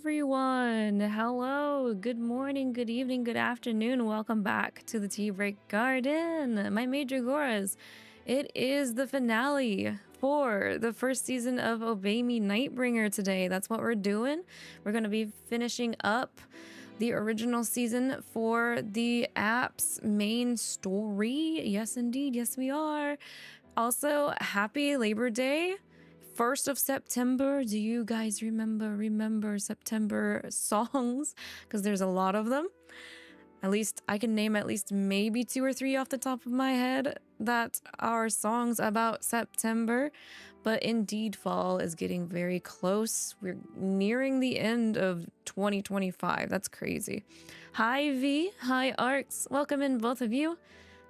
everyone. Hello, good morning, good evening, good afternoon. Welcome back to the Tea Break Garden. My Major Goras. It is the finale for the first season of Obey Me Nightbringer today. That's what we're doing. We're going to be finishing up the original season for the app's main story. Yes, indeed. Yes, we are. Also, happy Labor Day. 1st of September. Do you guys remember September songs? Because there's a lot of them. At least I can name at least maybe 2 or 3 off the top of my head that are songs about September. But indeed, fall is getting very close. We're nearing the end of 2025. That's crazy. Hi V, hi Arts. Welcome in, both of you.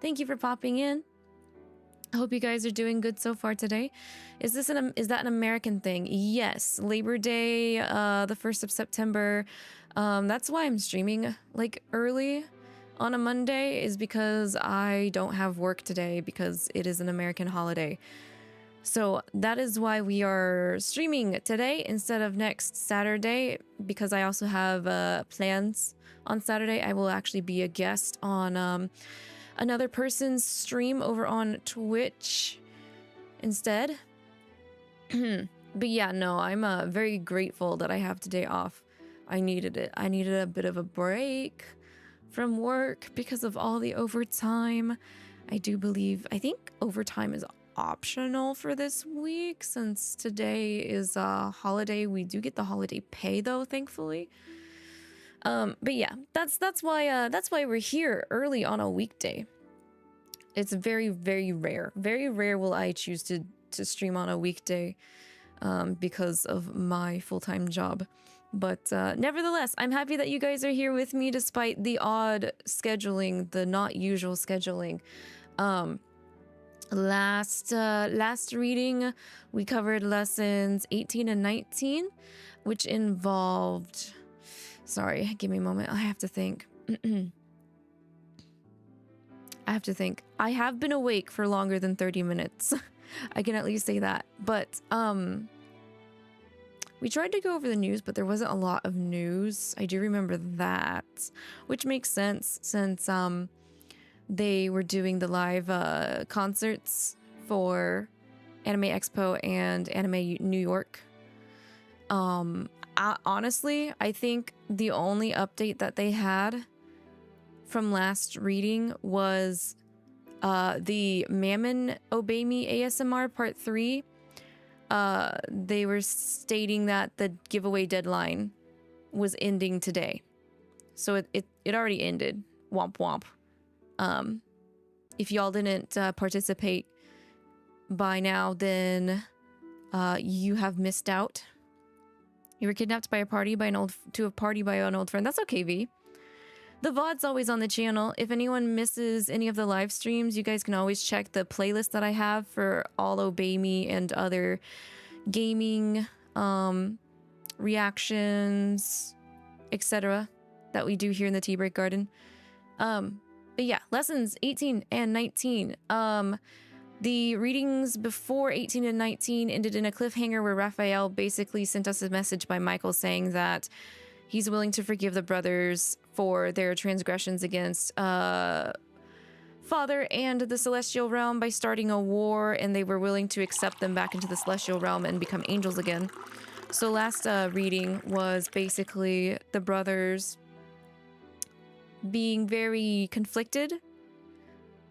Thank you for popping in. I hope you guys are doing good so far today. Is that an American thing? Yes, Labor Day, the 1st of September. That's why I'm streaming like early on a Monday, is because I don't have work today because it is an American holiday. So that is why we are streaming today instead of next Saturday, because I also have plans on Saturday. I will actually be a guest on another person's stream over on Twitch instead. But yeah, no, I'm very grateful that I have today off. I needed it. I needed a bit of a break from work because of all the overtime. I think overtime is optional for this week since today is a holiday. We do get the holiday pay though, thankfully. But yeah, that's why we're here early on a weekday. It's very, very rare. Very rare will I choose to stream on a weekday because of my full-time job. But nevertheless, I'm happy that you guys are here with me despite the odd scheduling, the not usual scheduling. Last reading, we covered lessons 18 and 19, which involved... Sorry, give me a moment. I have to think. I have been awake for longer than 30 minutes. I can at least say that. But we tried to go over the news, but there wasn't a lot of news. I do remember that, which makes sense since they were doing the live concerts for Anime Expo and Anime New York. Honestly, I think the only update that they had from last reading was the Mammon Obey Me ASMR Part 3. They were stating that the giveaway deadline was ending today. So it already ended. Womp womp. If y'all didn't participate by now, then you have missed out. You were kidnapped by a party by an old friend. That's okay, V. The VOD's always on the channel. If anyone misses any of the live streams, you guys can always check the playlist that I have for all Obey Me and other gaming reactions, etc. that we do here in the Tea Break Garden. But yeah, lessons 18 and 19. The readings before 18 and 19 ended in a cliffhanger where Raphael basically sent us a message by Michael saying that he's willing to forgive the brothers for their transgressions against Father and the Celestial Realm by starting a war, and they were willing to accept them back into the Celestial Realm and become angels again. So last reading was basically the brothers being very conflicted.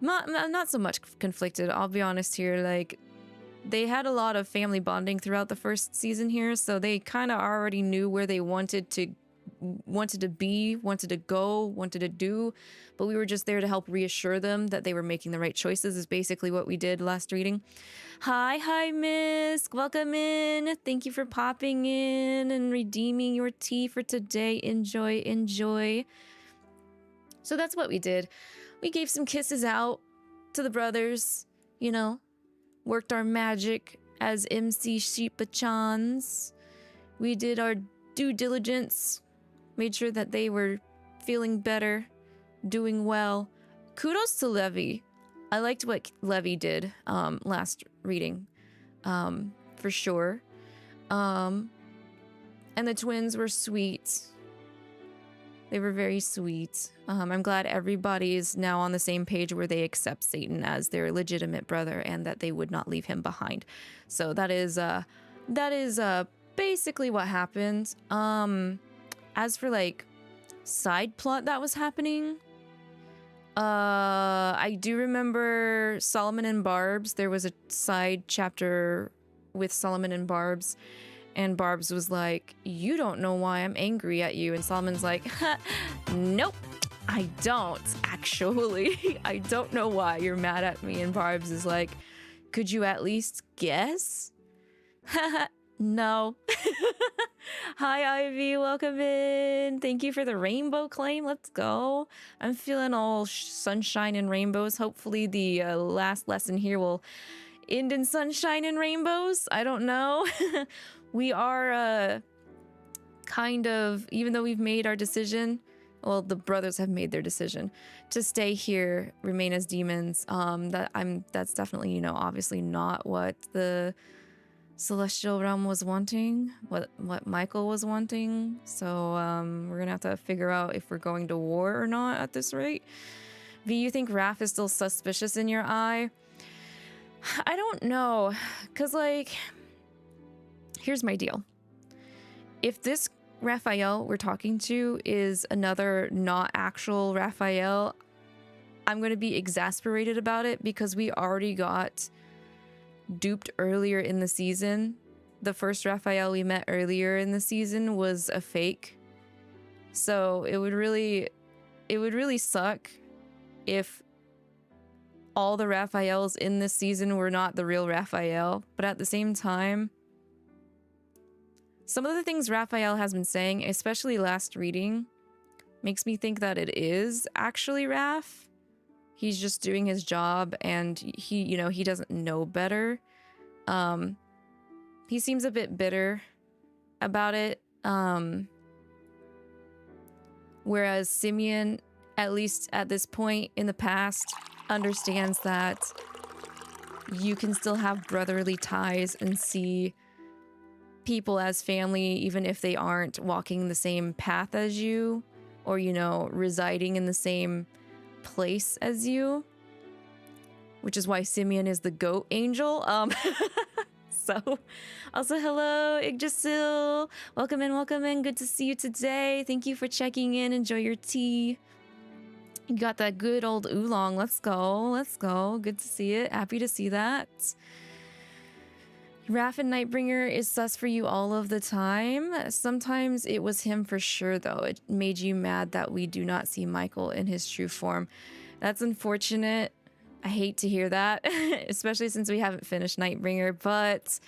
Not so much conflicted, I'll be honest here. Like, they had a lot of family bonding throughout the first season here, so they kind of already knew where they wanted to be, wanted to go, wanted to do, but we were just there to help reassure them that they were making the right choices, is basically what we did last reading. Hi, Miss. Welcome in. Thank you for popping in and redeeming your tea for today. Enjoy. So that's what we did. We gave some kisses out to the brothers, you know, worked our magic as MC Sheepa-chans. We did our due diligence, made sure that they were feeling better, doing well. Kudos to Levi. I liked what Levi did last reading, for sure. And the twins were sweet. They were very sweet. I'm glad everybody is now on the same page where they accept Satan as their legitimate brother and that they would not leave him behind. So that is basically what happened. As for like side plot that was happening, I do remember Solomon and Barbs. There was a side chapter with Solomon and Barbs. And Barbs was like, you don't know why I'm angry at you. And Solomon's like, nope, I don't, actually. I don't know why you're mad at me. And Barbs is like, could you at least guess? No. Hi, Ivy. Welcome in. Thank you for the rainbow claim. Let's go. I'm feeling all sunshine and rainbows. Hopefully the last lesson here will end in sunshine and rainbows. I don't know. We are kind of, even though we've made our decision, well, the brothers have made their decision to stay here, remain as demons. That's definitely, you know, obviously not what the celestial realm was wanting, what Michael was wanting. So we're gonna have to figure out if we're going to war or not at this rate. V, you think Raph is still suspicious in your eye? I don't know, cause like, here's my deal. If this Raphael we're talking to is another not actual Raphael, I'm going to be exasperated about it because we already got duped earlier in the season. The first Raphael we met earlier in the season was a fake. So it would really suck if all the Raphaels in this season were not the real Raphael. But at the same time, some of the things Raphael has been saying, especially last reading, makes me think that it is actually Raph. He's just doing his job and he, you know, he doesn't know better. He seems a bit bitter about it. Whereas Simeon, at least at this point in the past, understands that you can still have brotherly ties and see people as family even if they aren't walking the same path as you or, you know, residing in the same place as you, which is why Simeon is the goat angel. So also hello Yggdrasil, welcome in, good to see you today. Thank you for checking in. Enjoy your tea. You got that good old oolong. Let's go, good to see it. Happy to see that. Raph and Nightbringer is sus for you all of the time. Sometimes it was him for sure, though. It made you mad that we do not see Michael in his true form. That's unfortunate. I hate to hear that, especially since we haven't finished Nightbringer, but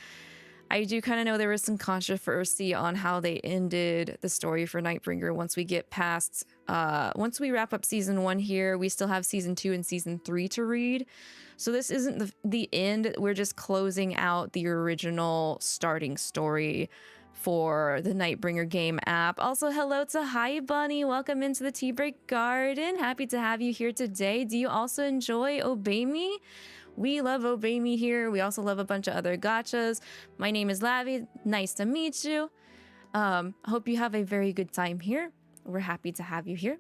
I do kind of know there was some controversy on how they ended the story for Nightbringer once we get past, once we wrap up season 1 here. We still have season 2 and season 3 to read. So this isn't the end. We're just closing out the original starting story for the Nightbringer game app. Also, hello to Hi Bunny. Welcome into the Tea Break Garden. Happy to have you here today. Do you also enjoy Obey Me? We love Obey Me here. We also love a bunch of other gachas. My name is Lavi. Nice to meet you. Hope you have a very good time here. We're happy to have you here.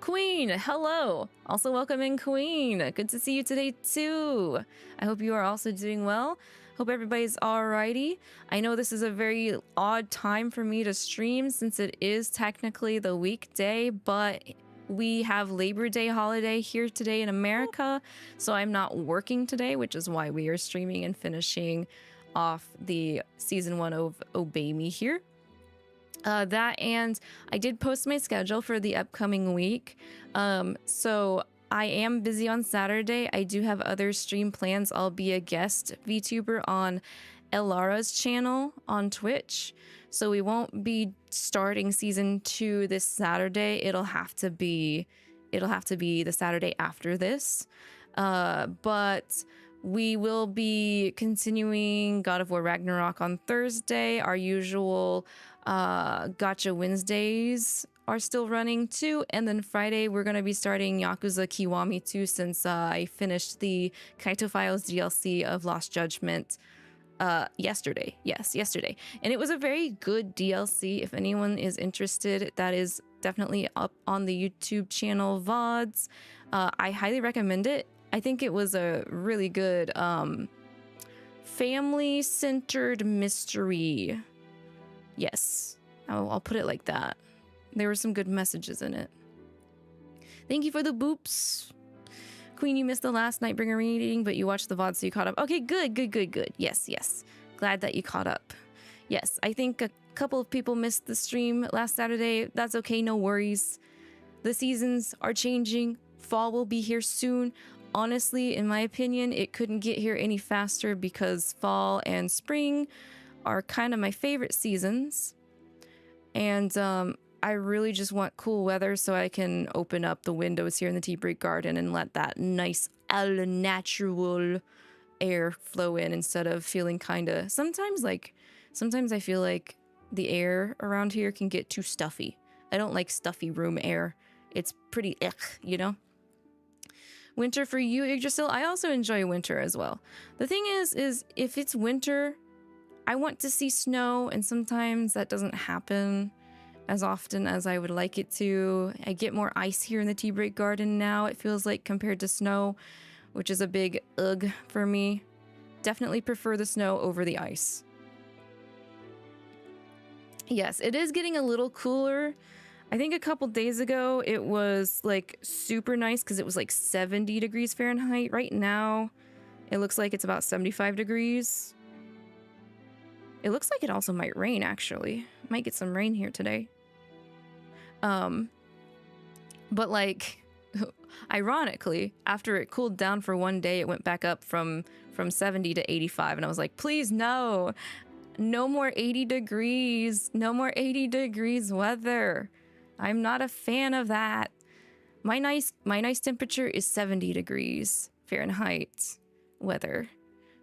Queen, hello. Also welcome in, Queen. Good to see you today too. I hope you are also doing well. Hope everybody's alrighty. I know this is a very odd time for me to stream since it is technically the weekday, but we have Labor Day holiday here today in America, so I'm not working today, which is why we are streaming and finishing off the season 1 of Obey Me here. That, and I did post my schedule for the upcoming week. So I am busy on Saturday. I do have other stream plans. I'll be a guest VTuber on Elara's channel on Twitch. So we won't be starting season 2 this Saturday. It'll have to be the Saturday after this. But we will be continuing God of War Ragnarok on Thursday. Our usual Gacha Wednesdays are still running too. And then Friday, we're going to be starting Yakuza Kiwami 2 since I finished the Kaito Files DLC of Lost Judgment yesterday. Yes, yesterday. And it was a very good DLC. If anyone is interested, that is definitely up on the YouTube channel VODs. I highly recommend it. I think it was a really good family-centered mystery. Yes, I'll put it like that. There were some good messages in it. Thank you for the boops. Queen, you missed the last Nightbringer reading, but you watched the VOD, so you caught up. Okay, good. Yes. Glad that you caught up. Yes, I think a couple of people missed the stream last Saturday. That's okay, no worries. The seasons are changing. Fall will be here soon. Honestly, in my opinion, it couldn't get here any faster because fall and spring are kind of my favorite seasons. And I really just want cool weather so I can open up the windows here in the tea break garden and let that nice all natural air flow in instead of feeling kind of sometimes I feel like the air around here can get too stuffy. I don't like stuffy room air. It's pretty you know? Winter for you, Yggdrasil. I also enjoy winter as well. The thing is if it's winter, I want to see snow, and sometimes that doesn't happen as often as I would like it to. I get more ice here in the tea break garden now, it feels like, compared to snow, which is a big ugh for me. Definitely prefer the snow over the ice. Yes, it is getting a little cooler. I think a couple days ago it was like super nice because it was like 70 degrees Fahrenheit. Right now it looks like it's about 75 degrees. It looks like it also might rain, actually. Might get some rain here today. But like, ironically, after it cooled down for one day, it went back up from 70 to 85, and I was like, please no more 80 degrees, no more 80 degrees weather. I'm not a fan of that. My nice temperature is 70 degrees Fahrenheit weather.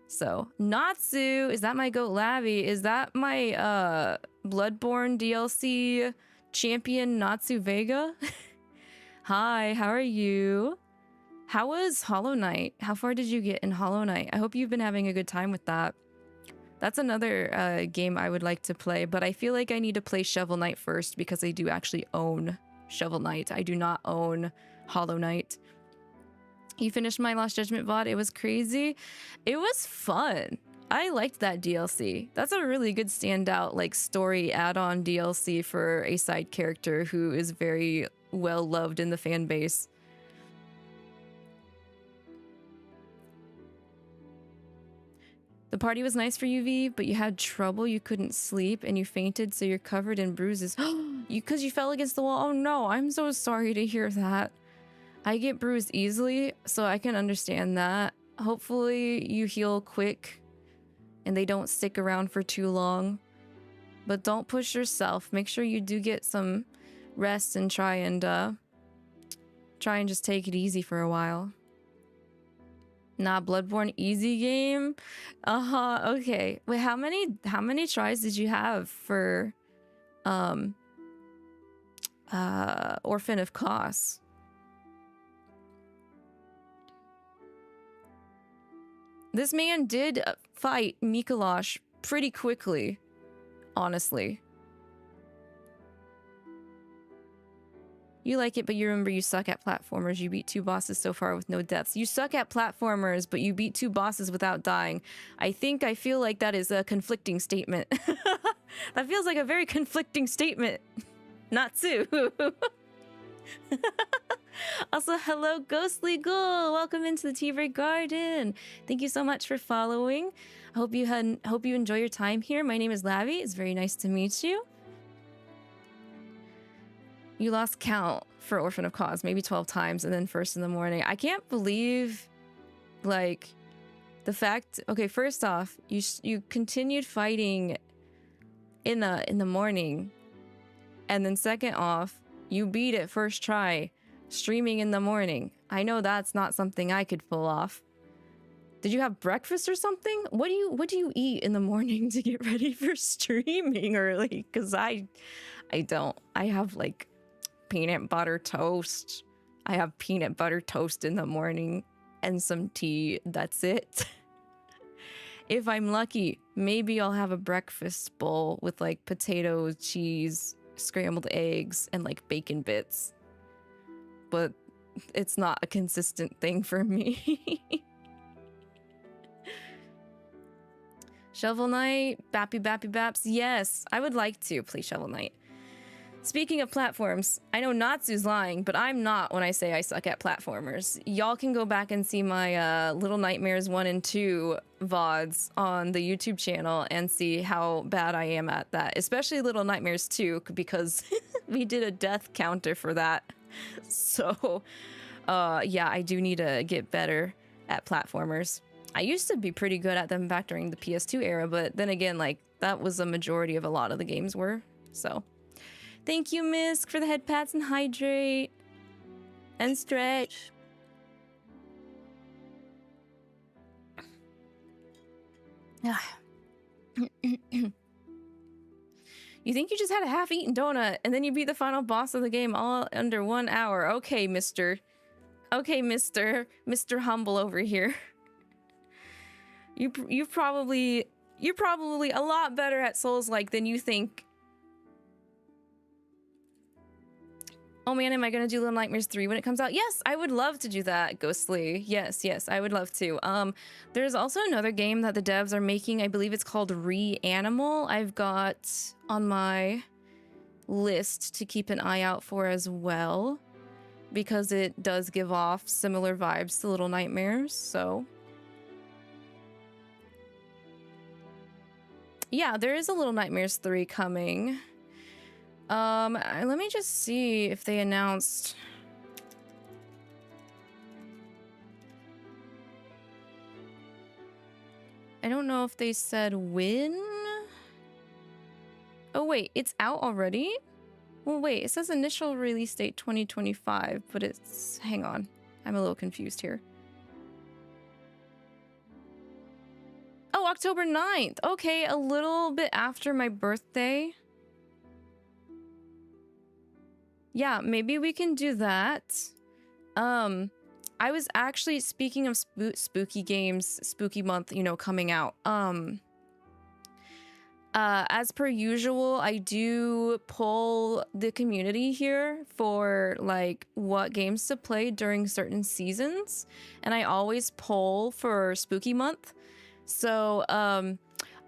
So Natsu, is that my goat Lavi? Is that my Bloodborne DLC champion Natsu Vega? Hi, how are you? How was Hollow Knight? How far did you get in Hollow Knight? I hope you've been having a good time with that. That's another game I would like to play, but I feel like I need to play Shovel Knight first because I do actually own Shovel Knight. I do not own Hollow Knight. You finished my Lost Judgment VOD. It was crazy. It was fun. I liked that DLC. That's a really good standout, like, story add-on DLC for a side character who is very well loved in the fan base. The party was nice for you, V, but you had trouble. You couldn't sleep and you fainted, so you're covered in bruises. Because you fell against the wall. Oh no, I'm so sorry to hear that. I get bruised easily, so I can understand that. Hopefully you heal quick and they don't stick around for too long. But don't push yourself. Make sure you do get some rest and try and just take it easy for a while. Nah, Bloodborne easy game? Okay. Wait, how many tries did you have for Orphan of Kos? This man did fight Mikolash pretty quickly, honestly. You like it, but you remember you suck at platformers. You beat 2 bosses so far with no deaths. You suck at platformers, but you beat 2 bosses without dying. I feel like that is a conflicting statement. That feels like a very conflicting statement. Natsu. Also, hello, Ghostly Ghoul. Welcome into the Tea Break Garden. Thank you so much for following. I hope you enjoy your time here. My name is Lavi. It's very nice to meet you. You lost count for Orphan of Kos, maybe 12 times, and then first in the morning. I can't believe, like, the fact. Okay, first off, you continued fighting in the morning, and then second off, you beat it first try, streaming in the morning. I know that's not something I could pull off. Did you have breakfast or something? What do you eat in the morning to get ready for streaming early? Because I don't. I have like peanut butter toast. I have peanut butter toast in the morning and some tea. That's it. If I'm lucky, maybe I'll have a breakfast bowl with like potatoes, cheese, scrambled eggs, and like bacon bits. But it's not a consistent thing for me. Shovel Knight, Bappy Bappy Baps. Yes, I would like to play Shovel Knight. Speaking of platforms, I know Natsu's lying, but I'm not when I say I suck at platformers. Y'all can go back and see my Little Nightmares 1 and 2 VODs on the YouTube channel and see how bad I am at that. Especially Little Nightmares 2, because we did a death counter for that. So, yeah, I do need to get better at platformers. I used to be pretty good at them back during the PS2 era, but then again, like, that was a majority of a lot of the games were, so... Thank you, Misk, for the head pats and hydrate. And stretch. You think you just had a half-eaten donut and then you beat the final boss of the game all under 1 hour. Okay, mister. Okay, Mr. Humble over here. You're probably a lot better at Souls-like than you think. Oh man, am I gonna do Little Nightmares 3 when it comes out? Yes, I would love to do that, Ghostly. Yes, I would love to. There's also another game that the devs are making. I believe it's called Reanimal. I've got on my list to keep an eye out for as well, because it does give off similar vibes to Little Nightmares, so... Yeah, there is a Little Nightmares 3 coming. Let me just see if they announced... I don't know if they said when? Oh wait, it's out already? Well wait, it says initial release date 2025, but it's... Hang on, I'm a little confused here. Oh, October 9th! Okay, a little bit after my birthday. Yeah, maybe we can do that. I was actually, speaking of spooky games, spooky month, you know, coming out. As per usual, I do poll the community here for like what games to play during certain seasons. And I always poll for spooky month. So,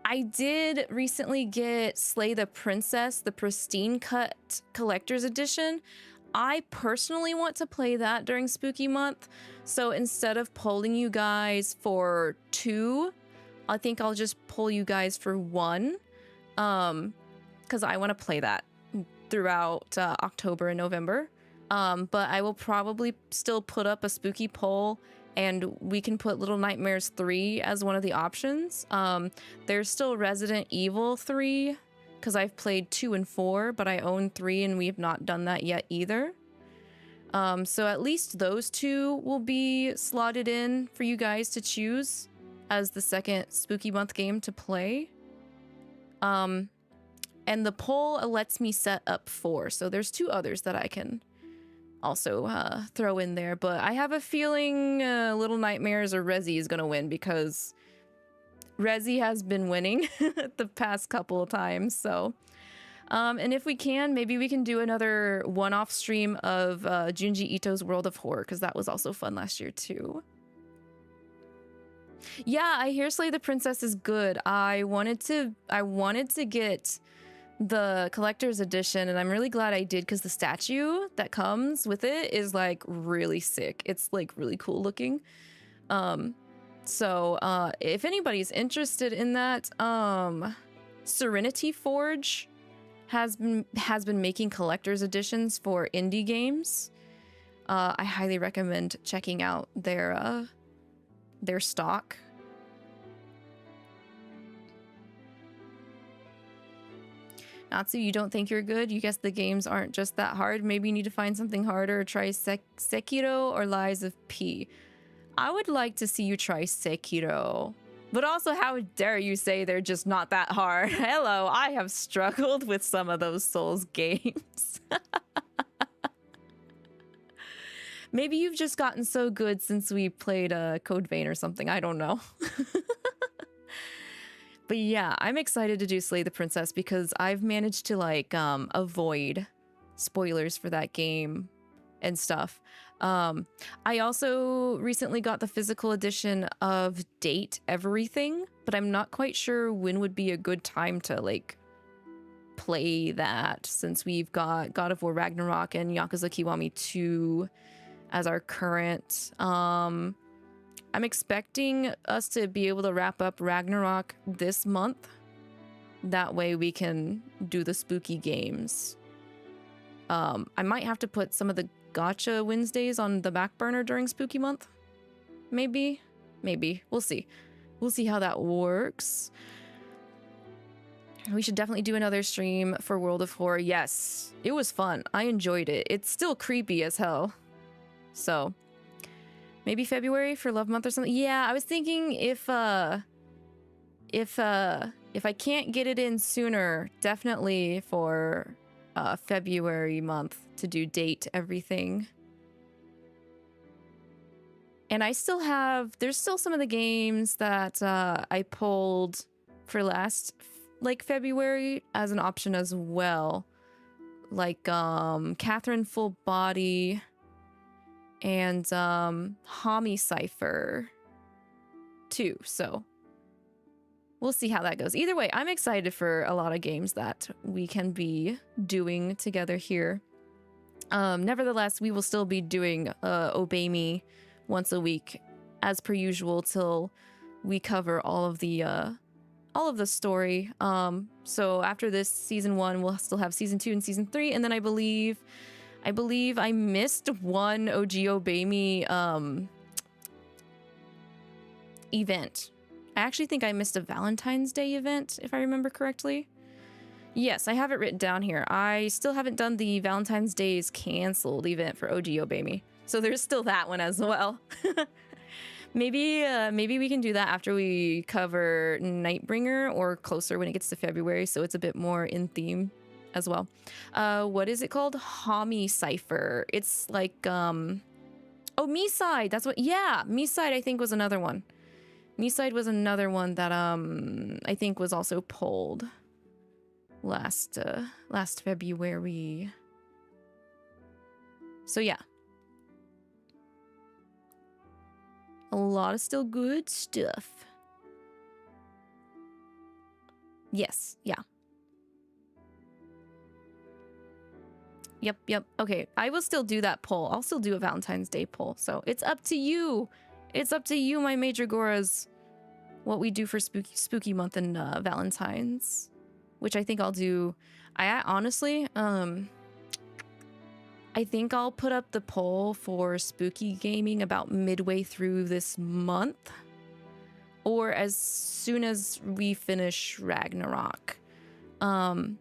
I did recently get Slay the Princess, the Pristine Cut Collector's Edition. I personally want to play that during Spooky Month. So instead of polling you guys for 2, I think I'll just poll you guys for 1. Because I want to play that throughout October and November. But I will probably still put up a spooky poll, and we can put Little Nightmares 3 as one of the options. There's still Resident Evil 3, because I've played 2 and 4, but I own 3 and we have not done that yet either. So at least those 2 will be slotted in for you guys to choose as the second Spooky Month game to play. And the poll lets me set up 4, so there's 2 others that I can also throw in there, but I have a feeling Little Nightmares or Resi is gonna win, because Resi has been winning the past couple of times. So and if we can, maybe we can do another one-off stream of Junji Ito's World of Horror, because that was also fun last year too. Yeah, I hear Slay the Princess is good. I wanted to get the collector's edition, and I'm really glad I did, because the statue that comes with it is like really sick. It's like really cool looking. So if anybody's interested in that, Serenity Forge has been making collector's editions for indie games. I highly recommend checking out their stock. Natsu, you don't think you're good? You guess the games aren't just that hard? Maybe you need to find something harder. Try Sekiro or Lies of P. I would like to see you try Sekiro. But also, how dare you say they're just not that hard? Hello, I have struggled with some of those Souls games. Maybe you've just gotten so good since we played Code Vein or something. I don't know. But yeah, I'm excited to do Slay the Princess because I've managed to like avoid spoilers for that game and stuff. I also recently got the physical edition of Date Everything, but I'm not quite sure when would be a good time to like play that, since we've got God of War Ragnarok and Yakuza Kiwami 2 as our current. I'm expecting us to be able to wrap up Ragnarok this month. That way we can do the spooky games. I might have to put some of the Gacha Wednesdays on the back burner during spooky month. Maybe. We'll see. We'll see how that works. We should definitely do another stream for World of Horror. Yes, it was fun. I enjoyed it. It's still creepy as hell. So maybe February for Love Month or something. Yeah, I was thinking if I can't get it in sooner, definitely for February month to do Date Everything. And I still have, there's still some of the games that I pulled for last like February as an option as well. Like Catherine Full Body and Hami Cypher too. So we'll see how that goes. Either way, I'm excited for a lot of games that we can be doing together here. Nevertheless, we will still be doing Obey Me once a week as per usual till we cover all of the story. So after this season 1, we'll still have season 2 and season 3, and then I believe I missed one OG Obey Me event. I actually think I missed a Valentine's Day event, if I remember correctly. Yes, I have it written down here. I still haven't done the Valentine's Day's canceled event for OG Obey Me. So there's still that one as well. Maybe we can do that after we cover Nightbringer or closer when it gets to February, so it's a bit more in theme as well. What is it called? Hami Cypher. It's like Me-Side. That's what. Yeah, Me-Side I think was another one. Me-Side was another one that I think was also pulled last February. So yeah. A lot of still good stuff. Yes, yeah. Yep. Okay, I will still do that poll. I'll still do a Valentine's Day poll. So it's up to you. It's up to you, my Major Goras, what we do for spooky month and Valentine's, which I think I'll do. I honestly, I think I'll put up the poll for spooky gaming about midway through this month, or as soon as we finish Ragnarok. And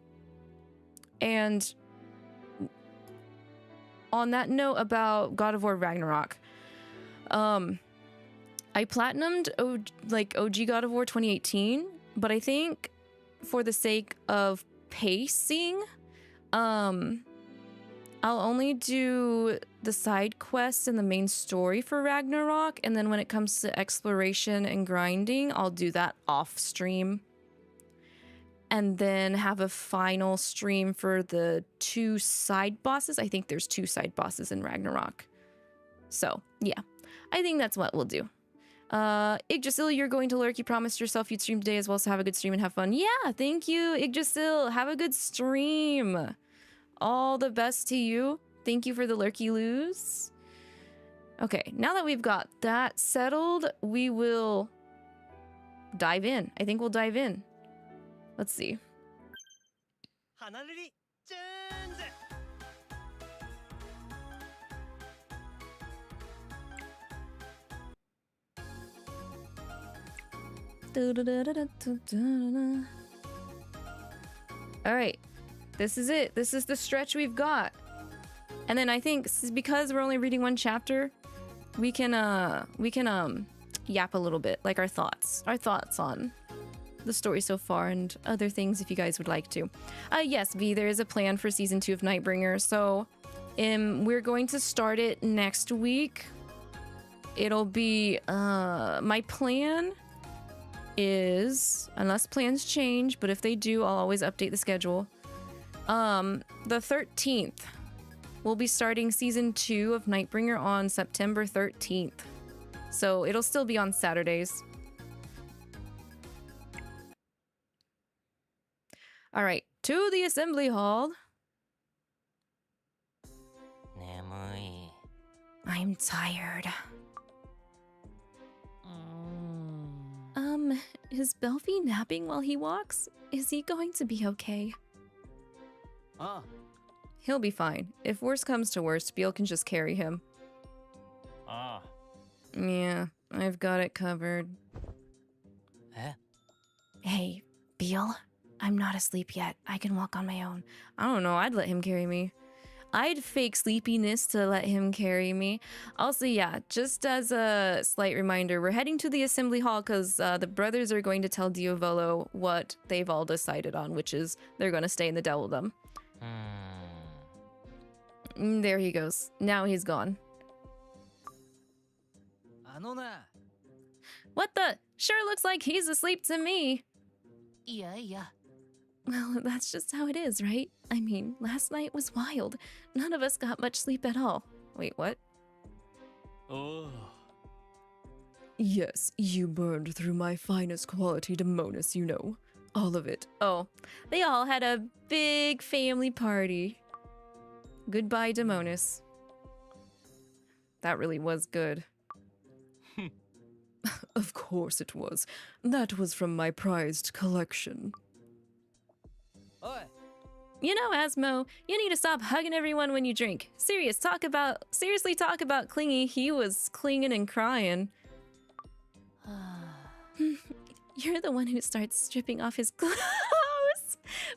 on that note about God of War Ragnarok, I platinumed OG God of War 2018, but I think for the sake of pacing, I'll only do the side quests and the main story for Ragnarok, and then when it comes to exploration and grinding, I'll do that off stream. And then have a final stream for the 2 side bosses. I think there's 2 side bosses in Ragnarok. So, yeah. I think that's what we'll do. Yggdrasil, you're going to lurk. You promised yourself you'd stream today as well, so have a good stream and have fun. Yeah, thank you, Yggdrasil. Have a good stream. All the best to you. Thank you for the lurky loos. Okay, now that we've got that settled, we will dive in. I think we'll dive in. Let's see. All right. This is it. This is the stretch we've got. And then I think because we're only reading 1 chapter, we can yap a little bit, like our thoughts on the story so far and other things if you guys would like to. Yes, V, there is a plan for season 2 of Nightbringer. So we're going to start it next week. It'll be my plan is, unless plans change, but if they do, I'll always update the schedule. The 13th. We'll be starting season 2 of Nightbringer on September 13th. So it'll still be on Saturdays. All right, to the assembly hall. I'm tired. Is Belfie napping while he walks? Is he going to be okay? He'll be fine. If worse comes to worst, Beal can just carry him. Yeah, I've got it covered. Hey, Beal, I'm not asleep yet. I can walk on my own. I don't know, I'd let him carry me. I'd fake sleepiness to let him carry me. Also, yeah, just as a slight reminder, we're heading to the assembly hall because the brothers are going to tell Diavolo what they've all decided on, which is they're going to stay in the Devildom. There he goes. Now he's gone. What the? Sure looks like he's asleep to me. Yeah. Well, that's just how it is, right? I mean, last night was wild. None of us got much sleep at all. Wait, what? Yes, you burned through my finest quality Demonis, you know. All of it. Oh, they all had a big family party. Goodbye, Demonis. That really was good. Of course it was. That was from my prized collection. You know, Asmo, you need to stop hugging everyone when you drink. Seriously talk about Clingy. He was clinging and crying. You're the one who starts stripping off his clothes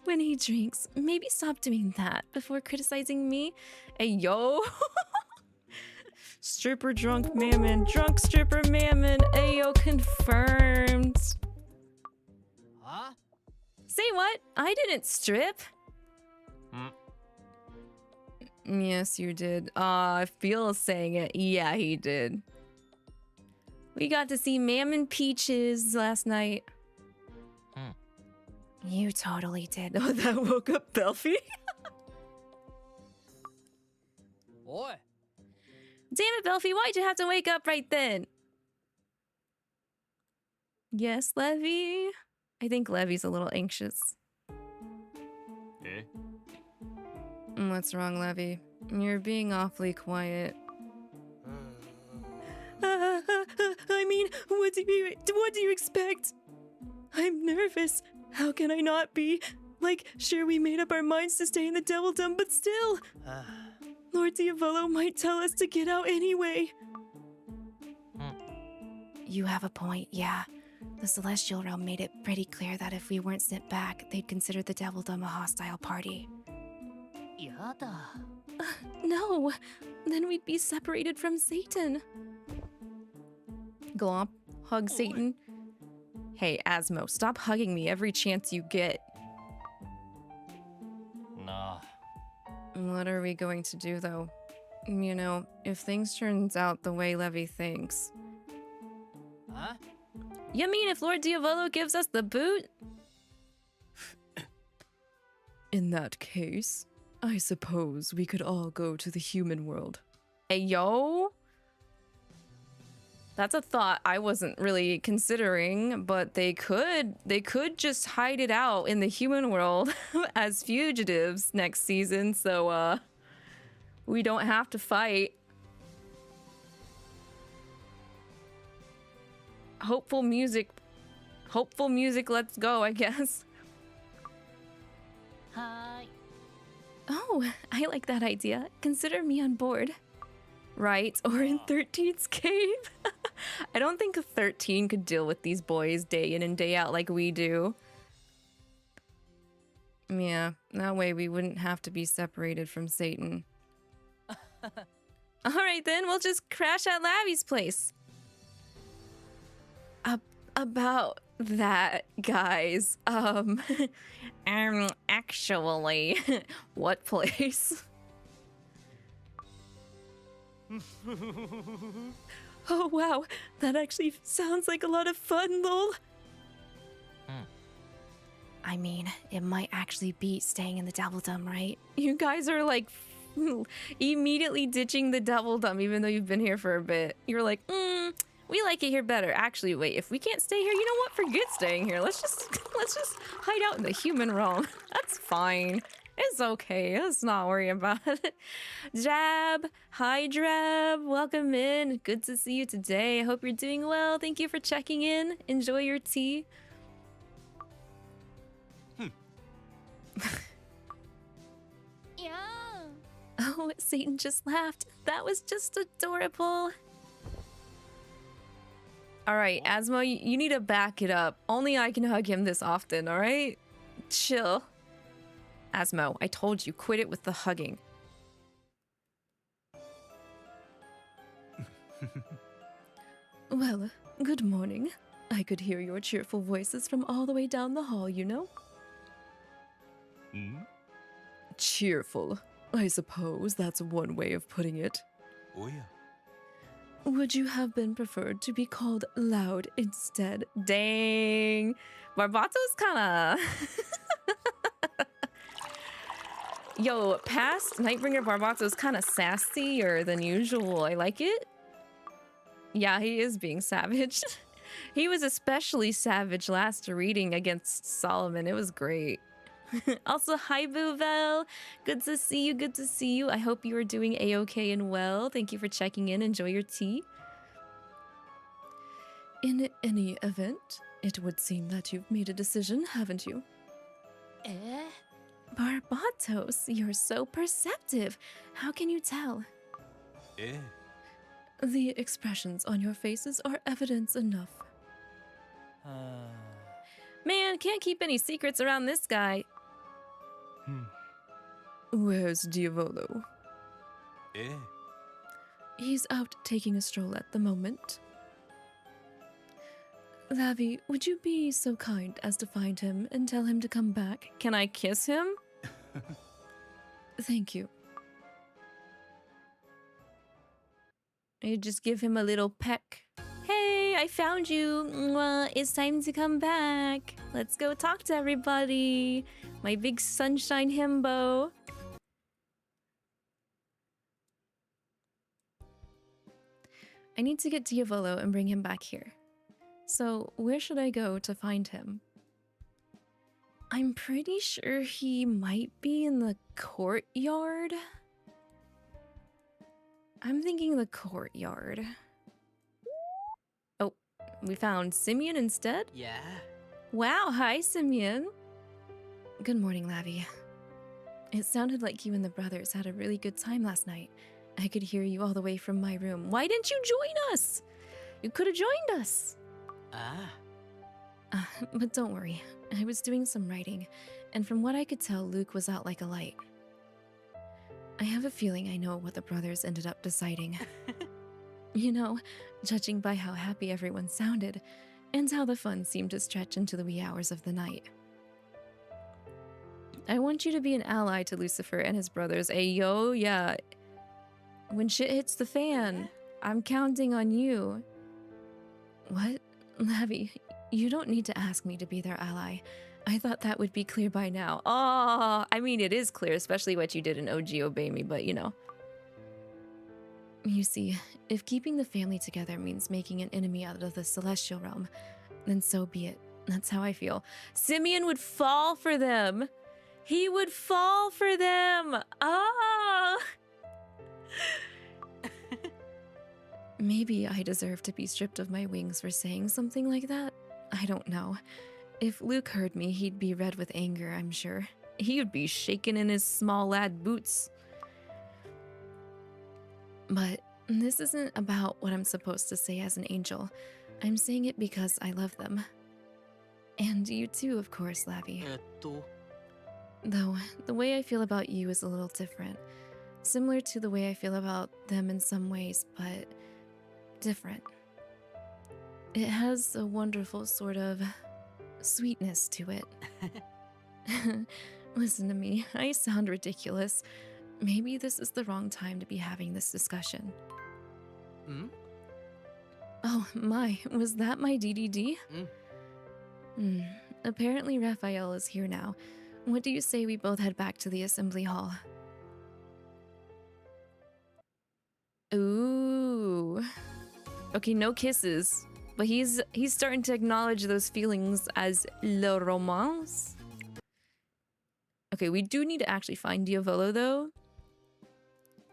when he drinks. Maybe stop doing that before criticizing me. Hey, yo. Stripper drunk mammon. Drunk stripper mammon. Ayo, confirmed. Huh? Say what? I didn't strip. Yes, you did. I feel saying it. Yeah, he did. We got to see Mammon Peaches last night. You totally did. Oh, that woke up Belfie? Boy. Damn it, Belfie, why'd you have to wake up right then? Yes, Levy? I think Levy's a little anxious. What's wrong, Levy? You're being awfully quiet. I mean, what do you expect? I'm nervous. How can I not be? Like, sure, we made up our minds to stay in the Devildom, but still. Lord Diavolo might tell us to get out anyway. You have a point, yeah. The Celestial Realm made it pretty clear that if we weren't sent back, they'd consider the Devildom a hostile party. Yada. No, then we'd be separated from Satan. Glomp, hug Satan. Hey, Asmo, stop hugging me every chance you get. Nah. What are we going to do, though? You know, if things turns out the way Levy thinks. Huh? You mean if Lord Diavolo gives us the boot? In that case, I suppose we could all go to the human world. Hey, yo! That's a thought I wasn't really considering, but they could just hide it out in the human world as fugitives next season, so we don't have to fight. Hopeful music, let's go, I guess. Hi. Oh, I like that idea. Consider me on board. Right, or in 13's cave. I don't think 13 could deal with these boys day in and day out like we do. Yeah, that way we wouldn't have to be separated from Satan. Alright then, we'll just crash at Lavi's place. About that, guys. Actually, what place? Oh wow, that actually sounds like a lot of fun, lol. I mean, it might actually beat staying in the doubledom, right? You guys are like immediately ditching the doubledom even though you've been here for a bit. You're like, we like it here better. Actually, wait, if we can't stay here, you know what? Forget staying here. Let's just hide out in the human realm. That's fine. It's okay. Let's not worry about it. Jab, hi Drab, welcome in. Good to see you today. I hope you're doing well. Thank you for checking in. Enjoy your tea. Yeah. Oh, Satan just laughed. That was just adorable. All right, Asmo, you need to back it up. Only I can hug him this often, all right? Chill. Asmo, I told you, quit it with the hugging. Well, good morning. I could hear your cheerful voices from all the way down the hall, you know? Cheerful. I suppose that's one way of putting it. Oh yeah. Would you have been preferred to be called loud instead? Dang. Barbato's kinda... Yo, past Nightbringer Barbato's kinda sassier than usual. I like it. Yeah, he is being savage. He was especially savage last reading against Solomon. It was great. Also, hi Boovel. Good to see you, good to see you. I hope you are doing a-okay and well. Thank you for checking in. Enjoy your tea. In any event, it would seem that you've made a decision, haven't you? Barbatos, you're so perceptive. How can you tell? The expressions on your faces are evidence enough. Man, can't keep any secrets around this guy. Where's Diavolo? He's out taking a stroll at the moment. Lavi, would you be so kind as to find him and tell him to come back? Can I kiss him? Thank you. You just give him a little peck. Hey, I found you. Mwah, it's time to come back. Let's go talk to everybody. My big sunshine himbo. I need to get Diavolo and bring him back here. So, where should I go to find him? I'm pretty sure he might be in the courtyard. I'm thinking the courtyard. Oh, we found Simeon instead? Yeah. Wow, hi Simeon. Good morning, Lavi. It sounded like you and the brothers had a really good time last night. I could hear you all the way from my room. Why didn't you join us? You could have joined us. But don't worry. I was doing some writing, and from what I could tell, Luke was out like a light. I have a feeling I know what the brothers ended up deciding. You know, judging by how happy everyone sounded, and how the fun seemed to stretch into the wee hours of the night. I want you to be an ally to Lucifer and his brothers. Ayo, yeah. When shit hits the fan, I'm counting on you. What? Lavi, you don't need to ask me to be their ally. I thought that would be clear by now. Oh, I mean, it is clear, especially what you did in OG Obey Me, but you know. You see, if keeping the family together means making an enemy out of the celestial realm, then so be it. That's how I feel. Simeon would fall for them. He would fall for them. Ah. Maybe I deserve to be stripped of my wings for saying something like that. I don't know. If Luke heard me, he'd be red with anger, I'm sure. He would be shaking in his small lad boots. But this isn't about what I'm supposed to say as an angel. I'm saying it because I love them. And you too, of course, Lavi. Though, the way I feel about you is a little different. Similar to the way I feel about them in some ways, but different. It has a wonderful sort of sweetness to it. Listen to me, I sound ridiculous. Maybe this is the wrong time to be having this discussion. Oh my, was that my DDD? Apparently Raphael is here now. What do you say we both head back to the assembly hall? Ooh. Okay, no kisses. But he's starting to acknowledge those feelings as le romance. Okay, we do need to actually find Diavolo though.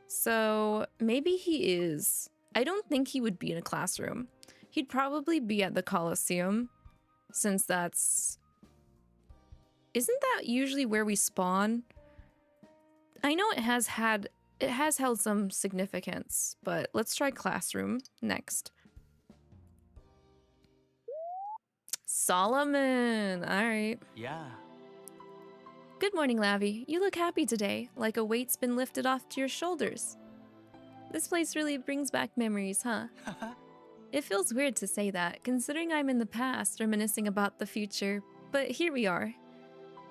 So maybe he is. I don't think he would be in a classroom. He'd probably be at the Colosseum, since that's... Isn't that usually where we spawn? I know it has held some significance, but let's try classroom next. Solomon, all right. Yeah. Good morning, Lavi. You look happy today, like a weight's been lifted off to your shoulders. This place really brings back memories, huh? It feels weird to say that, considering I'm in the past, reminiscing about the future, but here we are.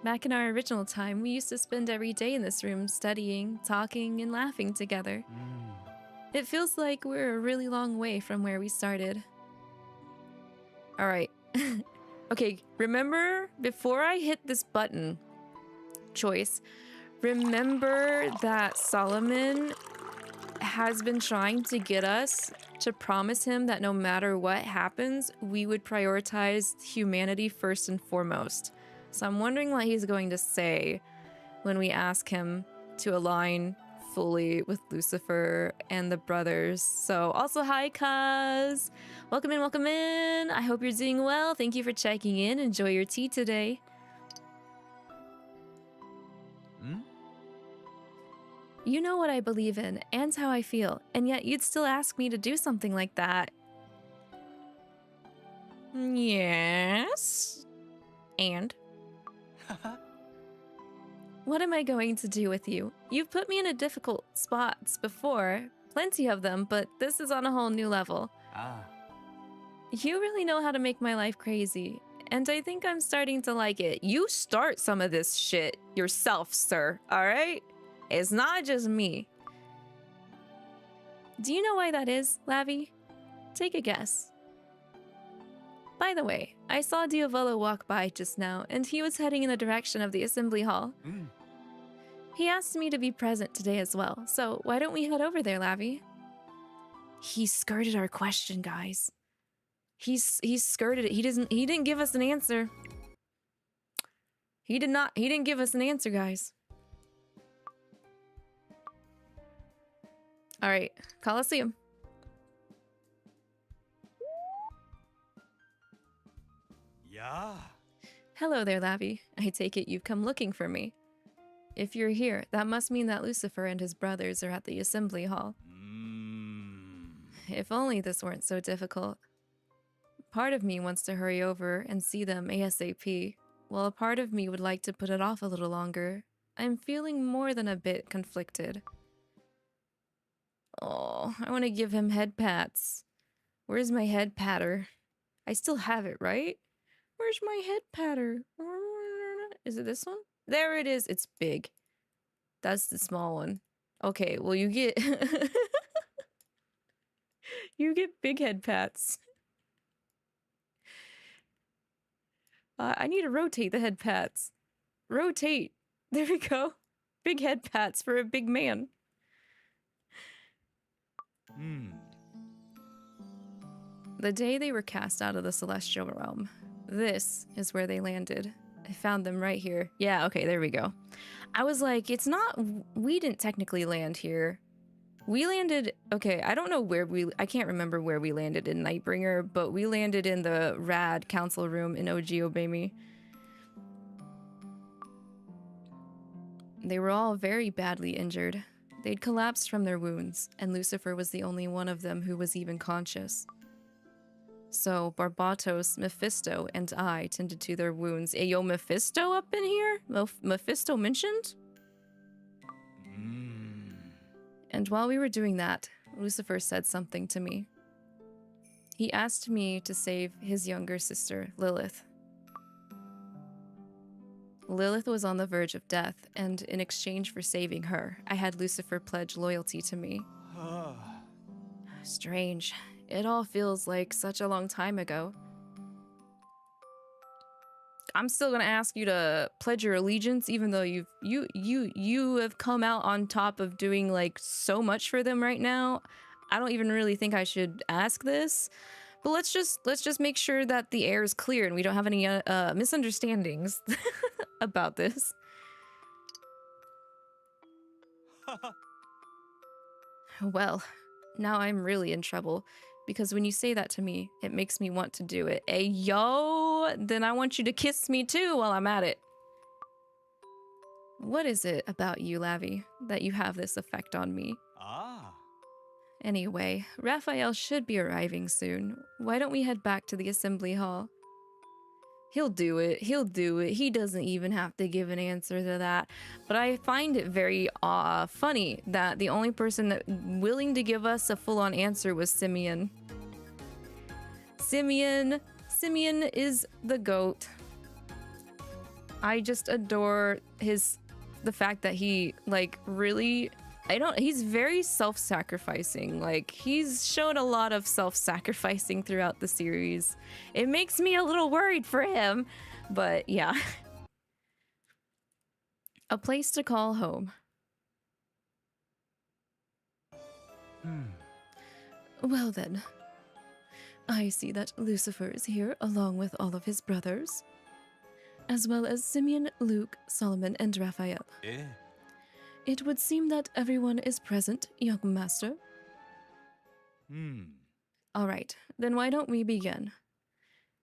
Back in our original time, we used to spend every day in this room studying, talking, and laughing together. It feels like we're a really long way from where we started. All right. Okay, remember, before I hit this button choice, remember that Solomon has been trying to get us to promise him that no matter what happens, we would prioritize humanity first and foremost. So I'm wondering what he's going to say when we ask him to align fully with Lucifer and the brothers. So also, hi, Kaz. Welcome in, welcome in. I hope you're doing well. Thank you for checking in. Enjoy your tea today. You know what I believe in and how I feel, and yet you'd still ask me to do something like that. Yes. And? What am I going to do with you? You've put me in a difficult spots before, plenty of them, but this is on a whole new level. You really know how to make my life crazy, and I think I'm starting to like it. You start some of this shit yourself, sir, all right? It's not just me. Do you know why that is, Lavi? Take a guess. By the way, I saw Diavolo walk by just now, and he was heading in the direction of the assembly hall. He asked me to be present today as well, so why don't we head over there, Lavi? He skirted our question, guys. He skirted it. He didn't give us an answer. He didn't give us an answer, guys. All right, Colosseum. Yeah. Hello there, Lavi. I take it you've come looking for me. If you're here, that must mean that Lucifer and his brothers are at the assembly hall. If only this weren't so difficult. Part of me wants to hurry over and see them ASAP, while a part of me would like to put it off a little longer. I'm feeling more than a bit conflicted. Oh, I want to give him head pats. Where's my head patter? I still have it, right? Where's my head patter? Is it this one? There it is. It's big. That's the small one. Okay, well you get... you get big head pats. I need to rotate the head pats. Rotate. There we go. Big head pats for a big man. The day they were cast out of the celestial realm, this is where they landed. I found them right here. Yeah, okay, there we go. I was like, it's not... We didn't technically land here. We landed... Okay, I don't know where we... I can't remember where we landed in Nightbringer, but we landed in the rad council room in OG Obey Me. They were all very badly injured. They'd collapsed from their wounds, and Lucifer was the only one of them who was even conscious. So Barbatos, Mephisto, and I tended to their wounds. Ayo, Mephisto up in here? Mephisto mentioned? And while we were doing that, Lucifer said something to me. He asked me to save his younger sister, Lilith. Lilith was on the verge of death, and in exchange for saving her, I had Lucifer pledge loyalty to me. Strange. It all feels like such a long time ago. I'm still gonna ask you to pledge your allegiance, even though you have come out on top of doing like so much for them right now. I don't even really think I should ask this, but let's just make sure that the air is clear and we don't have any misunderstandings about this. Well, now I'm really in trouble because when you say that to me, it makes me want to do it. Hey, yo, then I want you to kiss me too while I'm at it. What is it about you, Lavi, that you have this effect on me? Ah. Anyway, Raphael should be arriving soon. Why don't we head back to the assembly hall? He'll do it. He'll do it. He doesn't even have to give an answer to that. But I find it very funny that the only person that willing to give us a full-on answer was Simeon. Simeon is the GOAT. I just adore the fact that he like really he's very self-sacrificing. Like, he's shown a lot of self-sacrificing throughout the series. It makes me a little worried for him, but yeah. A place to call home. Well then, I see that Lucifer is here along with all of his brothers, as well as Simeon, Luke, Solomon, and Raphael. Eh. It would seem that everyone is present, young master. All right, then why don't we begin?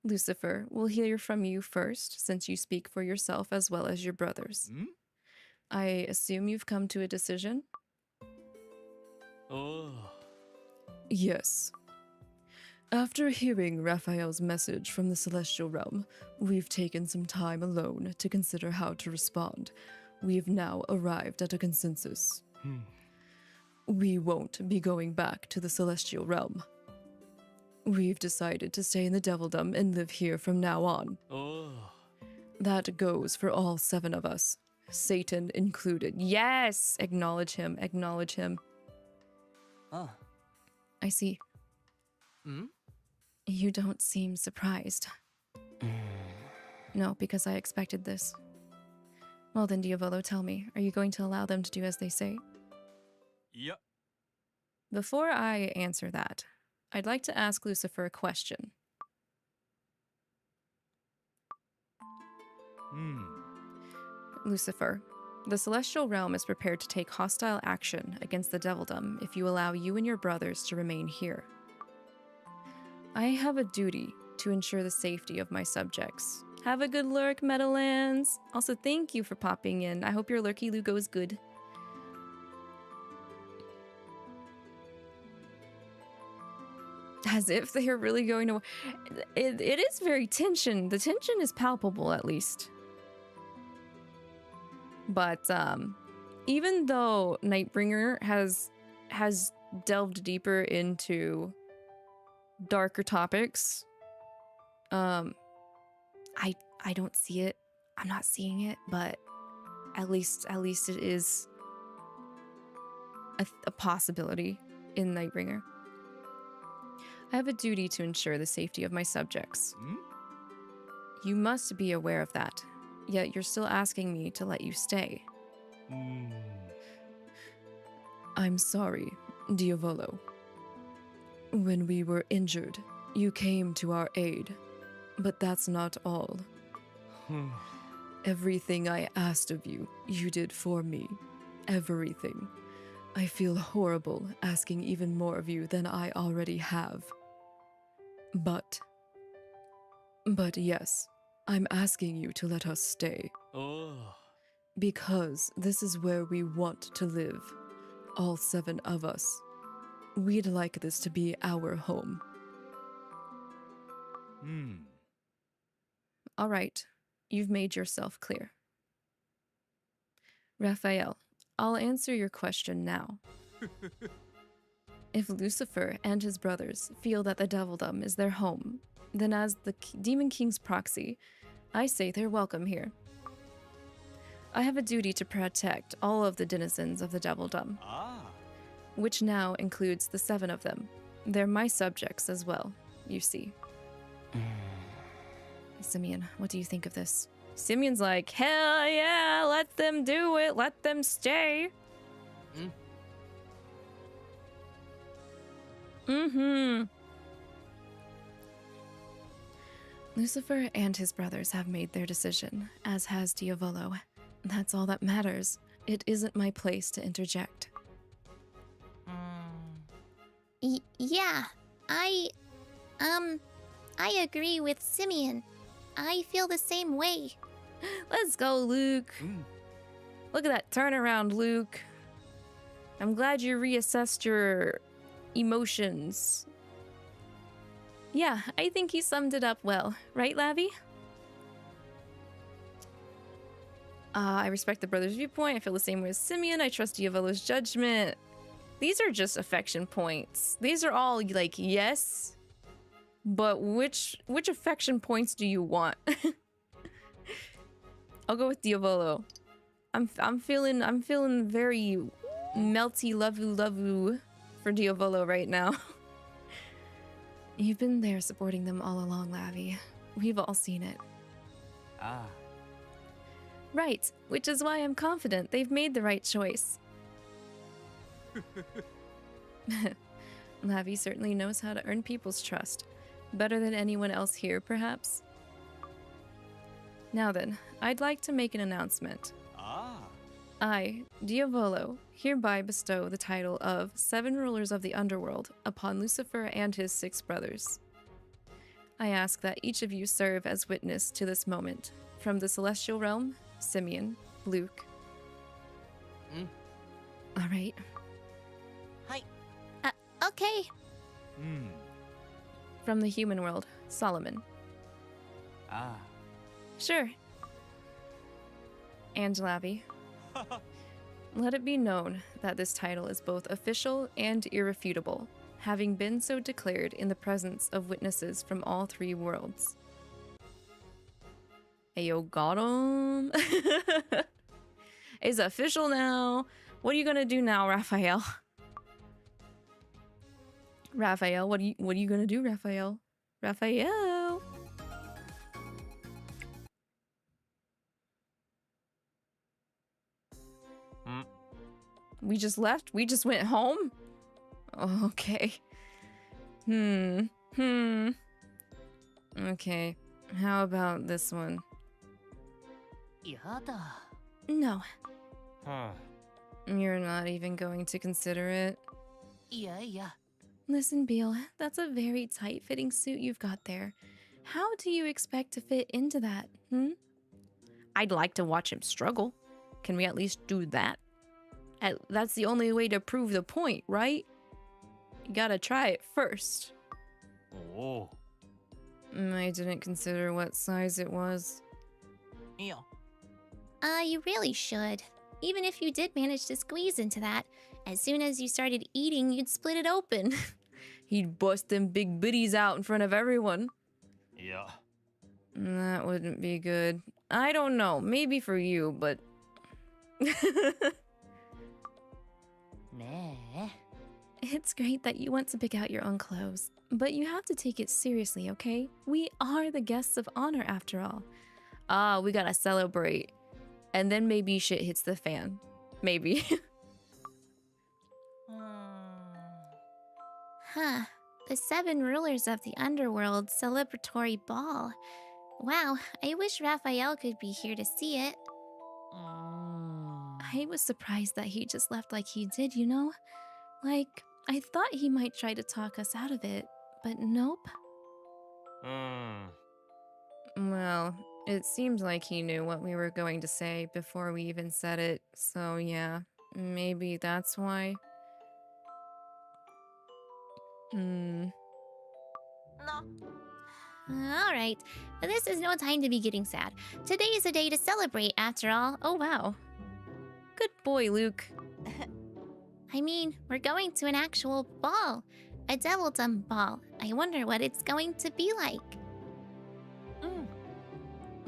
Lucifer, we'll hear from you first, since you speak for yourself as well as your brothers. I assume you've come to a decision? Oh. Yes. After hearing Raphael's message from the Celestial Realm, we've taken some time alone to consider how to respond. We've now arrived at a consensus. We won't be going back to the Celestial Realm. We've decided to stay in the Devildom and live here from now on. Oh. That goes for all 7 of us, Satan included. Yes! Acknowledge him, acknowledge him. I see. You don't seem surprised. No, because I expected this. Well then, Diavolo, tell me, are you going to allow them to do as they say? Yep. Before I answer that, I'd like to ask Lucifer a question. Lucifer, the Celestial Realm is prepared to take hostile action against the Devildom if you allow you and your brothers to remain here. I have a duty to ensure the safety of my subjects. Have a good lurk, Meadowlands. Also, thank you for popping in. I hope your lurky loo goes good. As if they're really going to... It is very tension. The tension is palpable, at least. But, even though Nightbringer has delved deeper into darker topics, I don't see it. I'm not seeing it, but at least it is a possibility in Nightbringer. I have a duty to ensure the safety of my subjects. You must be aware of that, yet you're still asking me to let you stay. I'm sorry, Diavolo. When we were injured, you came to our aid, but that's not all. Everything I asked of you, you did for me. Everything. I feel horrible asking even more of you than I already have. But yes, I'm asking you to let us stay. Because this is where we want to live. All 7 of us. We'd like this to be our home. All right, you've made yourself clear. Raphael, I'll answer your question now. If Lucifer and his brothers feel that the Devildom is their home, then as the Demon King's proxy, I say they're welcome here. I have a duty to protect all of the denizens of the Devildom, which now includes the 7 of them. They're my subjects as well, you see. Simeon, what do you think of this? Simeon's like, hell yeah, let them do it. Let them stay. Lucifer and his brothers have made their decision, as has Diavolo. That's all that matters. It isn't my place to interject. Yeah, I agree with Simeon. I feel the same way. Let's go, Luke. Look at that turnaround, Luke. I'm glad you reassessed your emotions. Yeah, I think he summed it up well. Right, Lavi? I respect the brother's viewpoint. I feel the same way as Simeon. I trust Diavolo's judgment. These are just affection points. These are all, like, yes. But which affection points do you want? I'll go with Diavolo. I'm feeling very melty lovu for Diavolo right now. You've been there supporting them all along, Lavi. We've all seen it. Right, which is why I'm confident they've made the right choice. Lavi certainly knows how to earn people's trust. Better than anyone else here, perhaps. Now then, I'd like to make an announcement. I, Diavolo, hereby bestow the title of Seven Rulers of the Underworld upon Lucifer and his 6 brothers. I ask that each of you serve as witness to this moment. From the Celestial Realm, Simeon, Luke. All right. Okay. From the human world, Solomon. Sure. And Lavi. Let it be known that this title is both official and irrefutable, having been so declared in the presence of witnesses from all 3 worlds. Ayo, got him. It's official now. What are you gonna do now, Raphael? Raphael, what are you gonna do, Raphael? Raphael. We just left? We just went home? Okay. Okay. How about this one? No. You're not even going to consider it? Listen, Beal, that's a very tight-fitting suit you've got there. How do you expect to fit into that, I'd like to watch him struggle. Can we at least do that? That's the only way to prove the point, right? You gotta try it first. I didn't consider what size it was. You really should. Even if you did manage to squeeze into that, as soon as you started eating, you'd split it open. He'd bust them big bitties out in front of everyone. That wouldn't be good. I don't know, maybe for you, but... It's great that you want to pick out your own clothes, but you have to take it seriously, okay? We are the guests of honor after all. We gotta celebrate. And then maybe shit hits the fan. Maybe. The 7 Rulers of the Underworld celebratory ball. Wow, I wish Raphael could be here to see it. I was surprised that he just left like he did, you know? Like, I thought he might try to talk us out of it, but nope. Well, it seems like he knew what we were going to say before we even said it, so yeah, maybe that's why. Alright, this is no time to be getting sad. Today is a day to celebrate, after all. Oh wow. Good boy, Luke. I mean, we're going to an actual ball. A devildom ball. I wonder what it's going to be like.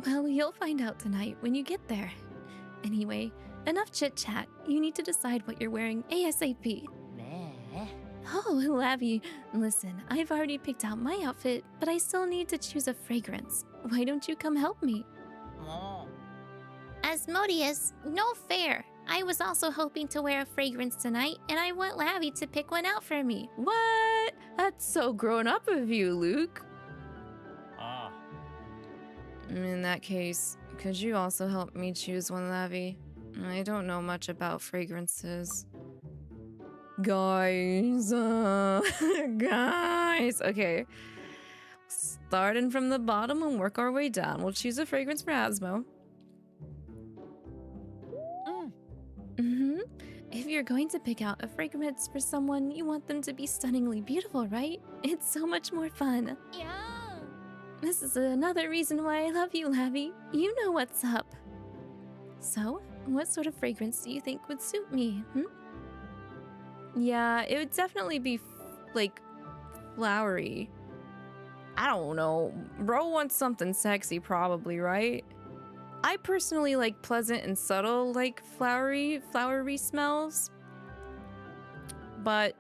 Well, you'll find out tonight when you get there. Anyway, enough chit-chat. You need to decide what you're wearing ASAP. Oh, Lavi, listen, I've already picked out my outfit, but I still need to choose a fragrance. Why don't you come help me? Asmodeus, no fair. I was also hoping to wear a fragrance tonight, and I want Lavi to pick one out for me. What? That's so grown up of you, Luke. Ah. In that case, could you also help me choose one, Lavi? I don't know much about fragrances. Guys, guys. Okay. Starting from the bottom and work our way down. We'll choose a fragrance for Asmo. If you're going to pick out a fragrance for someone, you want them to be stunningly beautiful, right? It's so much more fun. Yeah. This is another reason why I love you, Lavi. You know what's up. So, what sort of fragrance do you think would suit me, Yeah, it would definitely be, like, flowery. I don't know. Bro wants something sexy, probably, right? I personally like pleasant and subtle, like, flowery smells. But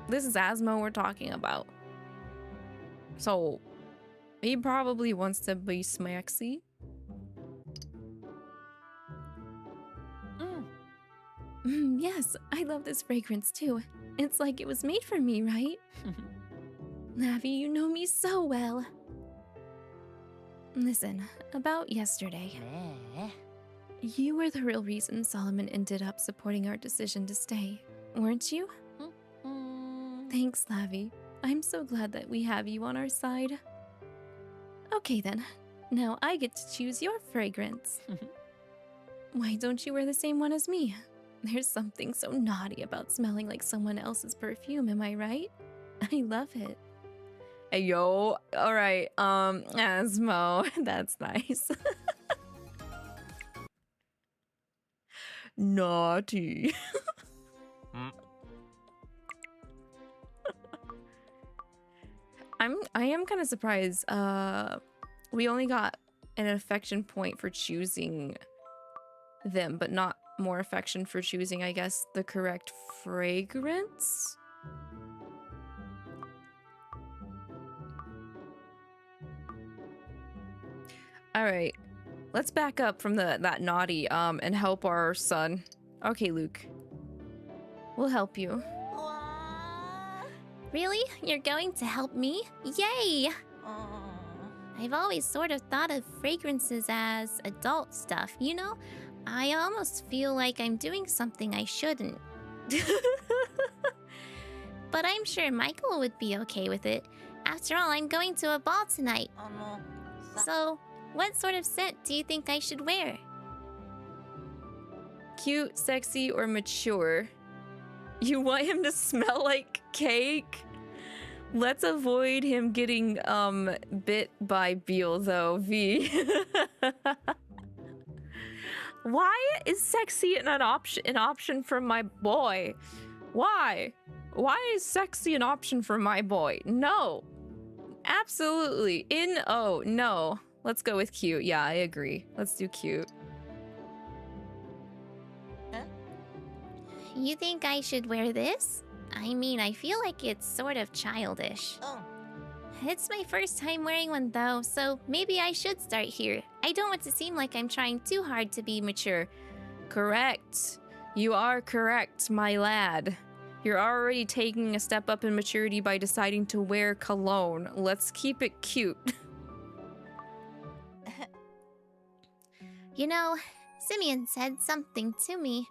this is Asmo we're talking about. So, he probably wants to be smaxy. Yes, I love this fragrance too. It's like it was made for me, right? Lavi, you know me so well. Listen, about yesterday. You were the real reason Solomon ended up supporting our decision to stay, weren't you? Thanks, Lavi. I'm so glad that we have you on our side. Okay then, now I get to choose your fragrance. Why don't you wear the same one as me? There's something so naughty about smelling like someone else's perfume, am I right? I love it. Hey, yo. All right, Asmo. That's nice. Naughty. I am kind of surprised. We only got an affection point for choosing them, but not more affection for choosing, I guess, the correct fragrance. All right, let's back up from that naughty and help our son. Okay, Luke, we'll help you. Really? You're going to help me? Yay! I've always sort of thought of fragrances as adult stuff, you know? I almost feel like I'm doing something I shouldn't. But I'm sure Michael would be okay with it. After all, I'm going to a ball tonight. So, what sort of scent do you think I should wear? Cute, sexy, or mature? You want him to smell like cake? Let's avoid him getting bit by Beal though, V. Why is sexy an option for my boy? Why? Why is sexy an option for my boy? No. Absolutely. No. Let's go with cute. Yeah, I agree. Let's do cute. You think I should wear this? I mean, I feel like it's sort of childish. It's my first time wearing one though, so maybe I should start here. I don't want to seem like I'm trying too hard to be mature. Correct. You are correct, my lad. You're already taking a step up in maturity by deciding to wear cologne. Let's keep it cute. You know, Simeon said something to me.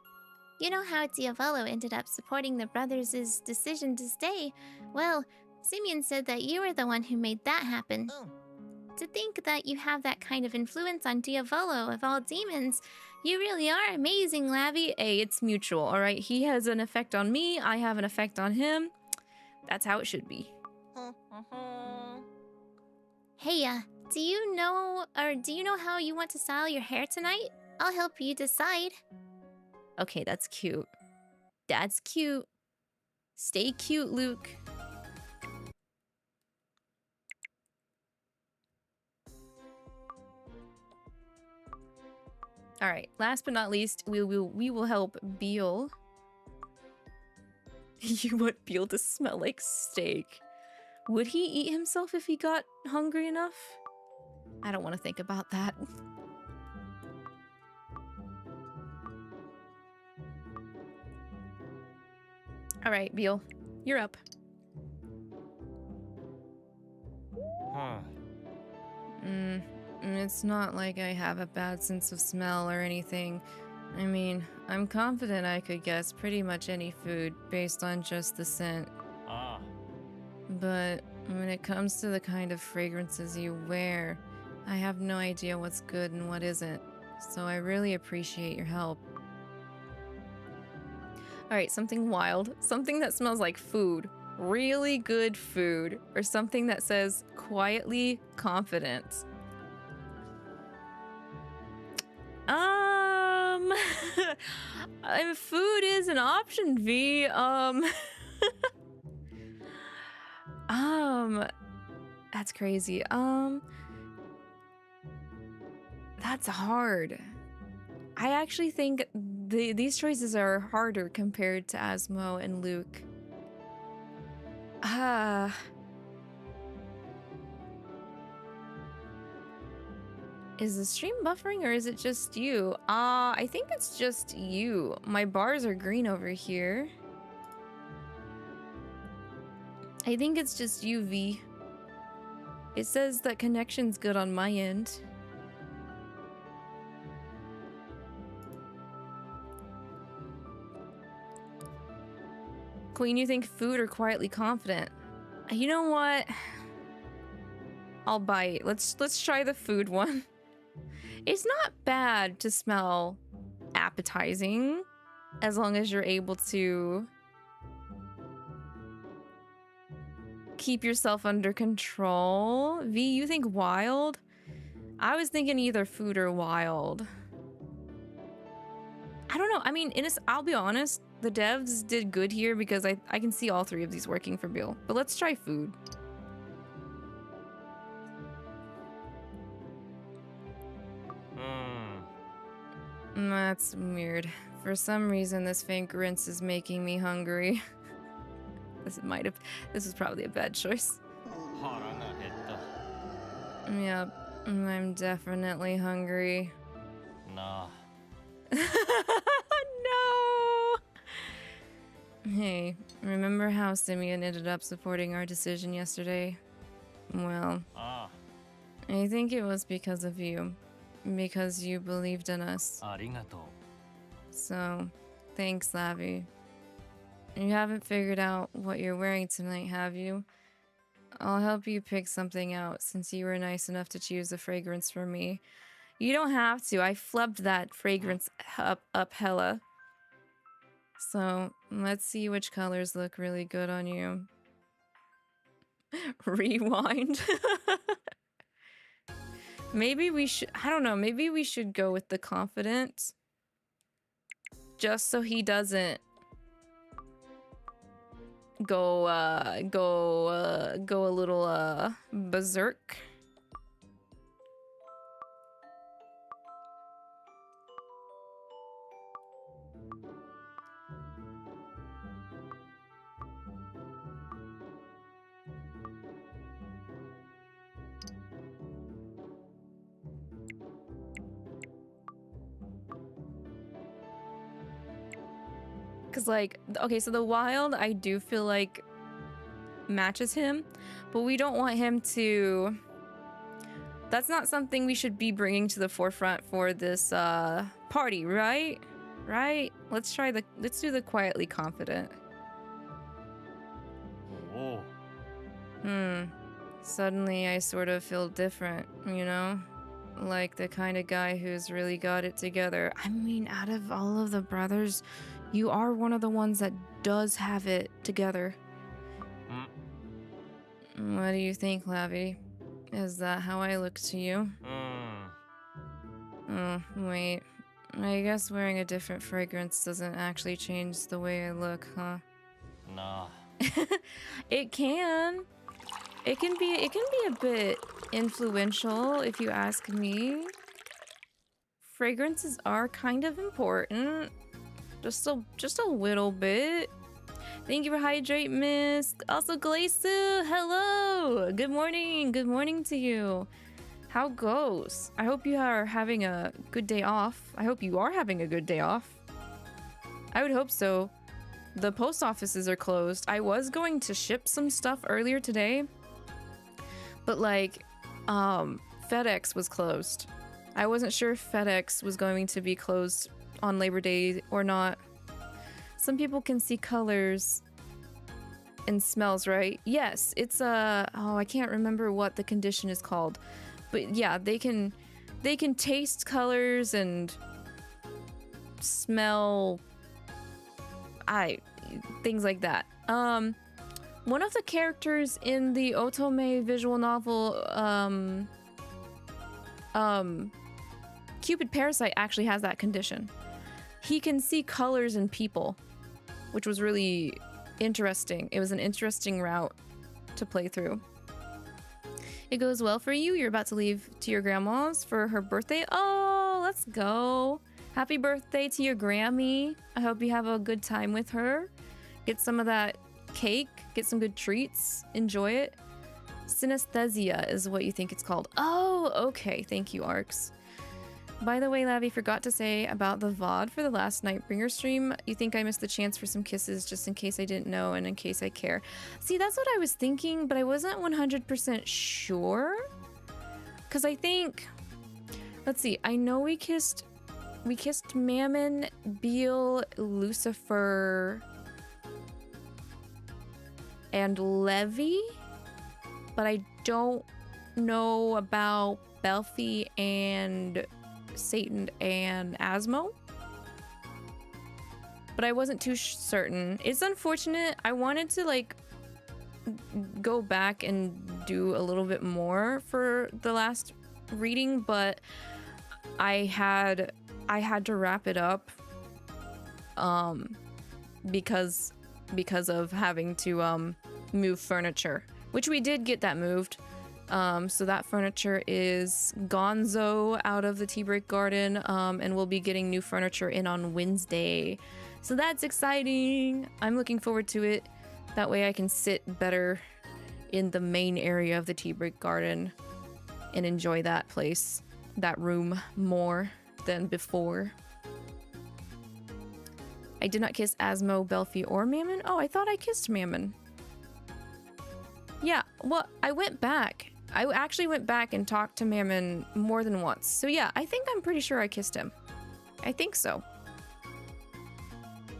You know how Diavolo ended up supporting the brothers' decision to stay? Well, Simeon said that you were the one who made that happen. To think that you have that kind of influence on Diavolo of all demons, you really are amazing, Lavi. Hey, it's mutual, all right? He has an effect on me, I have an effect on him. That's how it should be. Hey, do you know how you want to style your hair tonight? I'll help you decide. Okay, that's cute. That's cute. Stay cute, Luke. All right, last but not least, we will help Beal You want Beal to smell like steak. Would he eat himself if he got hungry enough? I don't want to think about that. All right, Beal, you're up. Huh. It's not like I have a bad sense of smell or anything. I mean, I'm confident I could guess pretty much any food based on just the scent. Ah. But when it comes to the kind of fragrances you wear, I have no idea what's good and what isn't. So I really appreciate your help. Alright, something wild. Something that smells like food. Really good food. Or something that says quietly confident. Food is an option, V. That's crazy. That's hard. I actually think these choices are harder compared to Asmo and Luke. Is the stream buffering or is it just you? I think it's just you. My bars are green over here. I think it's just you, V. It says that connection's good on my end. Queen, you think food or quietly confident? You know what? I'll bite. Let's try the food one. It's not bad to smell appetizing as long as you're able to keep yourself under control. V, you think wild? I was thinking either food or wild. I don't know. I mean, I'll be honest. The devs did good here because I can see all three of these working for Bill. But let's try food. That's weird. For some reason, this faint rinse is making me hungry. This is probably a bad choice. Yep, I'm definitely hungry. Nah. No! Hey, remember how Simeon ended up supporting our decision yesterday? Well, I think it was because of you. Because you believed in us. So, thanks, Lavi. You haven't figured out what you're wearing tonight, have you? I'll help you pick something out since you were nice enough to choose a fragrance for me. You don't have to. I flubbed that fragrance up hella. So, let's see which colors look really good on you. Rewind. Maybe we should, I don't know, maybe we should go with the confident. Just so he doesn't go a little berserk. Because, like, okay, so the wild, I do feel like matches him, but we don't want him to... That's not something we should be bringing to the forefront for this party, right? Right? Let's do the quietly confident. Oh. Suddenly I sort of feel different, you know? Like the kind of guy who's really got it together. I mean, out of all of the brothers, you are one of the ones that does have it together. What do you think, Lavi? Is that how I look to you? Oh, wait. I guess wearing a different fragrance doesn't actually change the way I look, huh? Nah. It can. It can be a bit influential if you ask me. Fragrances are kind of important. Just a little bit. Thank you for Hydrate Mist. Also, Glacesu, hello. Good morning. Good morning to you. How goes? I hope you are having a good day off. I hope you are having a good day off. I would hope so. The post offices are closed. I was going to ship some stuff earlier today, but like, FedEx was closed. I wasn't sure if FedEx was going to be closed on Labor Day or not. Some people can see colors and smells, right? Yes, it's oh, I can't remember what the condition is called. But yeah, they can taste colors and smell things like that. One of the characters in the Otome visual novel, Cupid Parasite actually has that condition. He can see colors in people, which was really interesting. It was an interesting route to play through. It goes well for you. You're about to leave to your grandma's for her birthday. Oh, let's go. Happy birthday to your Grammy. I hope you have a good time with her. Get some of that cake. Get some good treats. Enjoy it. Synesthesia is what you think it's called. Oh, okay. Thank you, Arcs. By the way, Lavi, forgot to say about the VOD for the last Nightbringer stream. You think I missed the chance for some kisses just in case I didn't know and in case I care. See, that's what I was thinking, but I wasn't 100% sure. Because I think... Let's see. I know we kissed Mammon, Beale, Lucifer, and Levy, but I don't know about Belfi and Satan and Asmo. But I wasn't too certain. It's unfortunate. I wanted to like go back and do a little bit more for the last reading, but I had to wrap it up because of having to move furniture, which we did get that moved. So that furniture is gonzo out of the tea break garden, and we'll be getting new furniture in on Wednesday. So that's exciting. I'm looking forward to it. That way I can sit better in the main area of the tea break garden and enjoy that place, that room more than before. I did not kiss Asmo, Belfi, or Mammon. Oh, I thought I kissed Mammon. Yeah, well, I went back. I actually went back and talked to Mammon more than once. So yeah, I think I'm pretty sure I kissed him. I think so.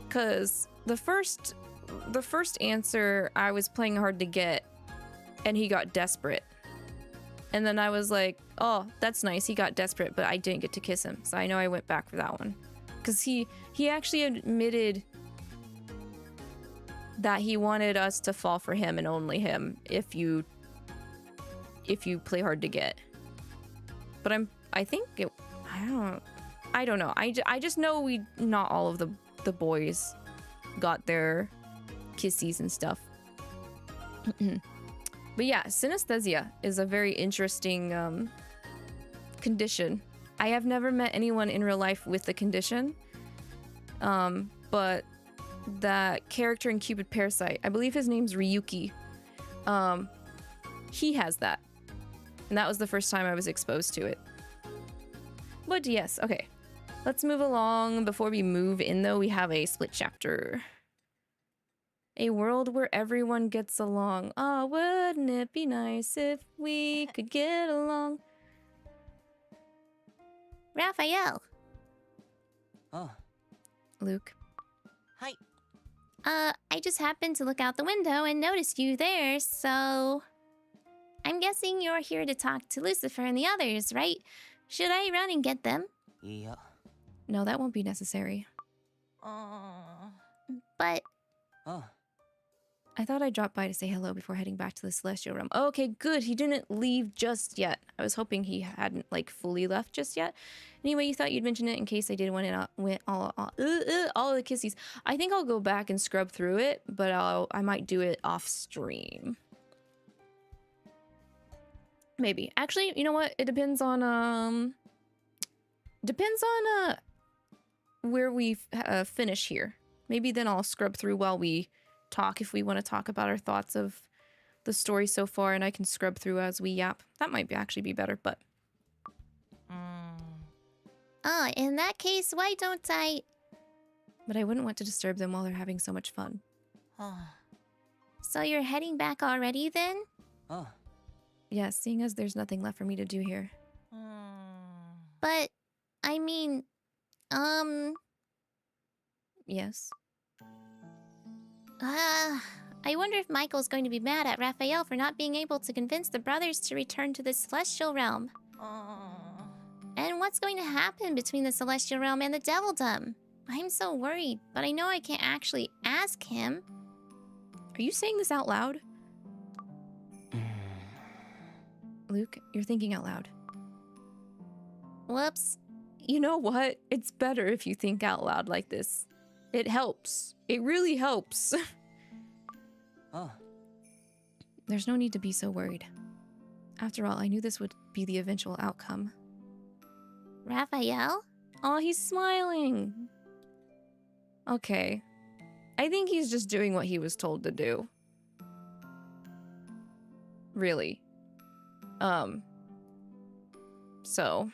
Cause the first answer I was playing hard to get and he got desperate. And then I was like, oh, that's nice. He got desperate, but I didn't get to kiss him. So I know I went back for that one. Cause he actually admitted that he wanted us to fall for him and only him if you play hard to get. But I don't know. I just know not all of the boys got their kissies and stuff. But yeah, synesthesia is a very interesting condition. I have never met anyone in real life with the condition. But that character in Cupid Parasite, I believe his name's Ryuki. He has that. And that was the first time I was exposed to it. But yes, okay. Let's move along. Before we move in, though, we have a split chapter. A world where everyone gets along. Oh, wouldn't it be nice if we could get along? Raphael. Oh. Luke. Hi. I just happened to look out the window and noticed you there, so... I'm guessing you're here to talk to Lucifer and the others, right? Should I run and get them? Yeah. No, that won't be necessary. But... Oh. I thought I'd drop by to say hello before heading back to the Celestial Realm. Oh, okay, good. He didn't leave just yet. I was hoping he hadn't, like, fully left just yet. Anyway, you thought you'd mention it in case I did want all of the kissies. I think I'll go back and scrub through it, but I might do it off stream. Maybe. Actually, you know what? It depends on where we finish here. Maybe then I'll scrub through while we talk if we want to talk about our thoughts of the story so far, and I can scrub through as we yap. That might actually be better, but... Oh, in that case, why don't I... But I wouldn't want to disturb them while they're having so much fun. So you're heading back already, then? Yes, seeing as there's nothing left for me to do here. But, I mean... Yes? I wonder if Michael's going to be mad at Raphael for not being able to convince the brothers to return to the Celestial Realm. And what's going to happen between the Celestial Realm and the Devildom? I'm so worried, but I know I can't actually ask him. Are you saying this out loud? Luke, you're thinking out loud. Whoops. You know what? It's better if you think out loud like this. It helps. It really helps. There's no need to be so worried. After all, I knew this would be the eventual outcome. Raphael? Oh, he's smiling. Okay. I think he's just doing what he was told to do. Really. So.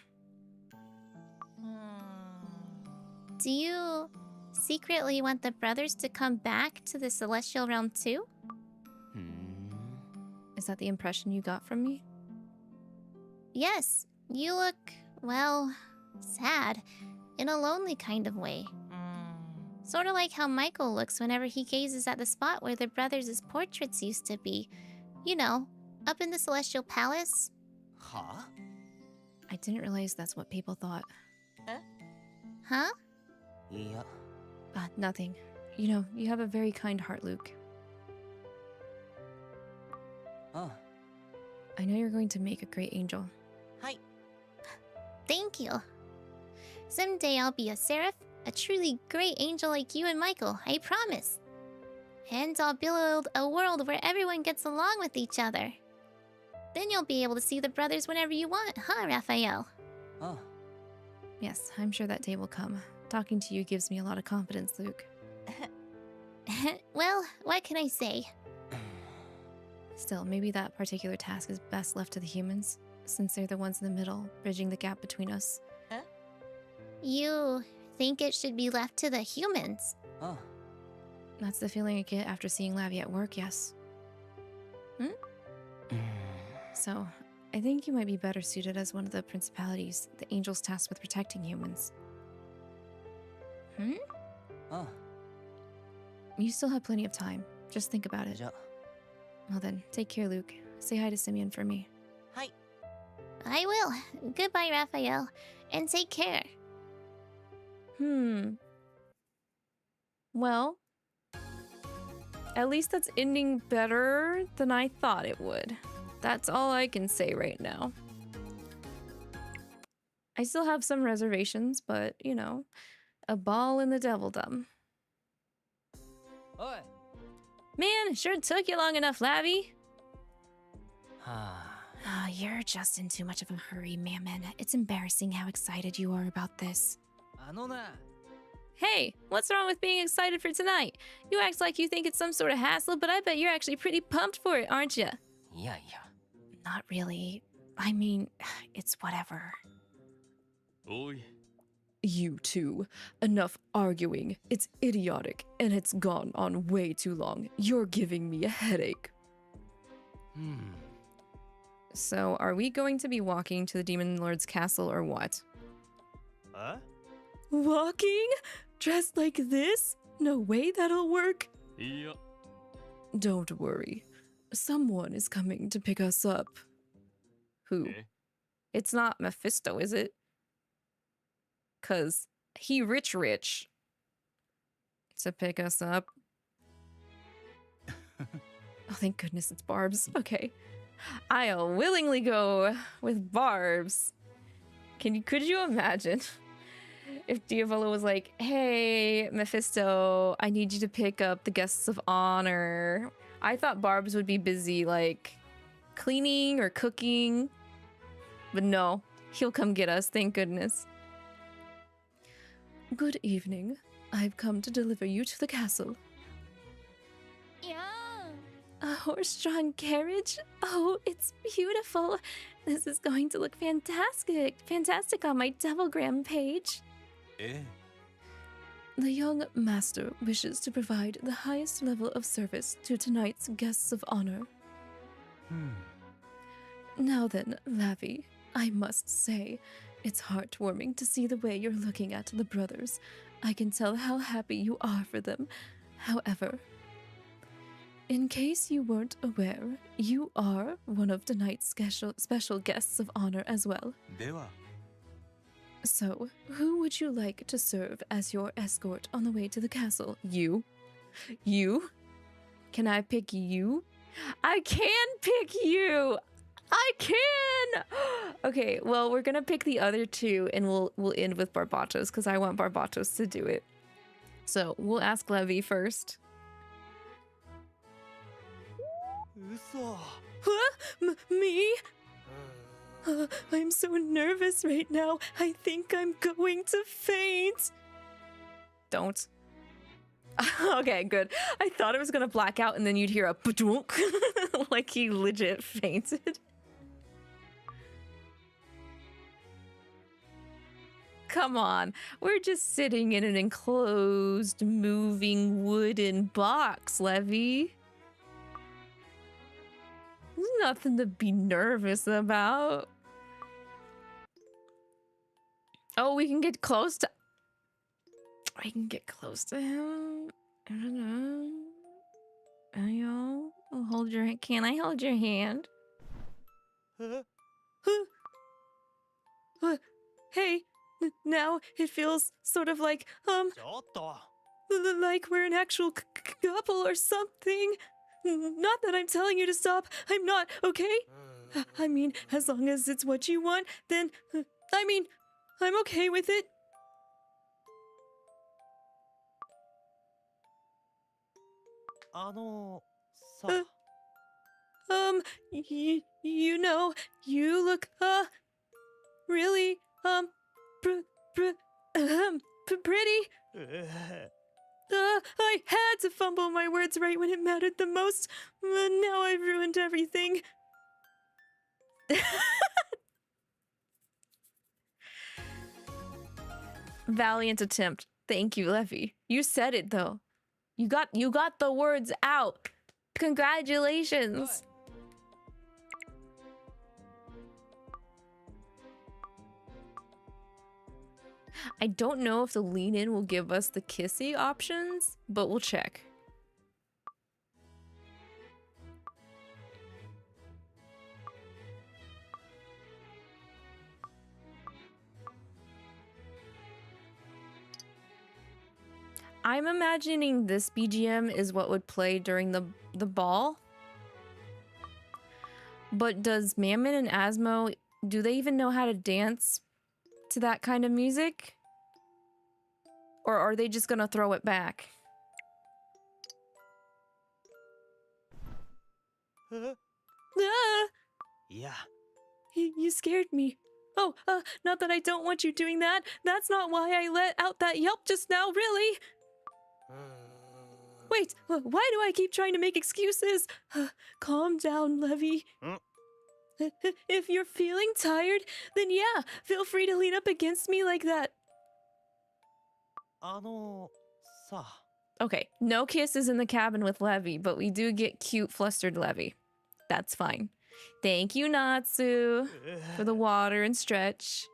Do you secretly want the brothers to come back to the Celestial Realm too? Is that the impression you got from me? Yes. You look, well, sad. In a lonely kind of way. Sort of like how Michael looks whenever he gazes at the spot where the brothers' portraits used to be. You know, up in the Celestial Palace. I didn't realize that's what people thought. Huh? Nothing. You know, you have a very kind heart, Luke. I know you're going to make a great angel. Thank you. Someday I'll be a seraph, a truly great angel like you and Michael, I promise. And I'll build a world where everyone gets along with each other. Then you'll be able to see the brothers whenever you want, huh, Raphael? Yes, I'm sure that day will come. Talking to you gives me a lot of confidence, Luke. Well, what can I say? Still, maybe that particular task is best left to the humans, since they're the ones in the middle, bridging the gap between us. You think it should be left to the humans? That's the feeling I get after seeing Lavi at work, yes. So, I think you might be better suited as one of the principalities, the angels tasked with protecting humans. You still have plenty of time. Just think about it. Well then, take care, Luke. Say hi to Simeon for me. I will. Goodbye, Raphael. And take care. Well, at least that's ending better than I thought it would. That's all I can say right now. I still have some reservations, but, you know, a ball in the Devildom. Man, it sure took you long enough, Lavi. You're just in too much of a hurry, Mammon. It's embarrassing how excited you are about this. Hey, what's wrong with being excited for tonight? You act like you think it's some sort of hassle, but I bet you're actually pretty pumped for it, aren't you? Not really. I mean, it's whatever. You two. Enough arguing. It's idiotic, and it's gone on way too long. You're giving me a headache. So, are we going to be walking to the Demon Lord's castle or what? Walking? Dressed like this? No way that'll work. Don't worry. Someone is coming to pick us up. Who? It's not Mephisto, is it? 'Cause he rich to pick us up. Oh, thank goodness it's Barbs. Okay. I'll willingly go with Barbs. Could you imagine if Diavolo was like, hey, Mephisto, I need you to pick up the guests of honor. I thought Barbs would be busy, like, cleaning or cooking. But no, he'll come get us, thank goodness. Good evening. I've come to deliver you to the castle. Yeah. A horse-drawn carriage? Oh, it's beautiful. This is going to look fantastic on my Devilgram page. Eh? The young master wishes to provide the highest level of service to tonight's guests of honor. Now then, Lavi, I must say, it's heartwarming to see the way you're looking at the brothers. I can tell how happy you are for them. However, in case you weren't aware, you are one of tonight's special guests of honor as well. では So, who would you like to serve as your escort on the way to the castle? You? You? Can I pick you? I can pick you! I can! Okay, well, we're gonna pick the other two and we'll end with Barbatos because I want Barbatos to do it. So, we'll ask Levi first. 嘘 Huh? Me? I'm so nervous right now. I think I'm going to faint. Don't. Okay, good. I thought it was gonna black out and then you'd hear a ba-dunk, like he legit fainted. Come on, we're just sitting in an enclosed, moving wooden box, Levy. There's nothing to be nervous about. Oh, we can get close to... I can get close to him. I don't know. Hoyo, I'll hold your hand. Can I hold your hand? Hey, now it feels sort of like, ちょっと like we're an actual couple or something. Not that I'm telling you to stop. I'm not, okay? I mean, as long as it's what you want, then, I mean, I'm okay with it. あのさ You know, you look, really, pretty. I had to fumble my words right when it mattered the most. Now I've ruined everything. Valiant attempt. Thank you, Levy. You said it though. You got the words out. Congratulations. I don't know if the lean in will give us the kissy options, but we'll check. I'm imagining this BGM is what would play during the ball. But does Mammon and Asmo, do they even know how to dance to that kind of music? Or are they just gonna throw it back? Ah! いや You scared me. Oh, not that I don't want you doing that. That's not why I let out that yelp just now, really. Wait, why do I keep trying to make excuses? Calm down, Levy. If you're feeling tired, then yeah, feel free to lean up against me like that. あのさ Okay, no kisses in the cabin with Levy, but we do get cute, flustered Levy. That's fine. Thank you, Natsu, for the water and stretch.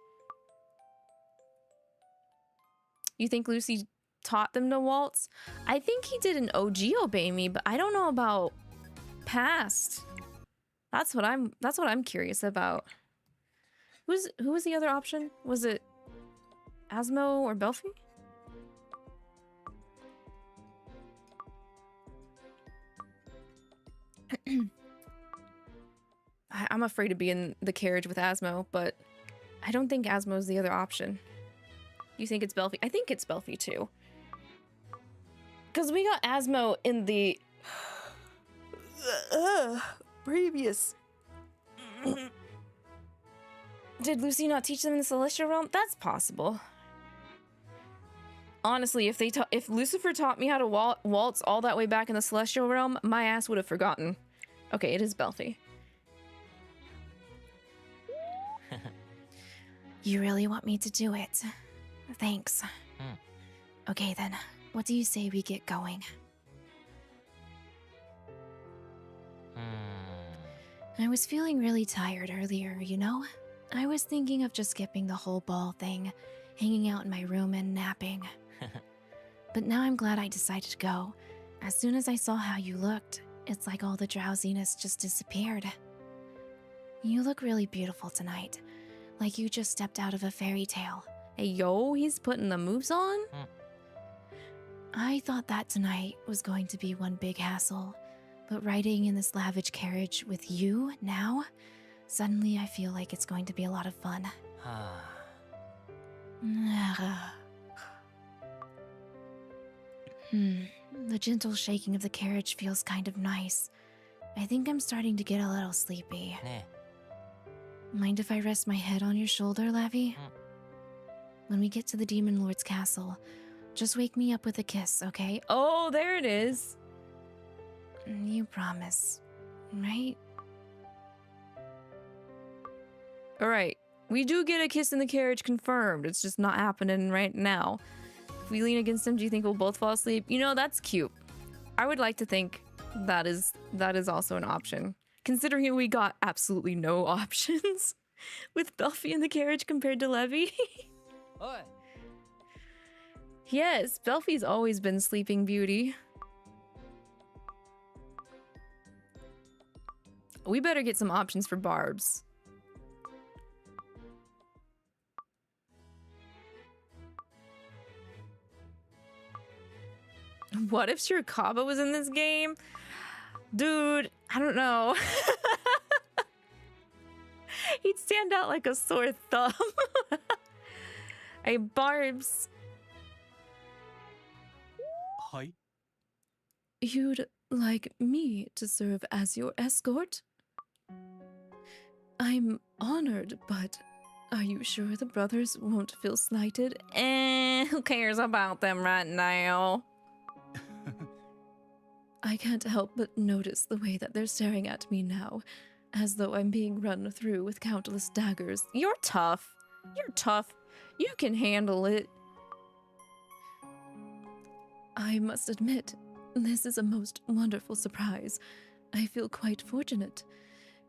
You think Lucy taught them to waltz? I think he did an OG Obey Me, but I don't know about past. That's what I'm curious about. Who was the other option? Was it Asmo or Belfi? I'm afraid to be in the carriage with Asmo, but I don't think Asmo's the other option. You think it's Belfi? I think it's Belfi too. Because we got Asmo in the previous. Did Lucy not teach them in the Celestial Realm? That's possible. Honestly, if Lucifer taught me how to waltz all that way back in the celestial realm, my ass would have forgotten. Okay, it is Belfie. You really want me to do it? Thanks. Okay then, what do you say we get going? I was feeling really tired earlier, you know? I was thinking of just skipping the whole ball thing, hanging out in my room and napping. But now I'm glad I decided to go. As soon as I saw how you looked, it's like all the drowsiness just disappeared. You look really beautiful tonight, like you just stepped out of a fairy tale. Hey, yo, he's putting the moves on? I thought that tonight was going to be one big hassle, but riding in this lavish carriage with you now, suddenly I feel like it's going to be a lot of fun. The gentle shaking of the carriage feels kind of nice. I think I'm starting to get a little sleepy. Mind if I rest my head on your shoulder, Lavi? When we get to the Demon Lord's castle, just wake me up with a kiss, okay? Oh, there it is. You promise, right? All right, we do get a kiss in the carriage confirmed. It's just not happening right now. If we lean against him, do you think we'll both fall asleep? You know, that's cute. I would like to think that is also an option. Considering we got absolutely no options with Belfie in the carriage compared to Levi. Yes, Belfie's always been Sleeping Beauty. We better get some options for Barbs. What if Shirokaba was in this game? Dude, I don't know. He'd stand out like a sore thumb. Hey, Barbs. Hi. You'd like me to serve as your escort? I'm honored, but are you sure the brothers won't feel slighted? Who cares about them right now? I can't help but notice the way that they're staring at me now, as though I'm being run through with countless daggers. You're tough. You're tough. You can handle it. I must admit, this is a most wonderful surprise. I feel quite fortunate.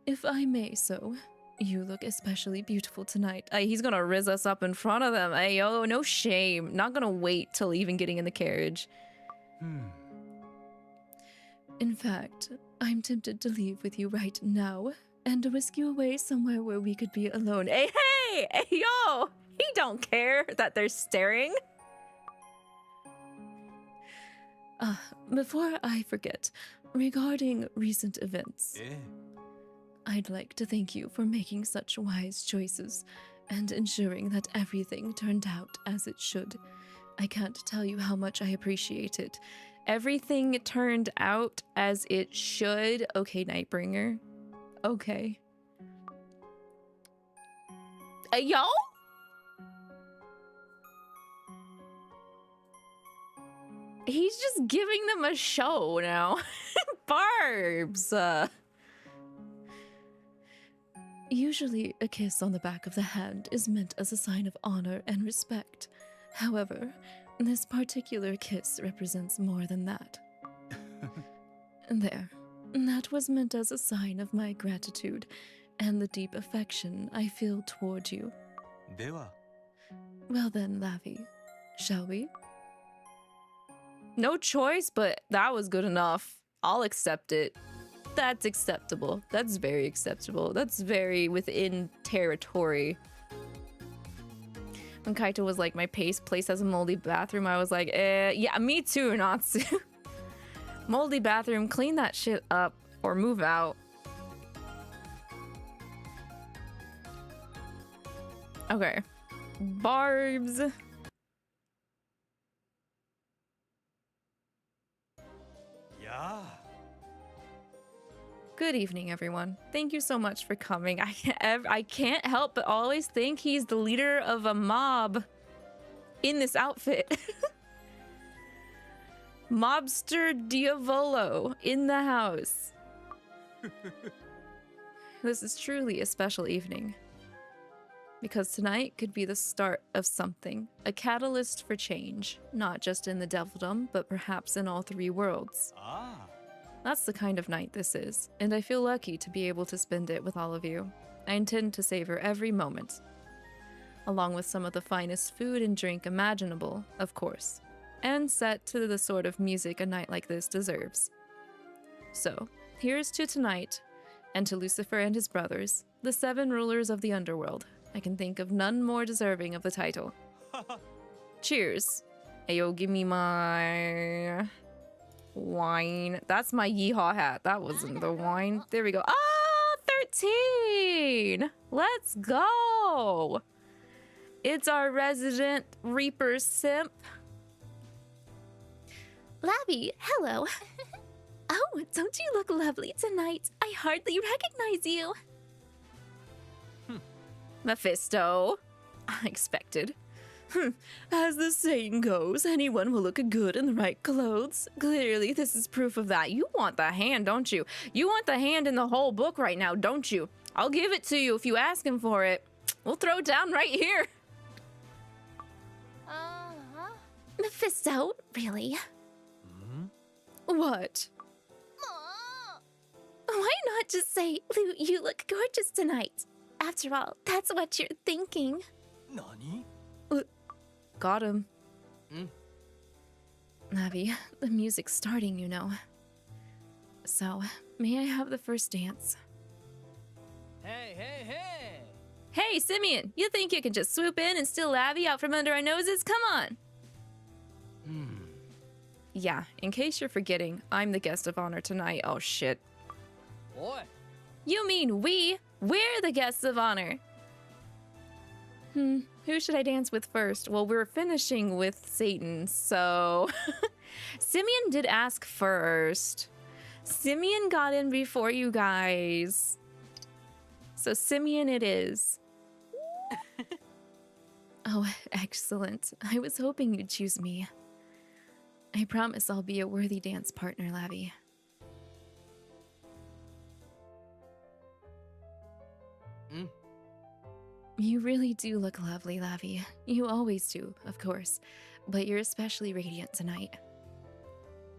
If I may so, you look especially beautiful tonight. He's gonna rizz us up in front of them. Hey, yo, no shame. Not gonna wait till even getting in the carriage. In fact, I'm tempted to leave with you right now and to whisk you away somewhere where we could be alone. Hey, yo! He don't care that they're staring. Before I forget, regarding recent events, I'd like to thank you for making such wise choices and ensuring that everything turned out as it should. I can't tell you how much I appreciate it. Everything turned out as it should. Okay, Nightbringer. Okay. Yo? He's just giving them a show now. Barbs. Usually, a kiss on the back of the hand is meant as a sign of honor and respect. However, this particular kiss represents more than that. There. That was meant as a sign of my gratitude and the deep affection I feel toward you. Well then, Lavi, shall we? No choice, but that was good enough. I'll accept it. That's acceptable. That's very acceptable. That's very within territory. When Kaito was like, my place has a moldy bathroom, I was like, yeah, me too, Natsu. Moldy bathroom, clean that shit up or move out. Okay. Barbs. Yeah. Good evening, everyone. Thank you so much for coming. I can't help but always think he's the leader of a mob in this outfit. Mobster Diavolo in the house. This is truly a special evening. Because tonight could be the start of something. A catalyst for change. Not just in the Devildom, but perhaps in all three worlds. Ah. That's the kind of night this is, and I feel lucky to be able to spend it with all of you. I intend to savor every moment. Along with some of the finest food and drink imaginable, of course. And set to the sort of music a night like this deserves. So, here's to tonight, and to Lucifer and his brothers, the 7 rulers of the underworld. I can think of none more deserving of the title. Cheers. Ayo, give me my wine. That's my yeehaw hat. That wasn't the wine. There we go. Ah, 13! Let's go! It's our resident Reaper simp. Lavi, hello. Oh, don't you look lovely tonight? I hardly recognize you. Mephisto. I expected. As the saying goes, anyone will look good in the right clothes. Clearly, this is proof of that. You want the hand, don't you? You want the hand in the whole book right now, don't you? I'll give it to you if you ask him for it. We'll throw it down right here. Mephisto, really? What? Why not just say, Lou, you look gorgeous tonight? After all, that's what you're thinking. Nani? Got him. Lavi, the music's starting, you know. So, may I have the first dance? Hey, hey, hey! Hey, Simeon! You think you can just swoop in and steal Lavi out from under our noses? Come on! Yeah, in case you're forgetting, I'm the guest of honor tonight. Oh, shit. Boy! You mean we? We're the guests of honor! Who should I dance with first? Well, we're finishing with Satan, so... Simeon did ask first. Simeon got in before you guys. So Simeon it is. Oh, excellent. I was hoping you'd choose me. I promise I'll be a worthy dance partner, Lavi. You really do look lovely, Lavi. You always do, of course, but you're especially radiant tonight.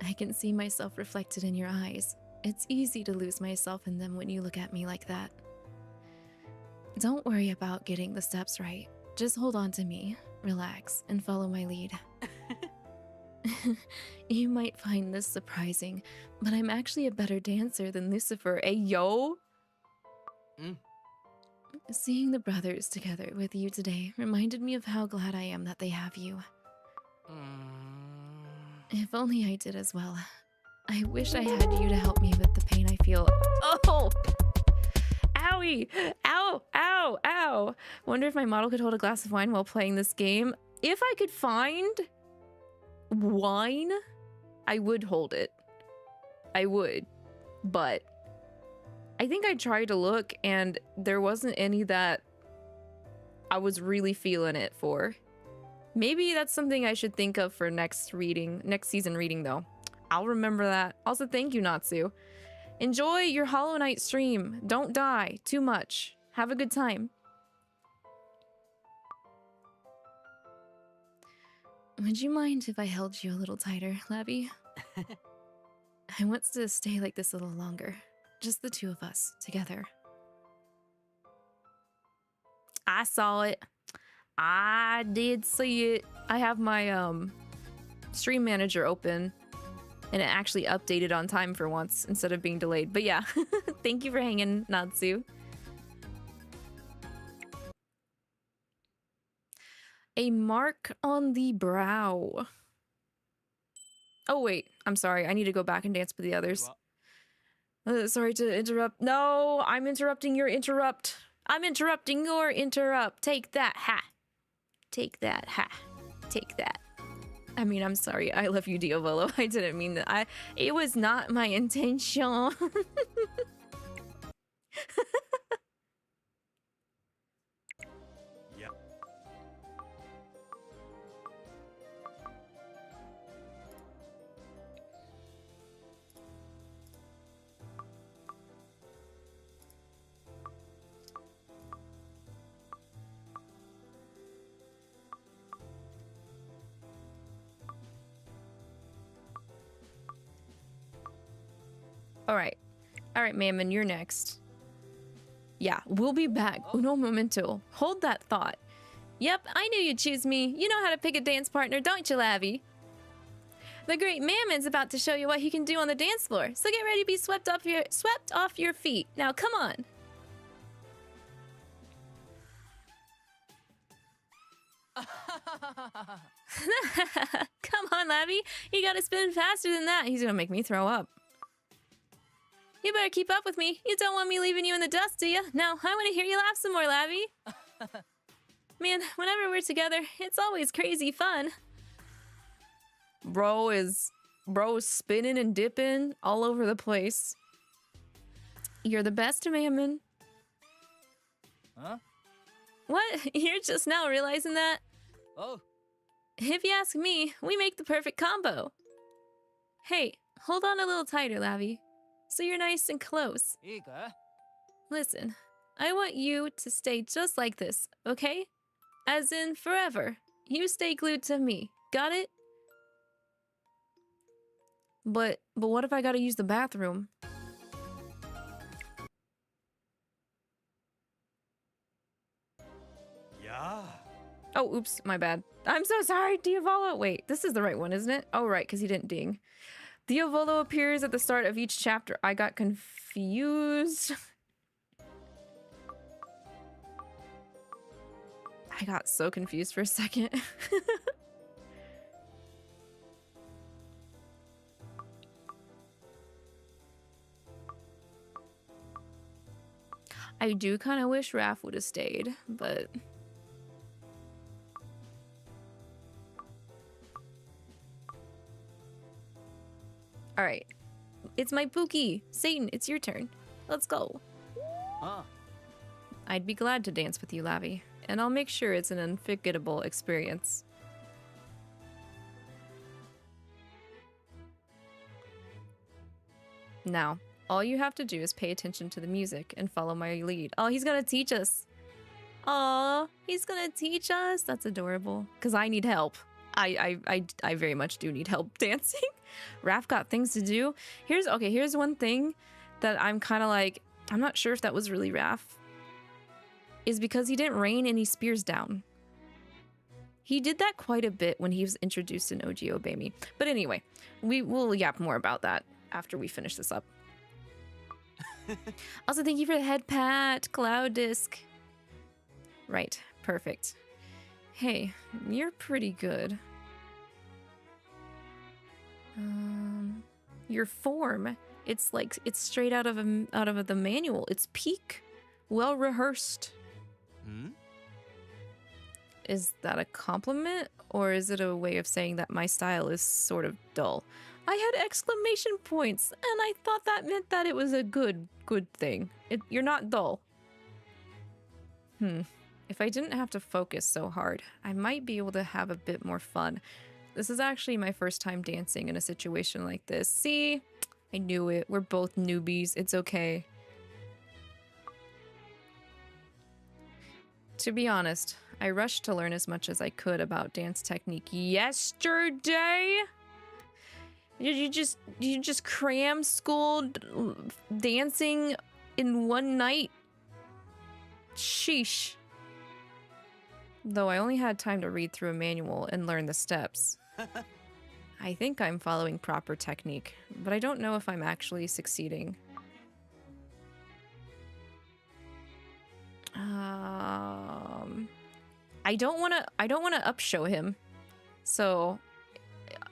I can see myself reflected in your eyes. It's easy to lose myself in them when you look at me like that. Don't worry about getting the steps right. Just hold on to me, relax, and follow my lead. You might find this surprising, but I'm actually a better dancer than Lucifer. Ayo! Seeing the brothers together with you today reminded me of how glad I am that they have you. If only I did as well. I wish I had you to help me with the pain I feel. Oh! Owie! Ow! Ow! Ow! Wonder if my model could hold a glass of wine while playing this game. If I could find wine, I would hold it. I would. But I think I tried to look and there wasn't any that I was really feeling it for. Maybe that's something I should think of for next season reading though. I'll remember that. Also, thank you, Natsu. Enjoy your Hollow Knight stream. Don't die too much. Have a good time. Would you mind if I held you a little tighter, Lavi? I want to stay like this a little longer. Just the two of us, together. I saw it. I did see it. I have my stream manager open, and it actually updated on time for once instead of being delayed. But yeah, thank you for hanging, Natsu. A mark on the brow. Oh wait, I'm sorry. I need to go back and dance with the others. Sorry to interrupt. No, I'm interrupting your interrupt. I'm interrupting your interrupt. Take that, ha. Take that, ha. Take that. I mean, I'm sorry. I love you, Diavolo. I didn't mean that. It was not my intention. Yeah. All right. All right, Mammon, you're next. Yeah, we'll be back. Uno momento. Hold that thought. Yep, I knew you'd choose me. You know how to pick a dance partner, don't you, Lavi? The great Mammon's about to show you what he can do on the dance floor, so get ready to be swept off your feet. Now, come on. Come on, Lavi. You gotta spin faster than that. He's gonna make me throw up. You better keep up with me. You don't want me leaving you in the dust, do you? No, I want to hear you laugh some more, Lavi. Man, whenever we're together, it's always crazy fun. Bro is spinning and dipping all over the place. You're the best, Mammon. Huh? What? You're just now realizing that? Oh. If you ask me, we make the perfect combo. Hey, hold on a little tighter, Lavi, so you're nice and close. Listen, I want you to stay just like this, okay? As in forever. You stay glued to me. Got it? But what if I gotta use the bathroom? Yeah. Oh, oops, my bad. I'm so sorry, Diavolo. Wait, this is the right one, isn't it? Oh, right, because he didn't ding. Diavolo appears at the start of each chapter. I got confused. I got so confused for a second. I do kind of wish Raph would have stayed, but... Alright. It's my Pookie. Satan, it's your turn. Let's go. I'd be glad to dance with you, Lavi. And I'll make sure it's an unforgettable experience. Now, all you have to do is pay attention to the music and follow my lead. Oh, he's gonna teach us. Oh, he's gonna teach us. That's adorable. Because I need help. I very much do need help dancing. Raph got things to do. Here's one thing that I'm kind of like, I'm not sure if that was really Raph. Is because he didn't rain any spears down. He did that quite a bit when he was introduced in OG Obey Me. But anyway, we will yap more about that after we finish this up. Also, thank you for the head pat, Cloud Disc. Right, perfect. Hey, you're pretty good. Your form, it's straight out of the manual. It's peak, well rehearsed. Hmm? Is that a compliment, or is it a way of saying that my style is sort of dull? I had exclamation points, and I thought that meant that it was a good thing. You're not dull. If I didn't have to focus so hard, I might be able to have a bit more fun. This is actually my first time dancing in a situation like this. See? I knew it. We're both newbies. It's okay. To be honest, I rushed to learn as much as I could about dance technique yesterday. You just cram school dancing in one night? Sheesh. Though I only had time to read through a manual and learn the steps. I think I'm following proper technique, but I don't know if I'm actually succeeding. I don't want to upshow him. So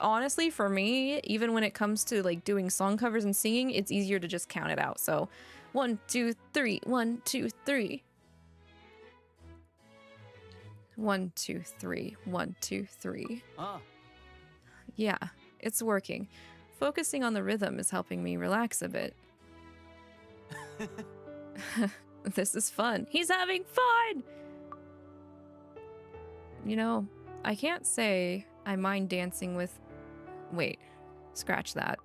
honestly, for me, even when it comes to like doing song covers and singing, it's easier to just count it out. So 1, 2, 3, 1, 2, 3. 1, 2, 3, 1, 2, 3. Yeah, it's working. Focusing on the rhythm is helping me relax a bit. This is fun. He's having fun! You know, I can't say I mind dancing with... Wait, scratch that.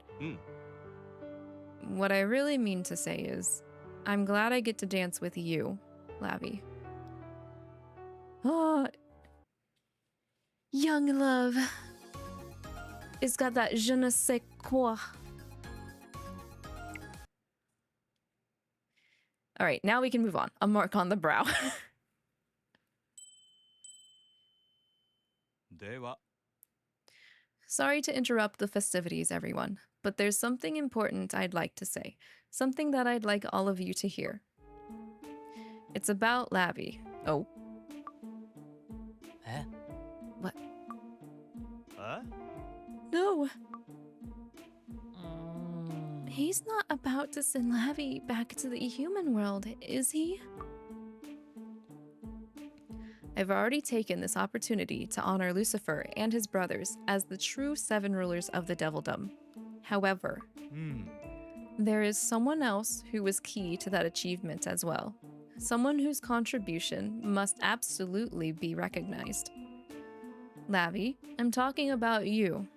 What I really mean to say is, I'm glad I get to dance with you, Lavi. Oh, young love. It's got that je ne sais quoi. All right, now we can move on. A mark on the brow. では Sorry to interrupt the festivities, everyone, but there's something important I'd like to say. Something that I'd like all of you to hear. It's about Lavi. Oh. え What? え No. うーん He's not about to send Lavi back to the human world, is he? I've already taken this opportunity to honor Lucifer and his brothers as the true 7 rulers of the Devildom. However, うん there is someone else who was key to that achievement as well. Someone whose contribution must absolutely be recognized. Lavi, I'm talking about you.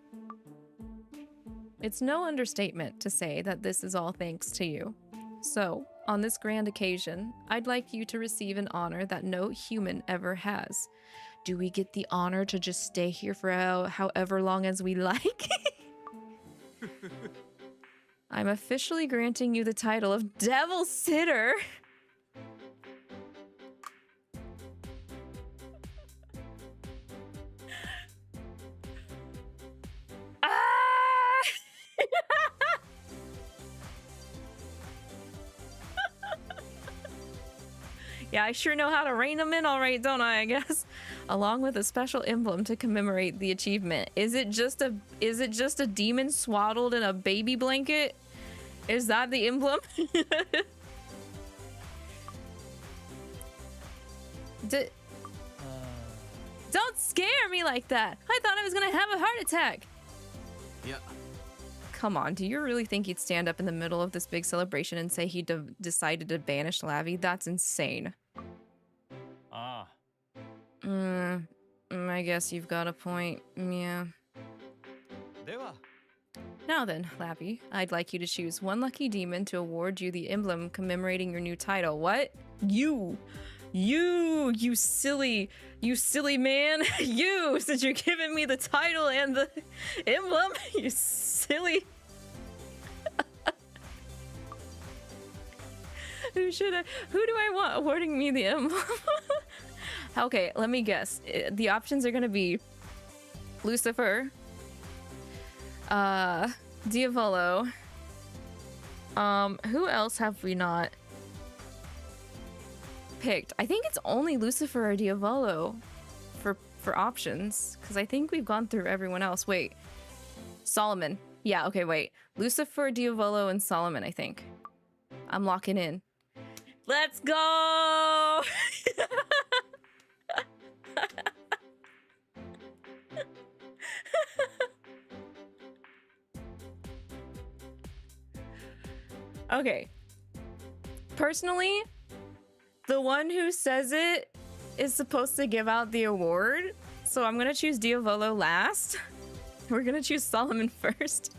It's no understatement to say that this is all thanks to you. So, on this grand occasion, I'd like you to receive an honor that no human ever has. Do we get the honor to just stay here for however long as we like? I'm officially granting you the title of Devil Sitter. Ah! Yeah, I sure know how to rein them in all right, don't I guess? Along with a special emblem to commemorate the achievement. Is it just a demon swaddled in a baby blanket? Is that the emblem? Don't scare me like that. I thought I was gonna have a heart attack. いや Come on, do you really think he'd stand up in the middle of this big celebration and say he decided to banish Lavi? That's insane. あ I guess you've got a point. Yeah. では Now then, Lavi, I'd like you to choose one lucky demon to award you the emblem commemorating your new title. What? You silly man. You, since you're giving me the title and the emblem, you silly. Who do I want awarding me the emblem? Okay, let me guess. The options are gonna be Lucifer, Diavolo. Who else have we not picked? I think it's only Lucifer or Diavolo for options, because I think we've gone through everyone else. Wait, Solomon. Yeah, okay, wait. Lucifer, Diavolo, and Solomon, I think. I'm locking in. Let's go! Okay. Personally, the one who says it is supposed to give out the award, so I'm gonna choose Diavolo last. We're gonna choose Solomon first.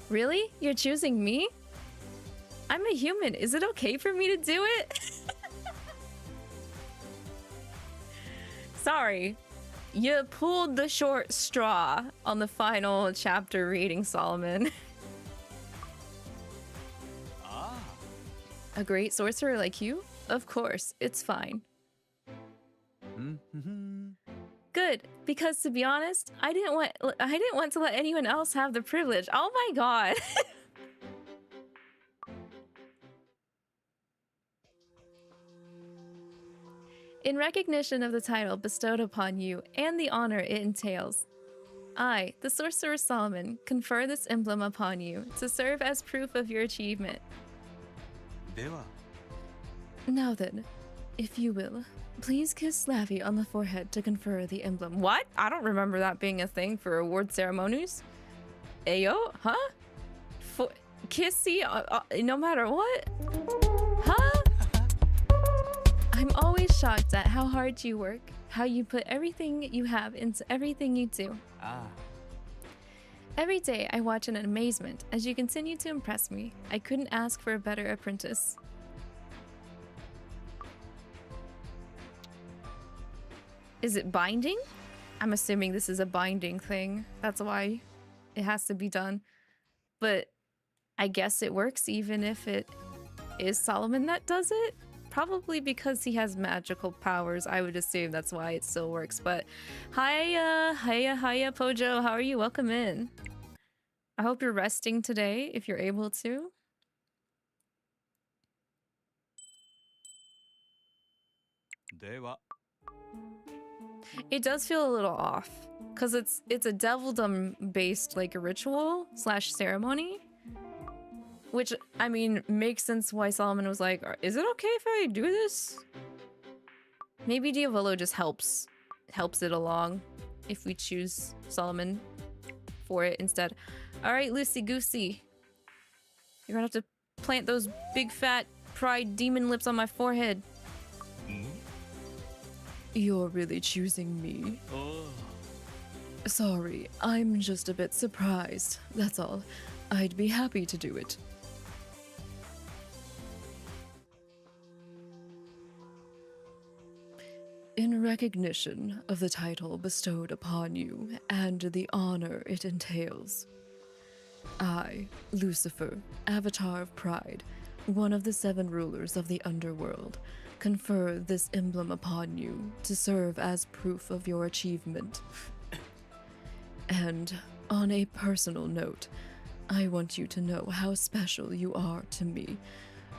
Really? You're choosing me? I'm a human. Is it okay for me to do it? Sorry. You pulled the short straw on the final chapter reading, Solomon. あ A great sorcerer like you? Of course, it's fine. あうんふふん Good, because to be honest, I didn't want to let anyone else have the privilege. Oh my god. In recognition of the title bestowed upon you and the honor it entails, I, the Sorcerer Solomon, confer this emblem upon you to serve as proof of your achievement. では Now then, if you will, please kiss Lavi on the forehead to confer the emblem. What? I don't remember that being a thing for award ceremonies. Ayo? Huh? Kissy? No matter what? Huh? I'm always shocked at how hard you work, how you put everything you have into everything you do. あ Every day I watch in amazement as you continue to impress me. I couldn't ask for a better apprentice. Is it binding? I'm assuming this is a binding thing. That's why it has to be done. But I guess it works even if it is Solomon that does it. Probably because he has magical powers. I would assume that's why it still works. But hiya Pojo, how are you? Welcome in. I hope you're resting today if you're able to. It does feel a little off because it's a devildom based like a ritual slash ceremony, which I mean makes sense why Solomon was like, is it okay if I do this? Maybe Diavolo just helps it along if we choose Solomon for it instead. All right, Lucy Goosey, you're gonna have to plant those big fat pride demon lips on my forehead. You're really choosing me? Oh. Sorry, I'm just a bit surprised, that's all. I'd be happy to do it. In recognition of the title bestowed upon you and the honor it entails, I, Lucifer, Avatar of Pride, one of the 7 rulers of the underworld, confer this emblem upon you to serve as proof of your achievement. And on a personal note, I want you to know how special you are to me.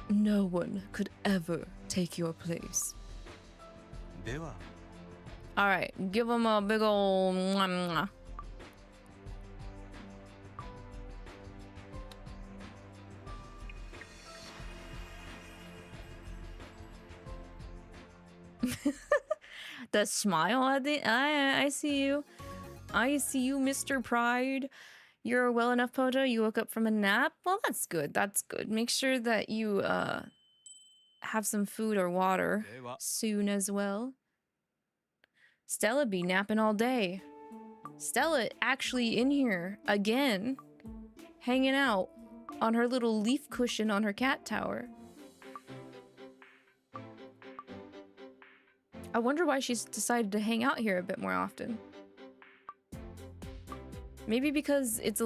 No one could ever take your place. Alright, give him a big ol' mwah mwah. The smile at the I see you. I see you, Mr. Pride. You're well enough, Pojo. You woke up from a nap. Well, that's good. That's good. Make sure that you have some food or water soon as well. Stella be napping all day. Stella actually in here again, hanging out on her little leaf cushion on her cat tower. I wonder why she's decided to hang out here a bit more often. Maybe because it's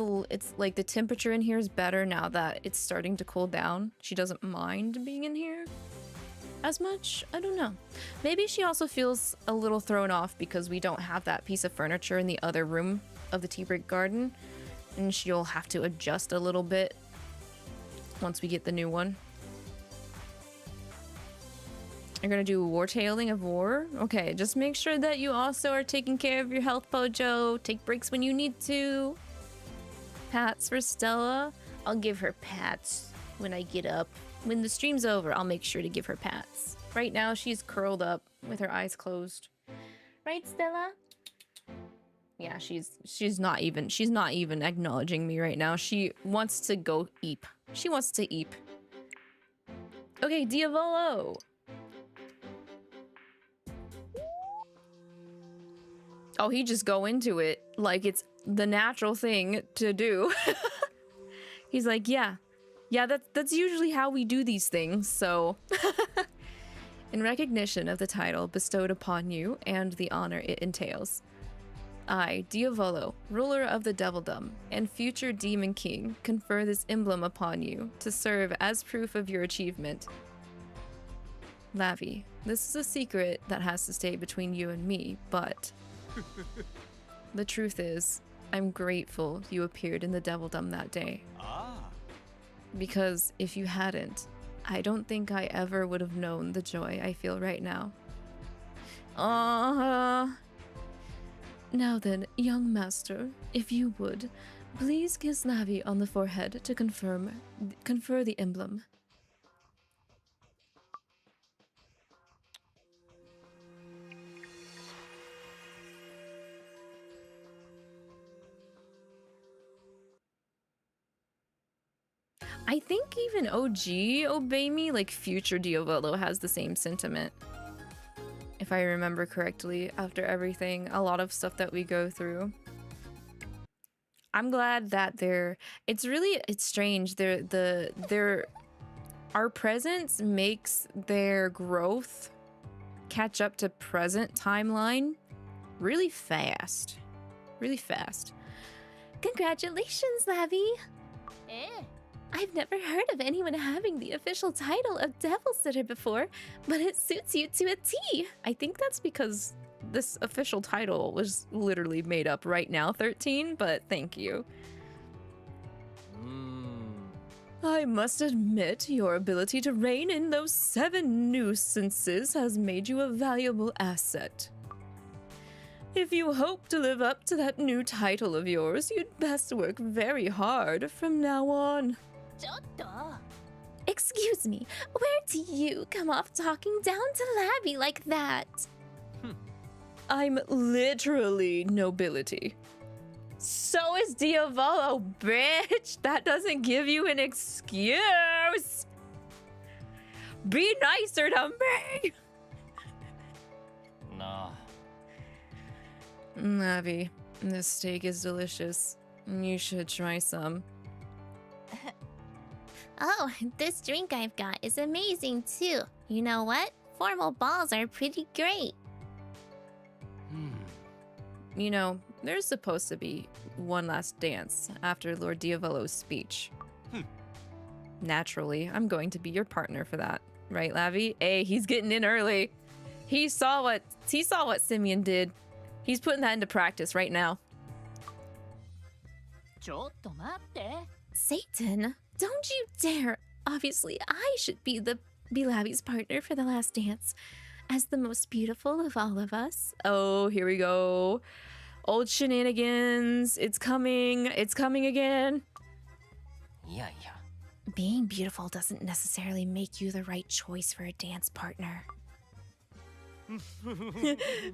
like the temperature in here is better now that it's starting to cool down. She doesn't mind being in here as much. I don't know. Maybe she also feels a little thrown off because we don't have that piece of furniture in the other room of the tea break garden, and she'll have to adjust a little bit once we get the new one. You're gonna do wartailing of war? Okay, just make sure that you also are taking care of your health, Pojo. Take breaks when you need to. Pats for Stella. I'll give her pats when I get up. When the stream's over, I'll make sure to give her pats. Right now, she's curled up with her eyes closed. Right, Stella? Yeah, she's not even acknowledging me right now. She wants to go eep. She wants to eep. Okay, Diavolo. Oh, he just go into it like it's the natural thing to do. He's like, yeah, that's usually how we do these things, so. In recognition of the title bestowed upon you and the honor it entails, I, Diavolo, ruler of the Devildom and future Demon King, confer this emblem upon you to serve as proof of your achievement. Lavi, this is a secret that has to stay between you and me, but the truth is, I'm grateful you appeared in the Devildom that day. Because if you hadn't, I don't think I ever would have known the joy I feel right now. Now then, young master, if you would, please kiss Lavi on the forehead to confer the emblem. I think even OG Obey Me, like future Diavolo, has the same sentiment. If I remember correctly, after everything, a lot of stuff that we go through. I'm glad that it's strange. Our presence makes their growth catch up to present timeline really fast. Really fast. Congratulations, Lavi! I've never heard of anyone having the official title of Devil Sitter before, but it suits you to a T. I think that's because this official title was literally made up right now, 13, but thank you. I must admit, your ability to rein in those 7 nuisances has made you a valuable asset. If you hope to live up to that new title of yours, you'd best work very hard from now on. Excuse me, where do you come off talking down to Lavi like that? I'm literally nobility. So is Diavolo, bitch! That doesn't give you an excuse! Be nicer to me! Nah. Lavi, this steak is delicious. You should try some. Oh, this drink I've got is amazing too. You know what? Formal balls are pretty great. You know, there's supposed to be one last dance after Lord Diavolo's speech. Naturally, I'm going to be your partner for that. Right, Lavi? Hey, he's getting in early. He saw what Simeon did. He's putting that into practice right now. Satan, don't you dare. Obviously, I should be Lavi's partner for the last dance. As the most beautiful of all of us. Oh, here we go. Old shenanigans. It's coming. It's coming again. Yeah. Being beautiful doesn't necessarily make you the right choice for a dance partner.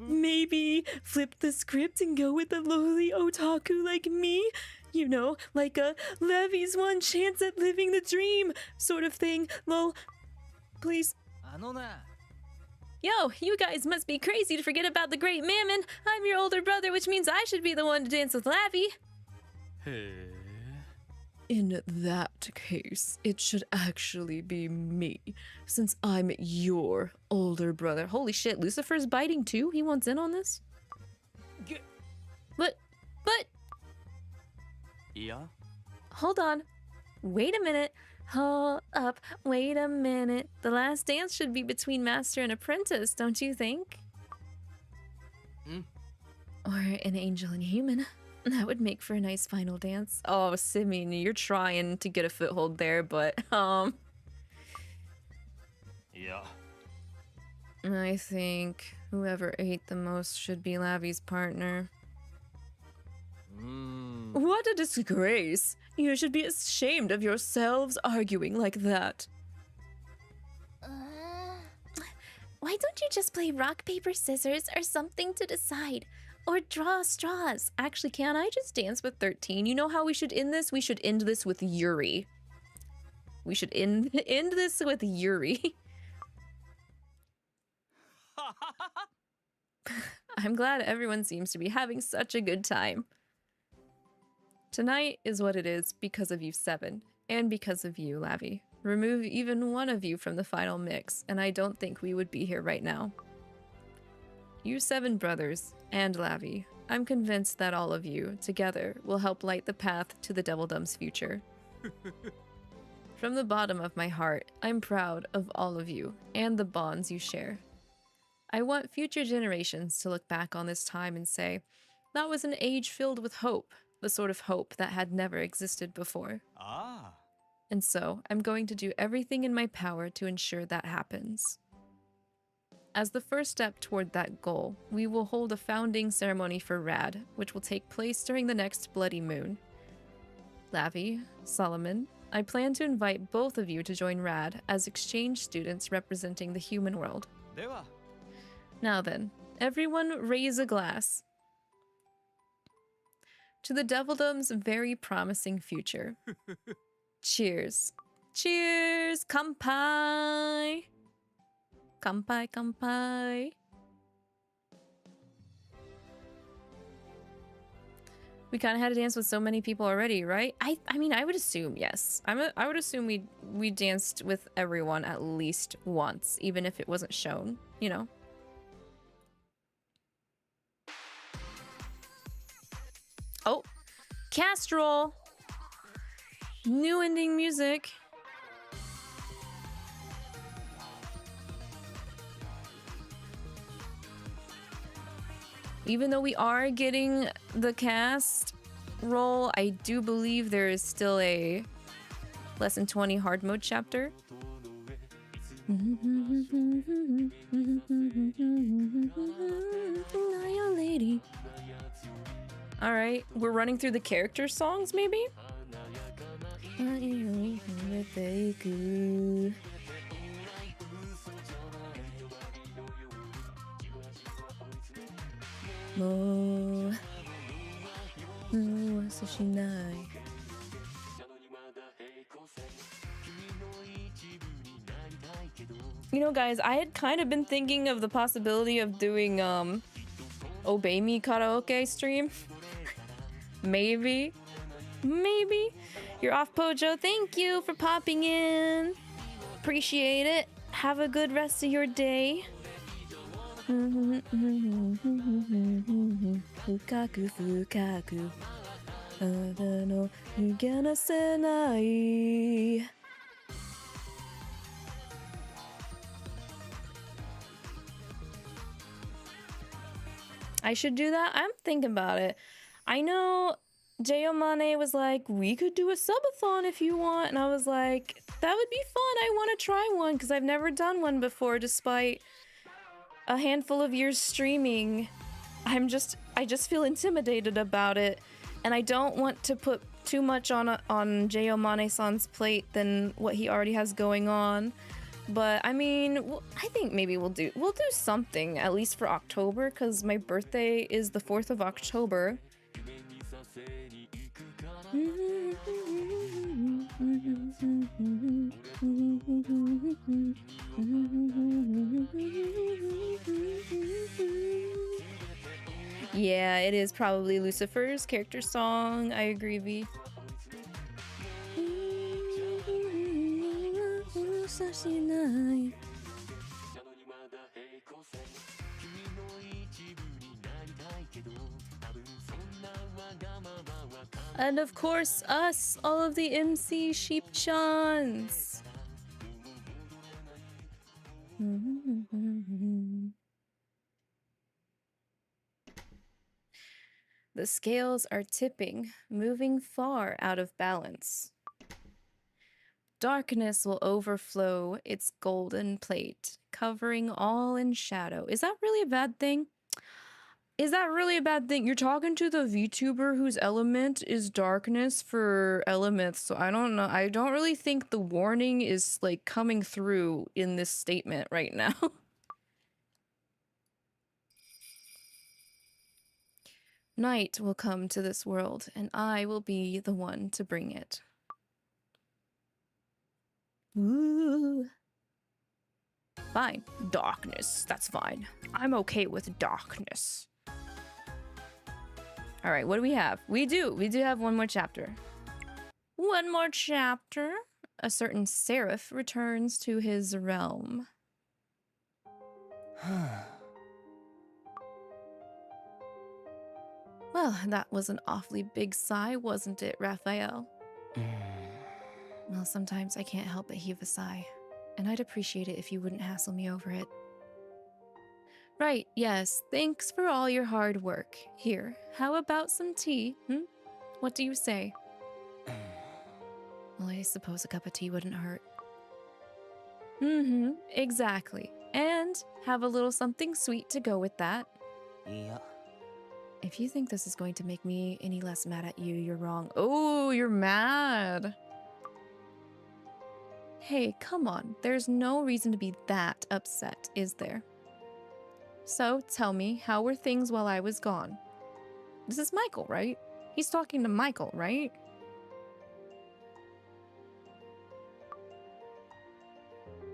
Maybe flip the script and go with a lowly otaku like me. You know, like a Levi's one chance at living the dream sort of thing. Lol. Please. Yo, you guys must be crazy to forget about the great Mammon. I'm your older brother, which means I should be the one to dance with Lavi. In that case, it should actually be me, since I'm your older brother. Holy shit, Lucifer's biting too? He wants in on this? But... Yeah? Hold on. Wait a minute. Hold up. Wait a minute. The last dance should be between master and apprentice, don't you think? Or an angel and human. That would make for a nice final dance. Oh, Simeon, you're trying to get a foothold there, but, Yeah. I think whoever ate the most should be Lavi's partner. What a disgrace! You should be ashamed of yourselves arguing like that. Why don't you just play rock, paper, scissors or something to decide? Or draw straws. Actually, can I just dance with 13? You know how we should end this? We should end this with Yuri. We should end this with Yuri. I'm glad everyone seems to be having such a good time. Tonight is what it is because of you 7, and because of you, Lavi. Remove even one of you from the final mix, and I don't think we would be here right now. You 7 brothers, and Lavi, I'm convinced that all of you, together, will help light the path to the Devildom's future. From the bottom of my heart, I'm proud of all of you, and the bonds you share. I want future generations to look back on this time and say, that was an age filled with hope, the sort of hope that had never existed before. And so, I'm going to do everything in my power to ensure that happens. As the first step toward that goal, we will hold a founding ceremony for RAD, which will take place during the next Bloody Moon. Lavi, Solomon, I plan to invite both of you to join RAD as exchange students representing the human world. Now then, everyone raise a glass. To the Devildom's very promising future. Cheers. Cheers! Kampai! Kampai, kampai. We kind of had to dance with so many people already, right? I mean, I would assume, yes. I would assume we danced with everyone at least once, even if it wasn't shown, you know? Oh, Castrol! New ending music. Even though we are getting the cast roll, I do believe there is still a less than 20 hard mode chapter. Lady. All right, we're running through the character songs, maybe. You know, guys, I had kind of been thinking of the possibility of doing Obey Me karaoke stream. Maybe. You're off, Pojo. Thank you for popping in. Appreciate it. Have a good rest of your day. Fukaku fukaku. Ada no yuganasenai. I should do that. I'm thinking about it. I know Jayomane was like, we could do a subathon if you want. And I was like, that would be fun. I want to try one because I've never done one before despite a handful of years streaming. I just feel intimidated about it. And I don't want to put too much on Jayomane-san's plate than what he already has going on. But I mean, I think maybe we'll do something at least for October because my birthday is the 4th of October. Yeah, it is probably Lucifer's character song. I agree, V. And of course, us, all of the MC sheep-chans. The scales are tipping, moving far out of balance. Darkness will overflow its golden plate, covering all in shadow. Is that really a bad thing? Is that really a bad thing? You're talking to the VTuber whose element is darkness for elements, so I don't know. I don't really think the warning is, like, coming through in this statement right now. Night will come to this world, and I will be the one to bring it. Ooh. Fine. Darkness. That's fine. I'm okay with darkness. Alright, what do we have? We do have one more chapter. One more chapter. A certain seraph returns to his realm. Well, that was an awfully big sigh, wasn't it, Raphael? Well, sometimes I can't help but heave a sigh, and I'd appreciate it if you wouldn't hassle me over it. Right, yes, thanks for all your hard work. Here, how about some tea, What do you say? Well, I suppose a cup of tea wouldn't hurt. Exactly. And have a little something sweet to go with that. Yeah. If you think this is going to make me any less mad at you, you're wrong. Oh, you're mad. Hey, come on. There's no reason to be that upset, is there? So, tell me, how were things while I was gone? This is Michael, right? He's talking to Michael, right?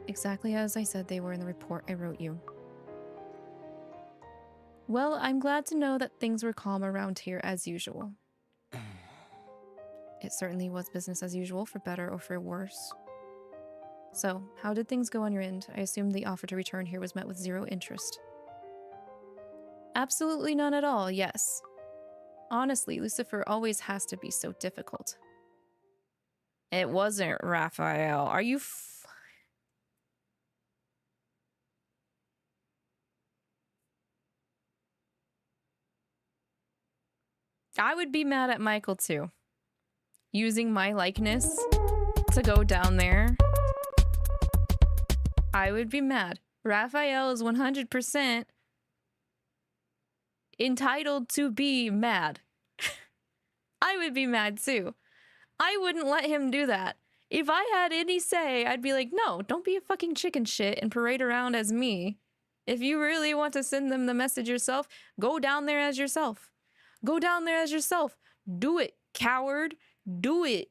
Exactly as I said they were in the report I wrote you. Well, I'm glad to know that things were calm around here as usual. It certainly was business as usual, for better or for worse. So, how did things go on your end? I assume the offer to return here was met with zero interest. Absolutely none at all, yes. Honestly, Lucifer always has to be so difficult. It wasn't Raphael. Are you I would be mad at Michael too. Using my likeness to go down there. I would be mad. Raphael is 100% entitled to be mad. I would be mad too. I wouldn't let him do that. If I had any say, I'd be like, no, don't be a fucking chicken shit and parade around as me. If you really want to send them the message yourself, go down there as yourself. Go down there as yourself. Do it, coward. Do it.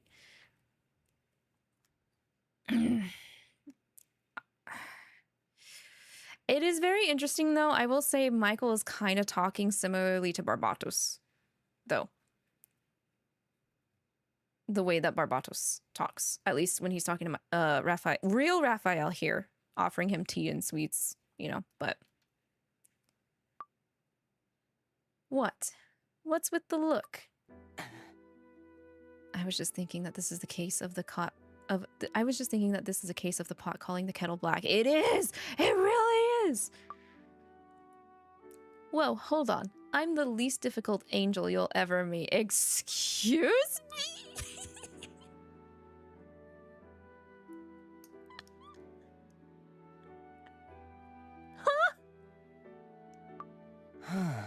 It is very interesting, though. I will say Michael is kind of talking similarly to Barbatos, though. The way that Barbatos talks, at least when he's talking to Raphael, real Raphael here, offering him tea and sweets, you know, but... What? What's with the look? I was just thinking that this is the case of the I was just thinking that this is a case of the pot calling the kettle black. It is! It really is! Whoa, hold on. I'm the least difficult angel you'll ever meet. Excuse me? Huh?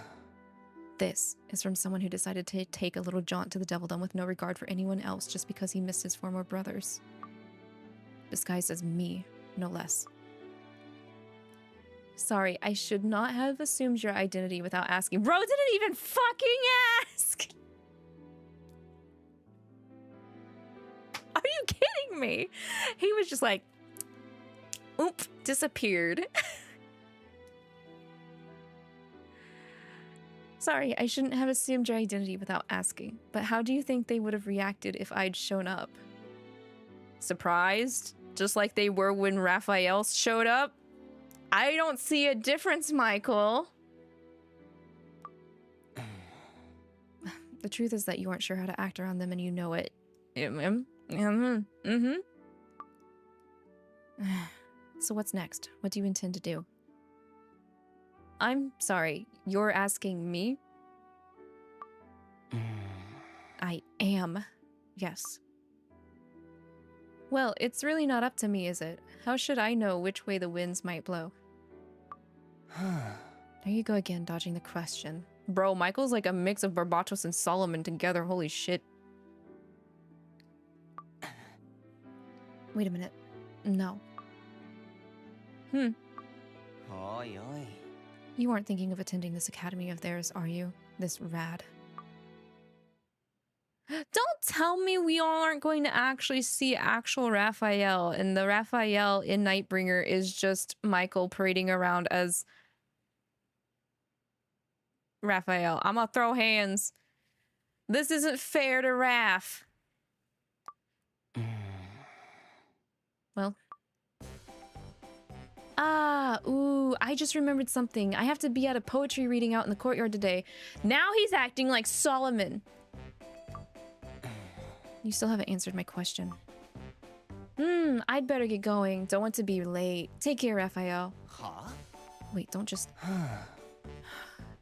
This is from someone who decided to take a little jaunt to the Devildom with no regard for anyone else just because he missed his former brothers. Disguised as me, no less. Sorry, I should not have assumed your identity without asking. Bro didn't even fucking ask! Are you kidding me? He was just like, oop, disappeared. Sorry, I shouldn't have assumed your identity without asking. But how do you think they would have reacted if I'd shown up? Surprised? Just like they were when Raphael showed up? I don't see a difference, Michael. The truth is that you aren't sure how to act around them and you know it. So what's next? What do you intend to do? I'm sorry, you're asking me? I am, yes. Well, it's really not up to me, is it? How should I know which way the winds might blow? There you go again, dodging the question. Bro, Michael's like a mix of Barbatos and Solomon together, holy shit. Wait a minute. No. You aren't thinking of attending this academy of theirs, are you? This rad. Don't tell me we all aren't going to actually see actual Raphael, and the Raphael in Nightbringer is just Michael parading around as Raphael. I'm gonna throw hands. This isn't fair to Raph. Well. Ooh, I just remembered something. I have to be at a poetry reading out in the courtyard today. Now he's acting like Solomon. You still haven't answered my question. I'd better get going. Don't want to be late. Take care, Raphael. Huh? Wait, don't just...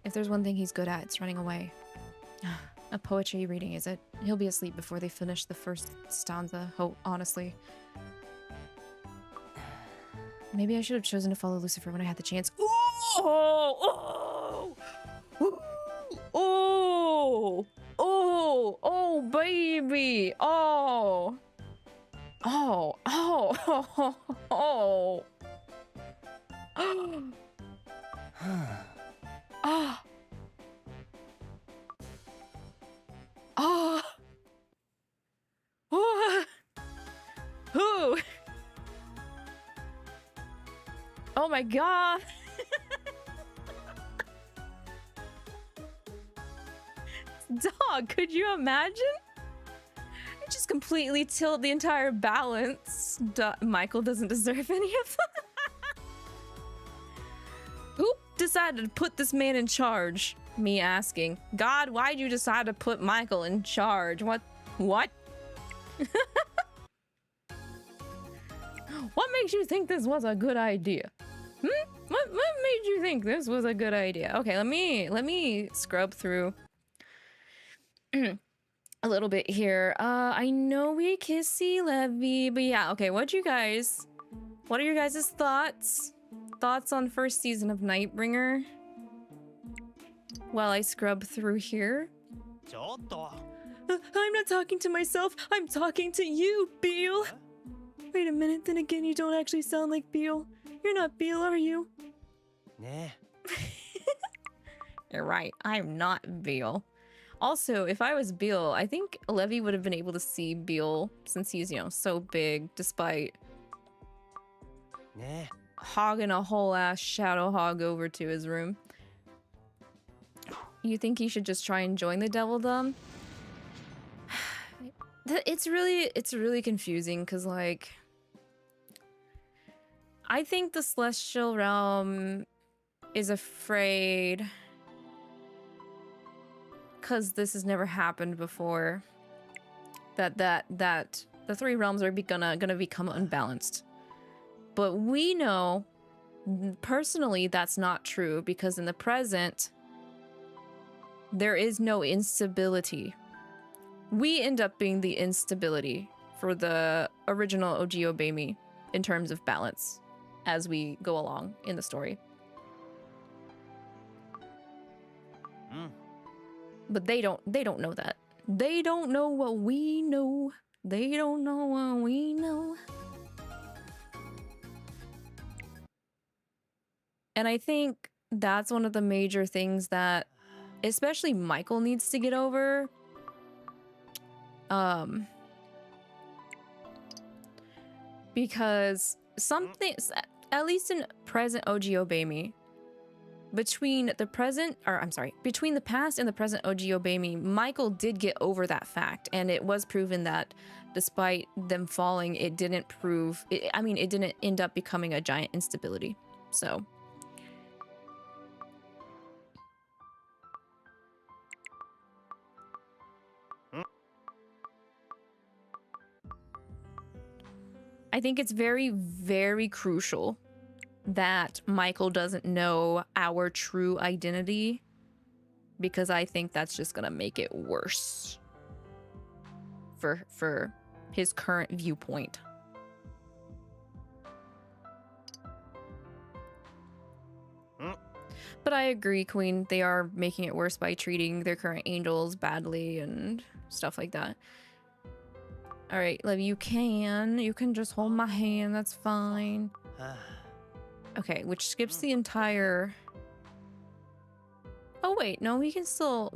If there's one thing he's good at, it's running away. A poetry reading, is it? He'll be asleep before they finish the first stanza, honestly. Maybe I should have chosen to follow Lucifer when I had the chance. Oh, baby. Oh. Oh my god. Dog, could you imagine? It just completely tilted the entire balance. Michael doesn't deserve any of that. Who decided to put this man in charge? Me asking. God, why'd you decide to put Michael in charge? What? makes you think this was a good idea? What made you think this was a good idea? Okay, let me scrub through a little bit here. I know we kissy Levy, but yeah, okay, what are your guys' thoughts? Thoughts on first season of Nightbringer? While I scrub through here. ちょっと I'm not talking to myself, I'm talking to you, Beal. Wait a minute, then again, you don't actually sound like Beal. You're not Beal, are you? ね You're right, I'm not Beal. Also, if I was Beal, I think Levy would have been able to see Beal since he's, you know, so big, despite ね hogging a whole ass shadow hog over to his room. You think he should just try and join the Devildom? It's really confusing because, like, I think the Celestial Realm is afraid because this has never happened before that the three realms are gonna become unbalanced. But we know personally that's not true because in the present there is no instability. We end up being the instability for the original OG Obey in terms of balance as we go along in the story. うん But they don't know that. They don't know what we know. They don't know what we know. And I think that's one of the major things that especially Michael needs to get over. Because something, at least in present OG Obey Me, between the past and the present OG Obey Me, Michael did get over that fact, and it was proven that despite them falling, it didn't end up becoming a giant instability. So I think it's very, very crucial that Michael doesn't know our true identity, because I think that's just gonna make it worse for his current viewpoint. But I agree, Queen, they are making it worse by treating their current angels badly and stuff like that. All right, Levy, you can just hold my hand, that's fine. Okay, which skips the entire... Oh wait, no, we can still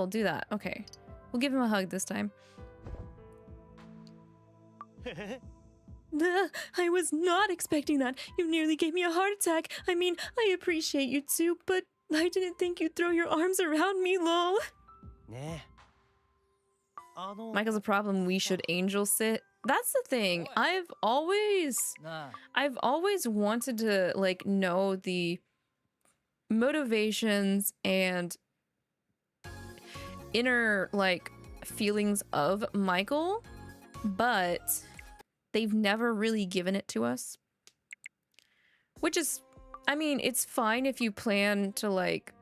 do that. Okay, we'll give him a hug this time. I was not expecting that. You nearly gave me a heart attack. I mean, I appreciate you too, but I didn't think you'd throw your arms around me, lol. ね Michael's a problem. We should angel sit. That's the thing. I've always wanted to like know the motivations and inner like feelings of Michael, but they've never really given it to us. Which is, I mean, it's fine if you plan to like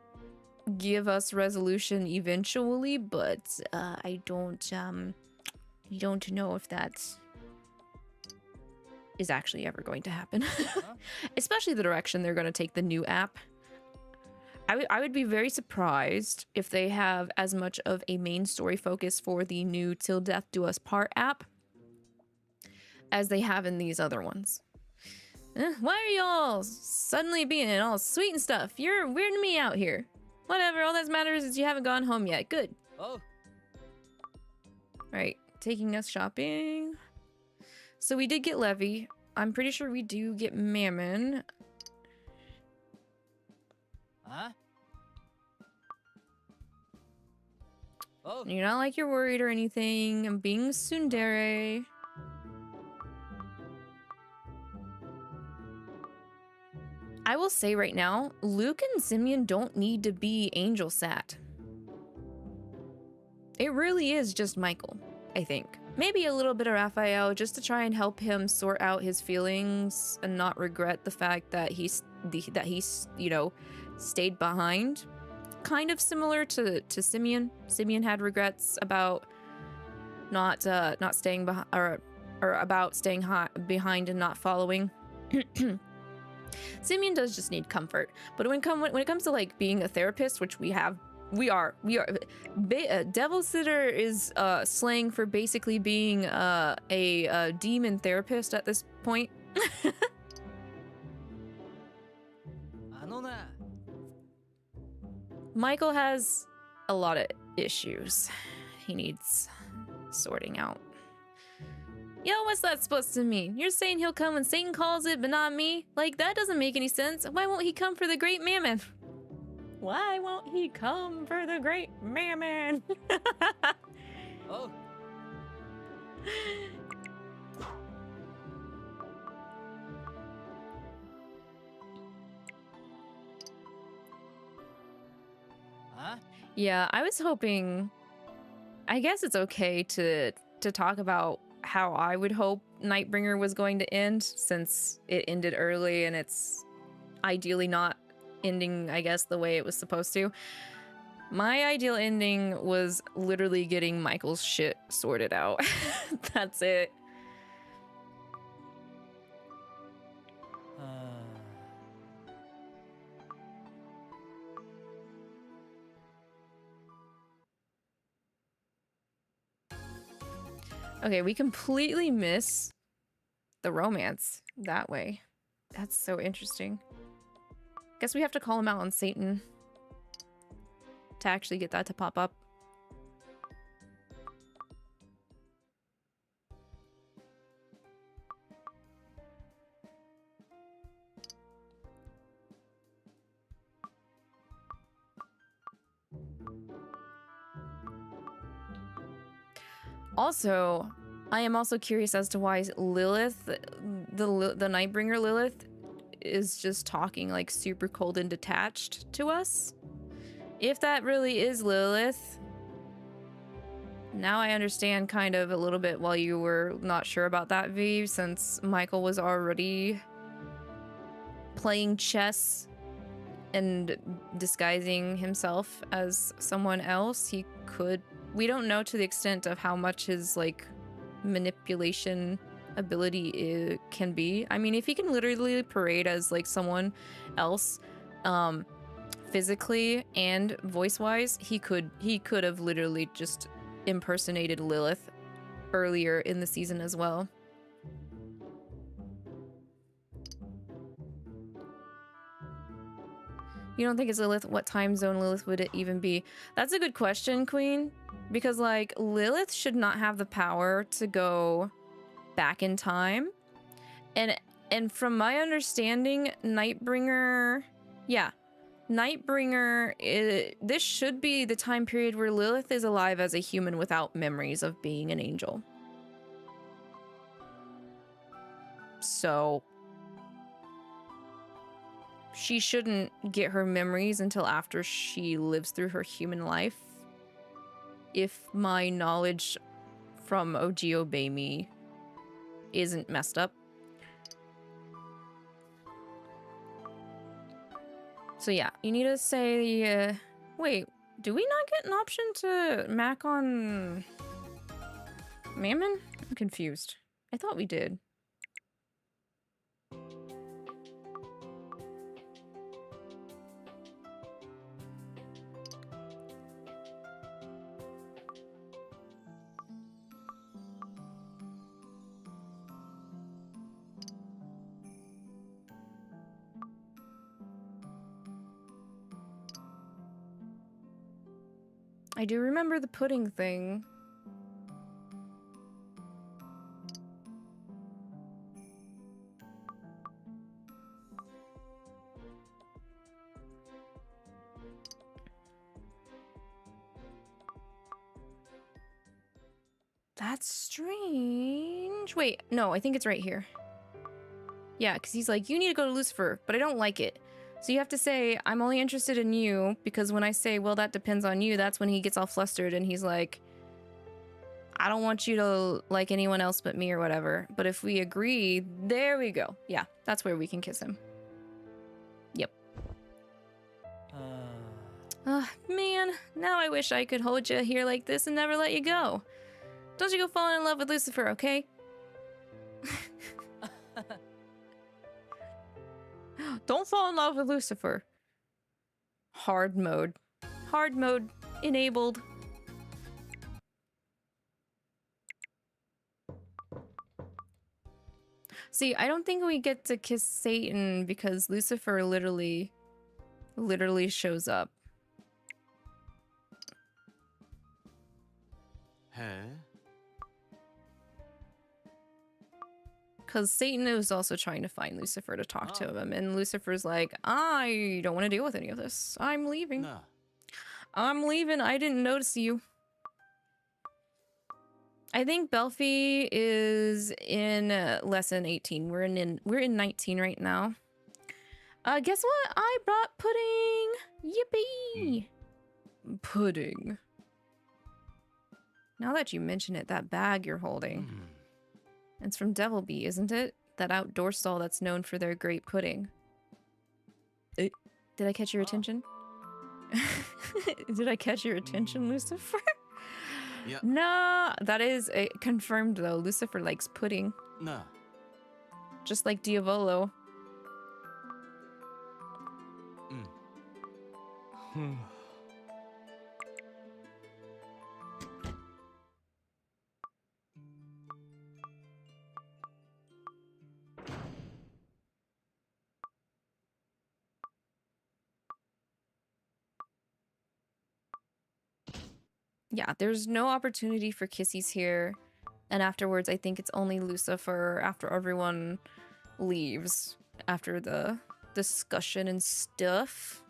give us resolution eventually, but I don't know if that is actually ever going to happen. Especially the direction they're going to take the new app. I would be very surprised if they have as much of a main story focus for the new Till Death Do Us Part app as they have in these other ones. Why are y'all suddenly being all sweet and stuff? You're weirding me out here. Whatever, all that matters is you haven't gone home yet. Good. Oh. Right, taking us shopping. So we did get Levy. I'm pretty sure we do get Mammon. Huh? Oh. You're not like you're worried or anything. I'm being tsundere. I will say right now, Luke and Simeon don't need to be angel sat. It really is just Michael, I think. maybe a little bit of Raphael, just to try and help him sort out his feelings and not regret the fact that he's you know, stayed behind. Kind of similar to Simeon. Simeon had regrets about not staying behind, or about staying behind and not following. Simeon does just need comfort, but when it comes to like being a therapist, which we are. Devil Sitter is slang for basically being a demon therapist at this point. Michael has a lot of issues he needs sorting out. Yo, what's that supposed to mean? You're saying he'll come when Satan calls it, but not me? Like, that doesn't make any sense. Why won't he come for the great mammon? Why won't he come for the great mammon? Oh. Huh? Yeah, I was hoping... I guess it's okay to talk about how I would hope Nightbringer was going to end, since it ended early and it's ideally not ending, I guess, the way it was supposed to. My ideal ending was literally getting Michael's shit sorted out. That's it. Okay, we completely miss the romance that way. That's so interesting. Guess we have to call him out on Satan to actually get that to pop up. Also, I am also curious as to why Lilith, the Nightbringer Lilith, is just talking like super cold and detached to us. If that really is Lilith, now I understand kind of a little bit while you were not sure about that, V, since Michael was already playing chess and disguising himself as someone else. He could, we don't know to the extent of how much his like manipulation ability can be. I mean, if he can literally parade as like someone else, physically and voice-wise, he could have literally just impersonated Lilith earlier in the season as well. You don't think it's Lilith? What time zone Lilith would it even be? That's a good question, Queen. Because, like, Lilith should not have the power to go back in time. And from my understanding, Nightbringer... Yeah. Nightbringer... this should be the time period where Lilith is alive as a human without memories of being an angel. So... she shouldn't get her memories until after she lives through her human life. If my knowledge from OG Obey Me isn't messed up. So yeah, you need to say, wait, do we not get an option to mac on Mammon? I'm confused. I thought we did. I do remember the pudding thing. That's strange. Wait, no, I think it's right here. Yeah, because he's like, you need to go to Lucifer, but I don't like it. So you have to say, I'm only interested in you, because when I say, well, that depends on you, that's when he gets all flustered and he's like, I don't want you to like anyone else but me or whatever. But if we agree, there we go. Yeah, that's where we can kiss him. Yep. Man, now I wish I could hold you here like this and never let you go. Don't you go fall in love with Lucifer, okay? Don't fall in love with Lucifer. Hard mode. Hard mode enabled. See, I don't think we get to kiss Satan because Lucifer literally shows up. Hey. Because Satan is also trying to find Lucifer to talk to him. And Lucifer's like, I don't want to deal with any of this. I'm leaving. Nah. I'm leaving. I didn't notice you. I think Belfie is in lesson 18. We're in 19 right now. Guess what? I brought pudding. Yippee! Pudding. Now that you mention it, that bag you're holding. It's from Devil Bee, isn't it? That outdoor stall that's known for their great pudding. Did I catch your attention? Did I catch your attention, Lucifer? Yeah. Nah, that is confirmed though. Lucifer likes pudding. Nah. Just like Diavolo. Yeah, there's no opportunity for kissies here. And afterwards, I think it's only Lucifer after everyone leaves. After the discussion and stuff.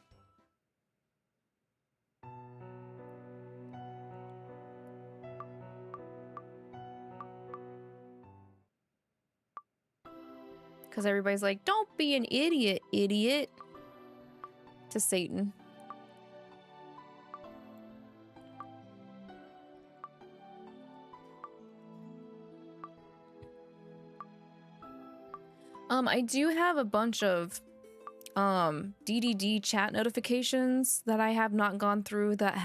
Because everybody's like, don't be an idiot, idiot. To Satan. I do have a bunch of DDD chat notifications that I have not gone through that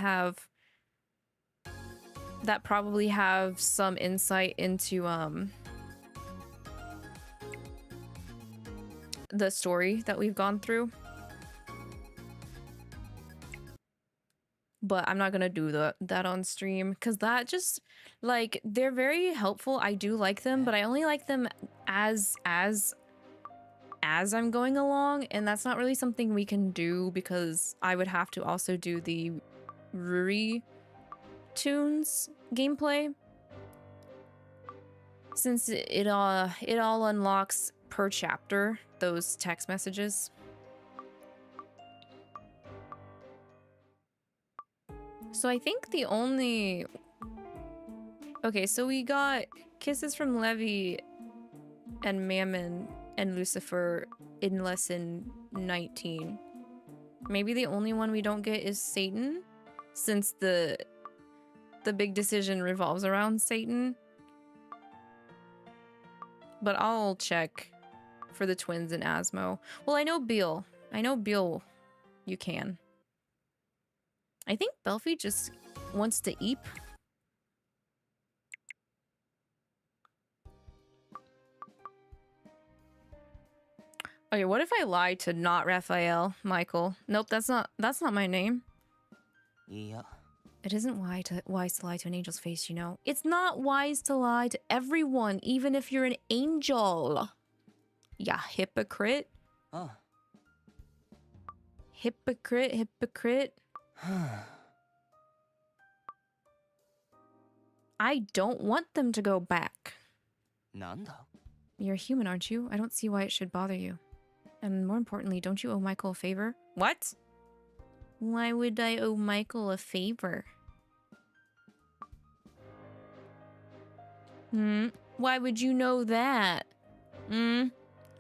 probably have some insight into the story that we've gone through. But I'm not gonna do that on stream because that just like they're very helpful. I do like them, but I only like them as I'm going along, and that's not really something we can do because I would have to also do the Ruri tunes gameplay since it all unlocks per chapter those text messages. So I think the only... Okay, so we got kisses from Levi and Mammon and Lucifer in lesson 19. Maybe the only one we don't get is Satan, since the big decision revolves around Satan. But I'll check for the twins and Asmo. Well, I know Beal. You can. I think Belfie just wants to eep. Okay, what if I lied to not Raphael, Michael? Nope, that's not my name. Yeah. It isn't wise to lie to an angel's face, you know. It's not wise to lie to everyone, even if you're an angel. Yeah, hypocrite. Oh. Hypocrite. I don't want them to go back. Nanda? You're a human, aren't you? I don't see why it should bother you. And more importantly, don't you owe Michael a favor? What? Why would I owe Michael a favor? Why would you know that?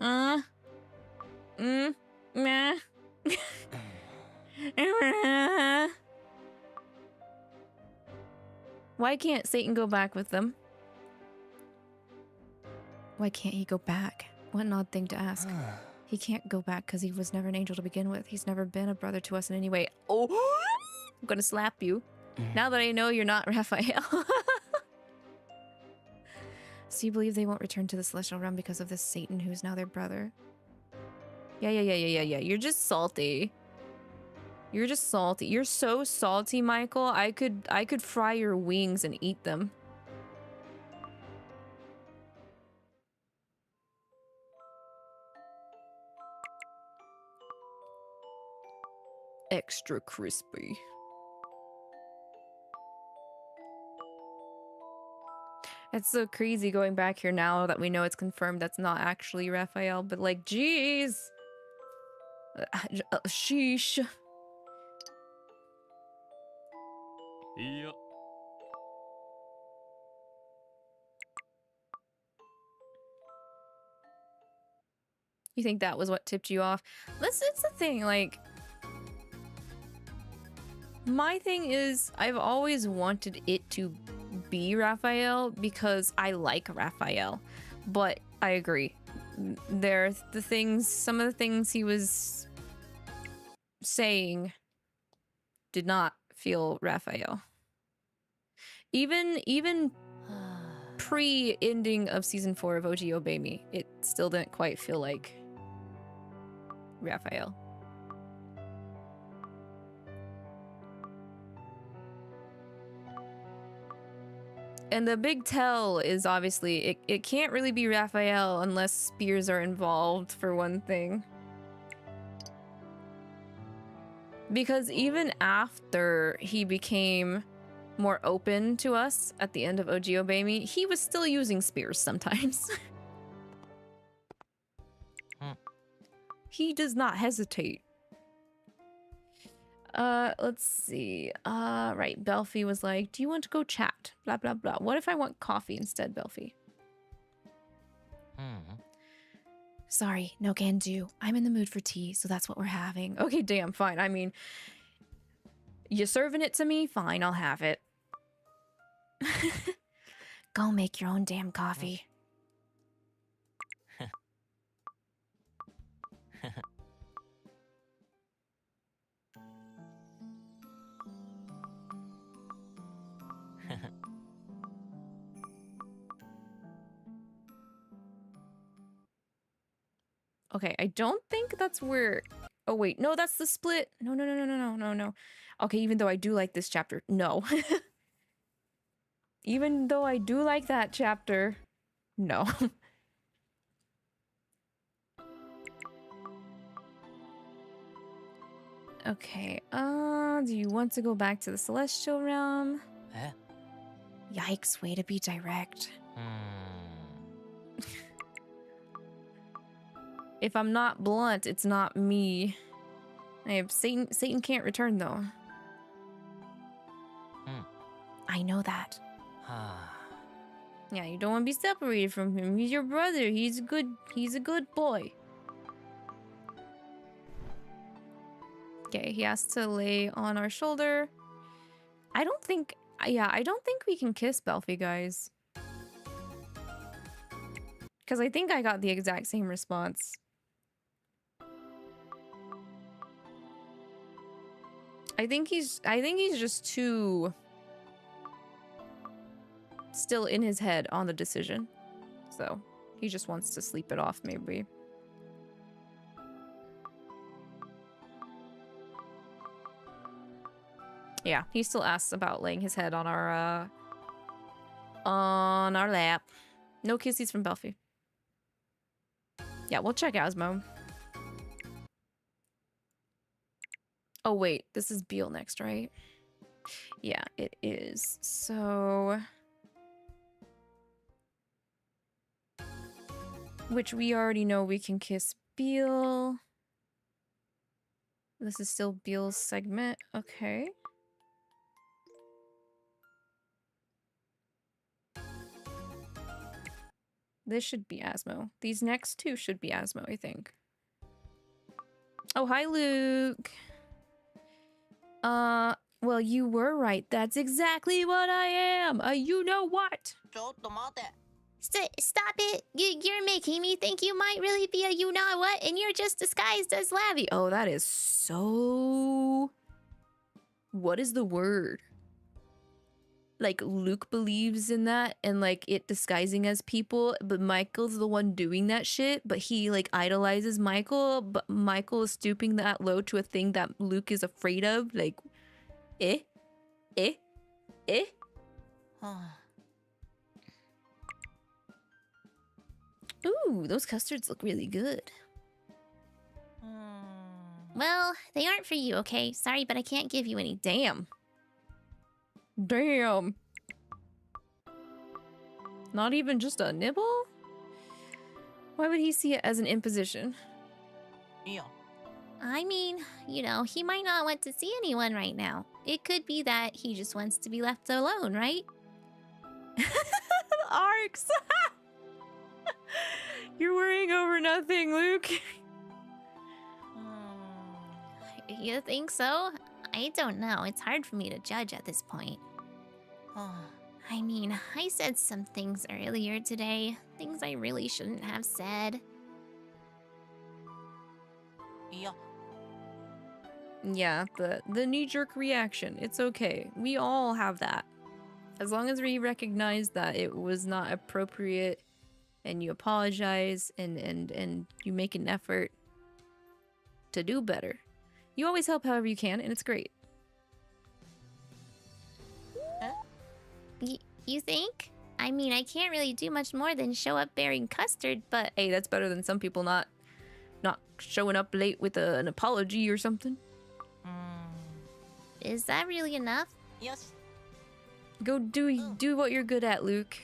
Nah. Why can't Satan go back with them? Why can't he go back? What an odd thing to ask. He can't go back because he was never an angel to begin with. He's never been a brother to us in any way. Oh, I'm gonna slap you. Now that I know you're not Raphael. So you believe they won't return to the celestial realm because of this Satan who's now their brother? Yeah. You're just salty. You're just salty. You're so salty, Michael. I could fry your wings and eat them. Extra crispy. It's so crazy going back here now that we know it's confirmed that's not actually Raphael, but like, jeez. Sheesh. いいよ You think that was what tipped you off? It's the thing, like... My thing is, I've always wanted it to be Raphael because I like Raphael. But I agree. There are the things, some of the things he was saying did not feel Raphael. Even pre-ending of season 4 of OG Obey Me, it still didn't quite feel like Raphael. And the big tell is obviously it can't really be Raphael unless spears are involved, for one thing. Because even after he became more open to us at the end of OG Obey Me, he was still using spears sometimes. He does not hesitate. Let's see. Right. Belfie was like, do you want to go chat? Blah, blah, blah. What if I want coffee instead, Belfie? Sorry, no can do. I'm in the mood for tea, so that's what we're having. Okay, damn, fine. I mean, you serving it to me? Fine, I'll have it. Go make your own damn coffee. Okay, I don't think that's where... Oh, wait. No, that's the split. No. Okay, even though I do like this chapter. No. Even though I do like that chapter. No. Okay, do you want to go back to the celestial realm? Yikes, way to be direct. If I'm not blunt, it's not me. Satan can't return though. I know that. Yeah, you don't want to be separated from him. He's your brother. He's a good boy. Okay, he has to lay on our shoulder. I don't think we can kiss Belfie, guys. Because I think I got the exact same response. I think he's just too still in his head on the decision. So he just wants to sleep it off, maybe. Yeah, he still asks about laying his head on our lap. No kissies from Belfie. Yeah, we'll check Asmo. Oh wait, this is Beal next, right? Yeah, it is. So... Which we already know we can kiss Beal. This is still Beal's segment. Okay. This should be Asmo. These next two should be Asmo, I think. Oh, hi, Luke. Well, you were right. That's exactly what I am. You know what? Stop it! You're making me think you might really be a you know what, and you're just disguised as Lavi. Oh, that is so... What is the word? Like, Luke believes in that and, like, it disguising as people, but Michael's the one doing that shit, but he, like, idolizes Michael, but Michael is stooping that low to a thing that Luke is afraid of. Like, eh? Eh? Eh? Ooh, those custards look really good. Well, they aren't for you, okay? Sorry, but I can't give you any. Damn. Damn. Not even just a nibble? Why would he see it as an imposition? I mean, you know, he might not want to see anyone right now. It could be that he just wants to be left alone, right? Arcs! You're worrying over nothing, Luke. You think so? I don't know. It's hard for me to judge at this point. I mean, I said some things earlier today. Things I really shouldn't have said. Yeah, the knee-jerk reaction. It's okay. We all have that. As long as we recognize that it was not appropriate and you apologize and you make an effort to do better. You always help however you can, and it's great. You think? I mean, I can't really do much more than show up bearing custard, but... Hey, that's better than some people not showing up late with an apology or something. Is that really enough? Yes. Go do what you're good at, Luke.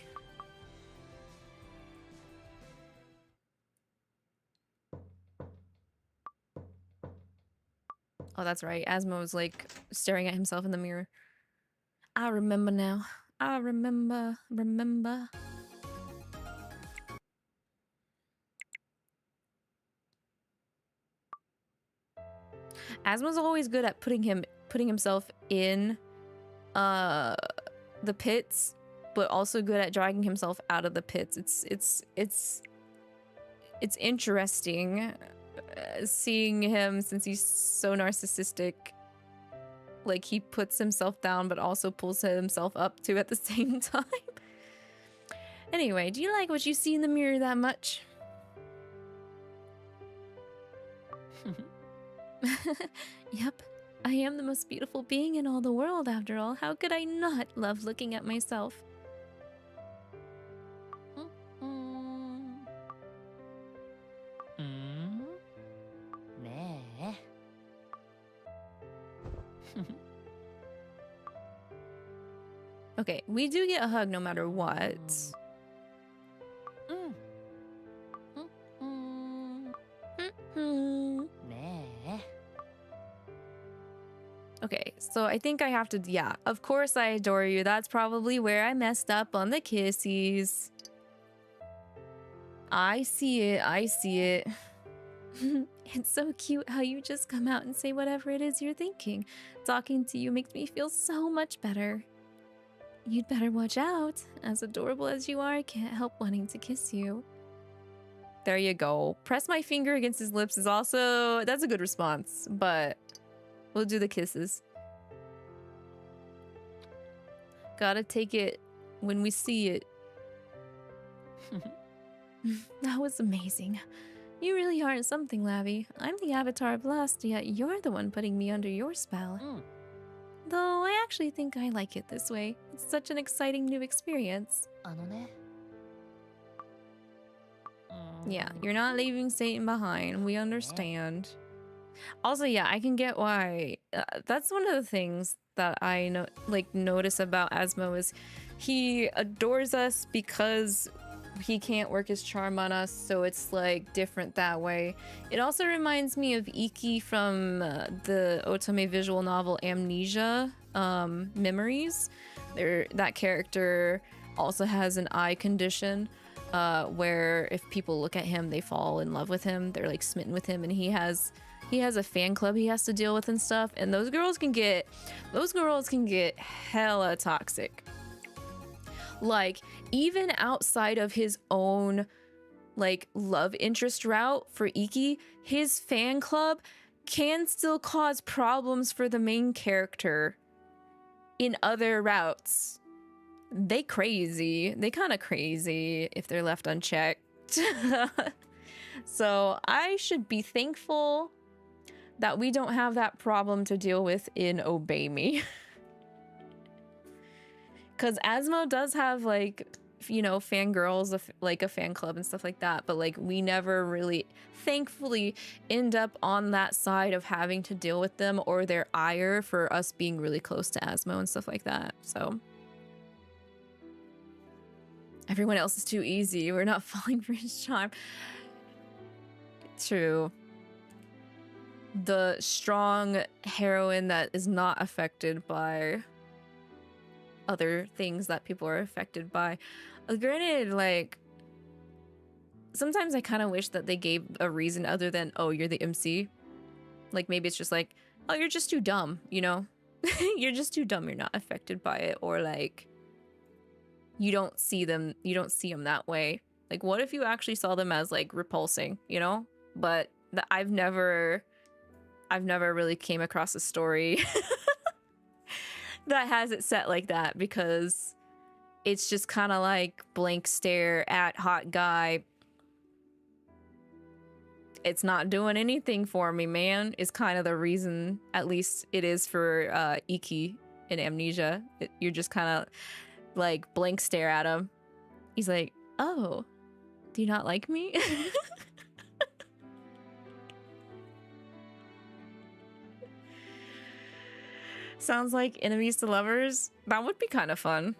Oh, that's right. Asmo was like staring at himself in the mirror. I remember now. I remember. Asmo's always good at putting himself in the pits, but also good at dragging himself out of the pits. It's interesting seeing him, since he's so narcissistic. Like, he puts himself down but also pulls himself up too at the same time. Anyway, do you like what you see in the mirror that much? Yep, I am the most beautiful being in all the world after all. How could I not love looking at myself? Okay, we do get a hug no matter what. Okay, so I think I have to, yeah, of course I adore you. That's probably where I messed up on the kissies. I see it, I see it. It's so cute how you just come out and say whatever it is you're thinking. Talking to you makes me feel so much better. You'd better watch out. As adorable as you are, I can't help wanting to kiss you. There you go. Press my finger against his lips is also... That's a good response, but we'll do the kisses. Gotta take it when we see it. That was amazing. You really aren't something, Lavi. I'm the avatar of lust, yet you're the one putting me under your spell. Though I actually think I like it this way. It's such an exciting new experience. Yeah, you're not leaving Satan behind. We understand. Also, yeah, I can get why. That's one of the things that I notice about Asmo is he adores us because he can't work his charm on us, so it's like different that way. It also reminds me of Iki from the Otome visual novel Amnesia Memories. That character also has an eye condition where if people look at him, they fall in love with him. They're like smitten with him, and he has he has a fan club he has to deal with and stuff, and those girls can get hella toxic. Like, even outside of his own like love interest route for Iki, his fan club can still cause problems for the main character in other routes. They kind of crazy if they're left unchecked. So I should be thankful that we don't have that problem to deal with in Obey Me. Because Asmo does have, like, you know, fangirls, like a fan club and stuff like that, but like we never really, thankfully, end up on that side of having to deal with them or their ire for us being really close to Asmo and stuff like that. So everyone else is too easy. We're not falling for his charm. True. The strong heroine that is not affected by other things that people are affected by. Granted, like, sometimes I kind of wish that they gave a reason other than, oh, you're the MC. Like, maybe it's just like, oh, you're just too dumb, you know? You're just too dumb, you're not affected by it. Or like, you don't see them that way. Like, what if you actually saw them as like repulsing, you know? But I've never really came across a story that has it set like that, because it's just kind of like blank stare at hot guy. It's not doing anything for me, man, is kind of the reason, at least it is for Iki in Amnesia. You're just kind of like blank stare at him. He's like, oh, do you not like me? Sounds like enemies to lovers. That would be kind of fun.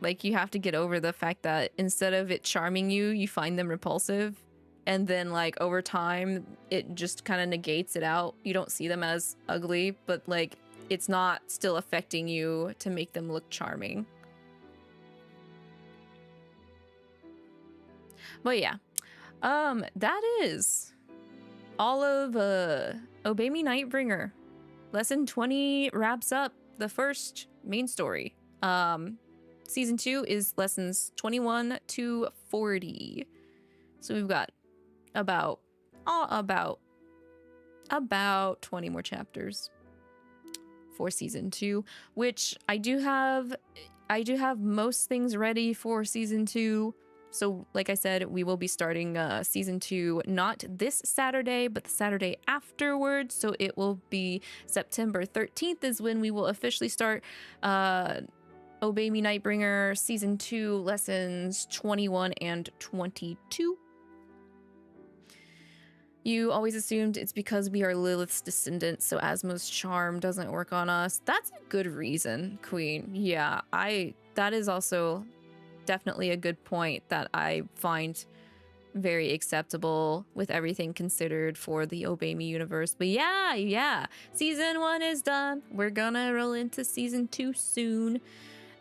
Like, you have to get over the fact that instead of it charming you, you find them repulsive. And then, like, over time, it just kind of negates it out. You don't see them as ugly, but, like, it's not still affecting you to make them look charming. But yeah. That is all of Obey Me Nightbringer. Lesson 20 wraps up the first main story. Season 2 is lessons 21 to 40. So we've got about 20 more chapters for season 2, which I do have most things ready for season 2. So like I said, we will be starting season 2 not this Saturday, but the Saturday afterwards. So it will be September 13th is when we will officially start Obey Me Nightbringer season 2 lessons 21 and 22. You always assumed it's because we are Lilith's descendants, so Asmo's charm doesn't work on us. That's a good reason, Queen. Yeah, that is also definitely a good point that I find very acceptable with everything considered for the Obey Me universe. But yeah, season 1 is done. We're gonna roll into season 2 soon.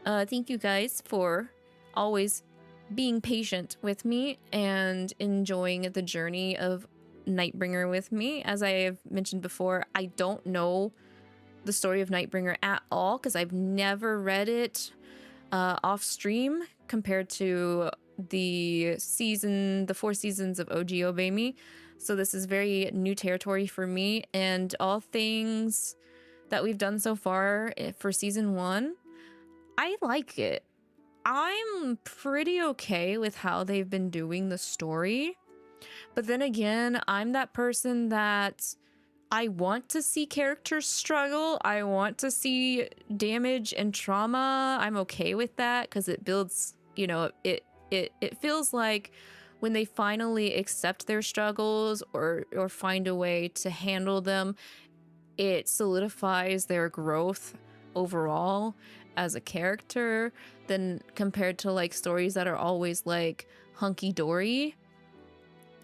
Thank you guys for always being patient with me and enjoying the journey of Nightbringer with me. As I have mentioned before, I don't know the story of Nightbringer at all because I've never read it off stream compared to the 4 seasons of OG Obey Me. So this is very new territory for me, and all things that we've done so far for season 1, I like it. I'm pretty okay with how they've been doing the story. But then again, I'm that person that I want to see characters struggle. I want to see damage and trauma. I'm okay with that because it builds, you know, it feels like when they finally accept their struggles or find a way to handle them, it solidifies their growth overall as a character than compared to like stories that are always like hunky-dory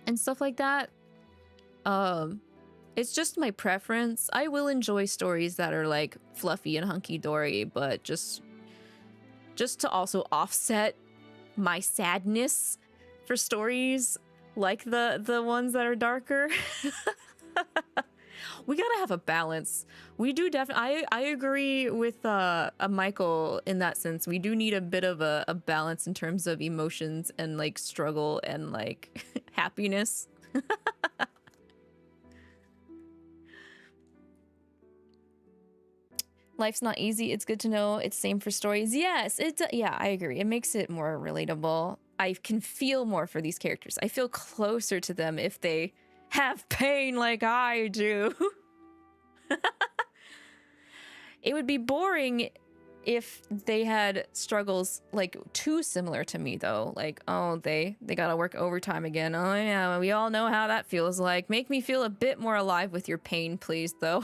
and stuff like that. It's just my preference. I will enjoy stories that are like fluffy and hunky-dory, but just to also offset my sadness for stories like the ones that are darker. We gotta have a balance. We do definitely. I agree with Michael in that sense. We do need a bit of a balance in terms of emotions and like struggle and like happiness. Life's not easy. It's good to know. It's same for stories. Yes, yeah, I agree. It makes it more relatable. I can feel more for these characters. I feel closer to them if they have pain like I do. It would be boring if they had struggles like too similar to me though. Like, oh, they gotta work overtime again. Oh yeah, we all know how that feels like. Make me feel a bit more alive with your pain, please, though.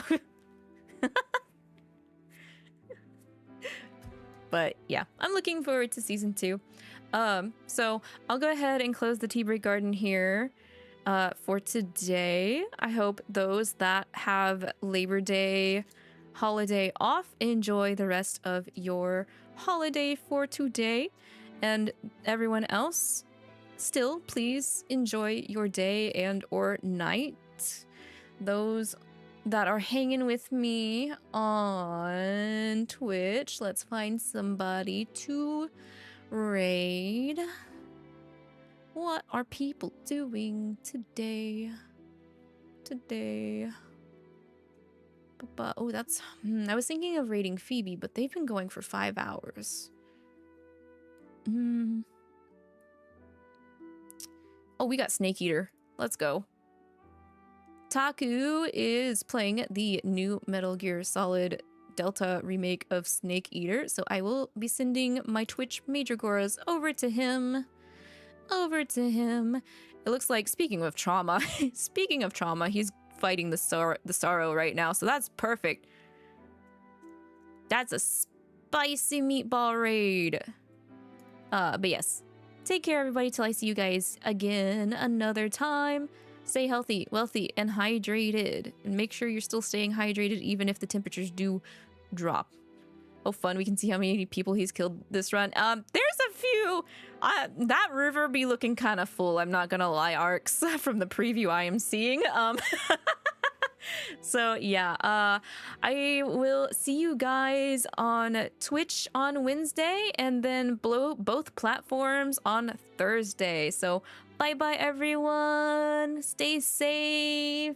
But yeah, I'm looking forward to season 2. So I'll go ahead and close the Tea Break Garden here for today. I hope those that have Labor Day holiday off enjoy the rest of your holiday for today. And everyone else, still, please enjoy your day and or night. Those that are hanging with me on Twitch, let's find somebody to raid. What are people doing today? Oh, that's... I was thinking of raiding Phoebe, but they've been going for 5 hours. Oh, we got Snake Eater. Let's go. Taku is playing the new Metal Gear Solid Delta remake of Snake Eater, so I will be sending my Twitch Major Goras over to him. It looks like, speaking of trauma, he's fighting the sorrow right now, so that's perfect. That's a spicy meatball raid. But yes, take care everybody till I see you guys again another time. Stay healthy, wealthy, and hydrated. And make sure you're still staying hydrated even if the temperatures do drop. Oh, fun. We can see how many people he's killed this run. There's a few. That river be looking kind of full. I'm not gonna lie, Arcs, from the preview I am seeing. So yeah, I will see you guys on Twitch on Wednesday and then both platforms on Thursday. So bye bye everyone. Stay safe.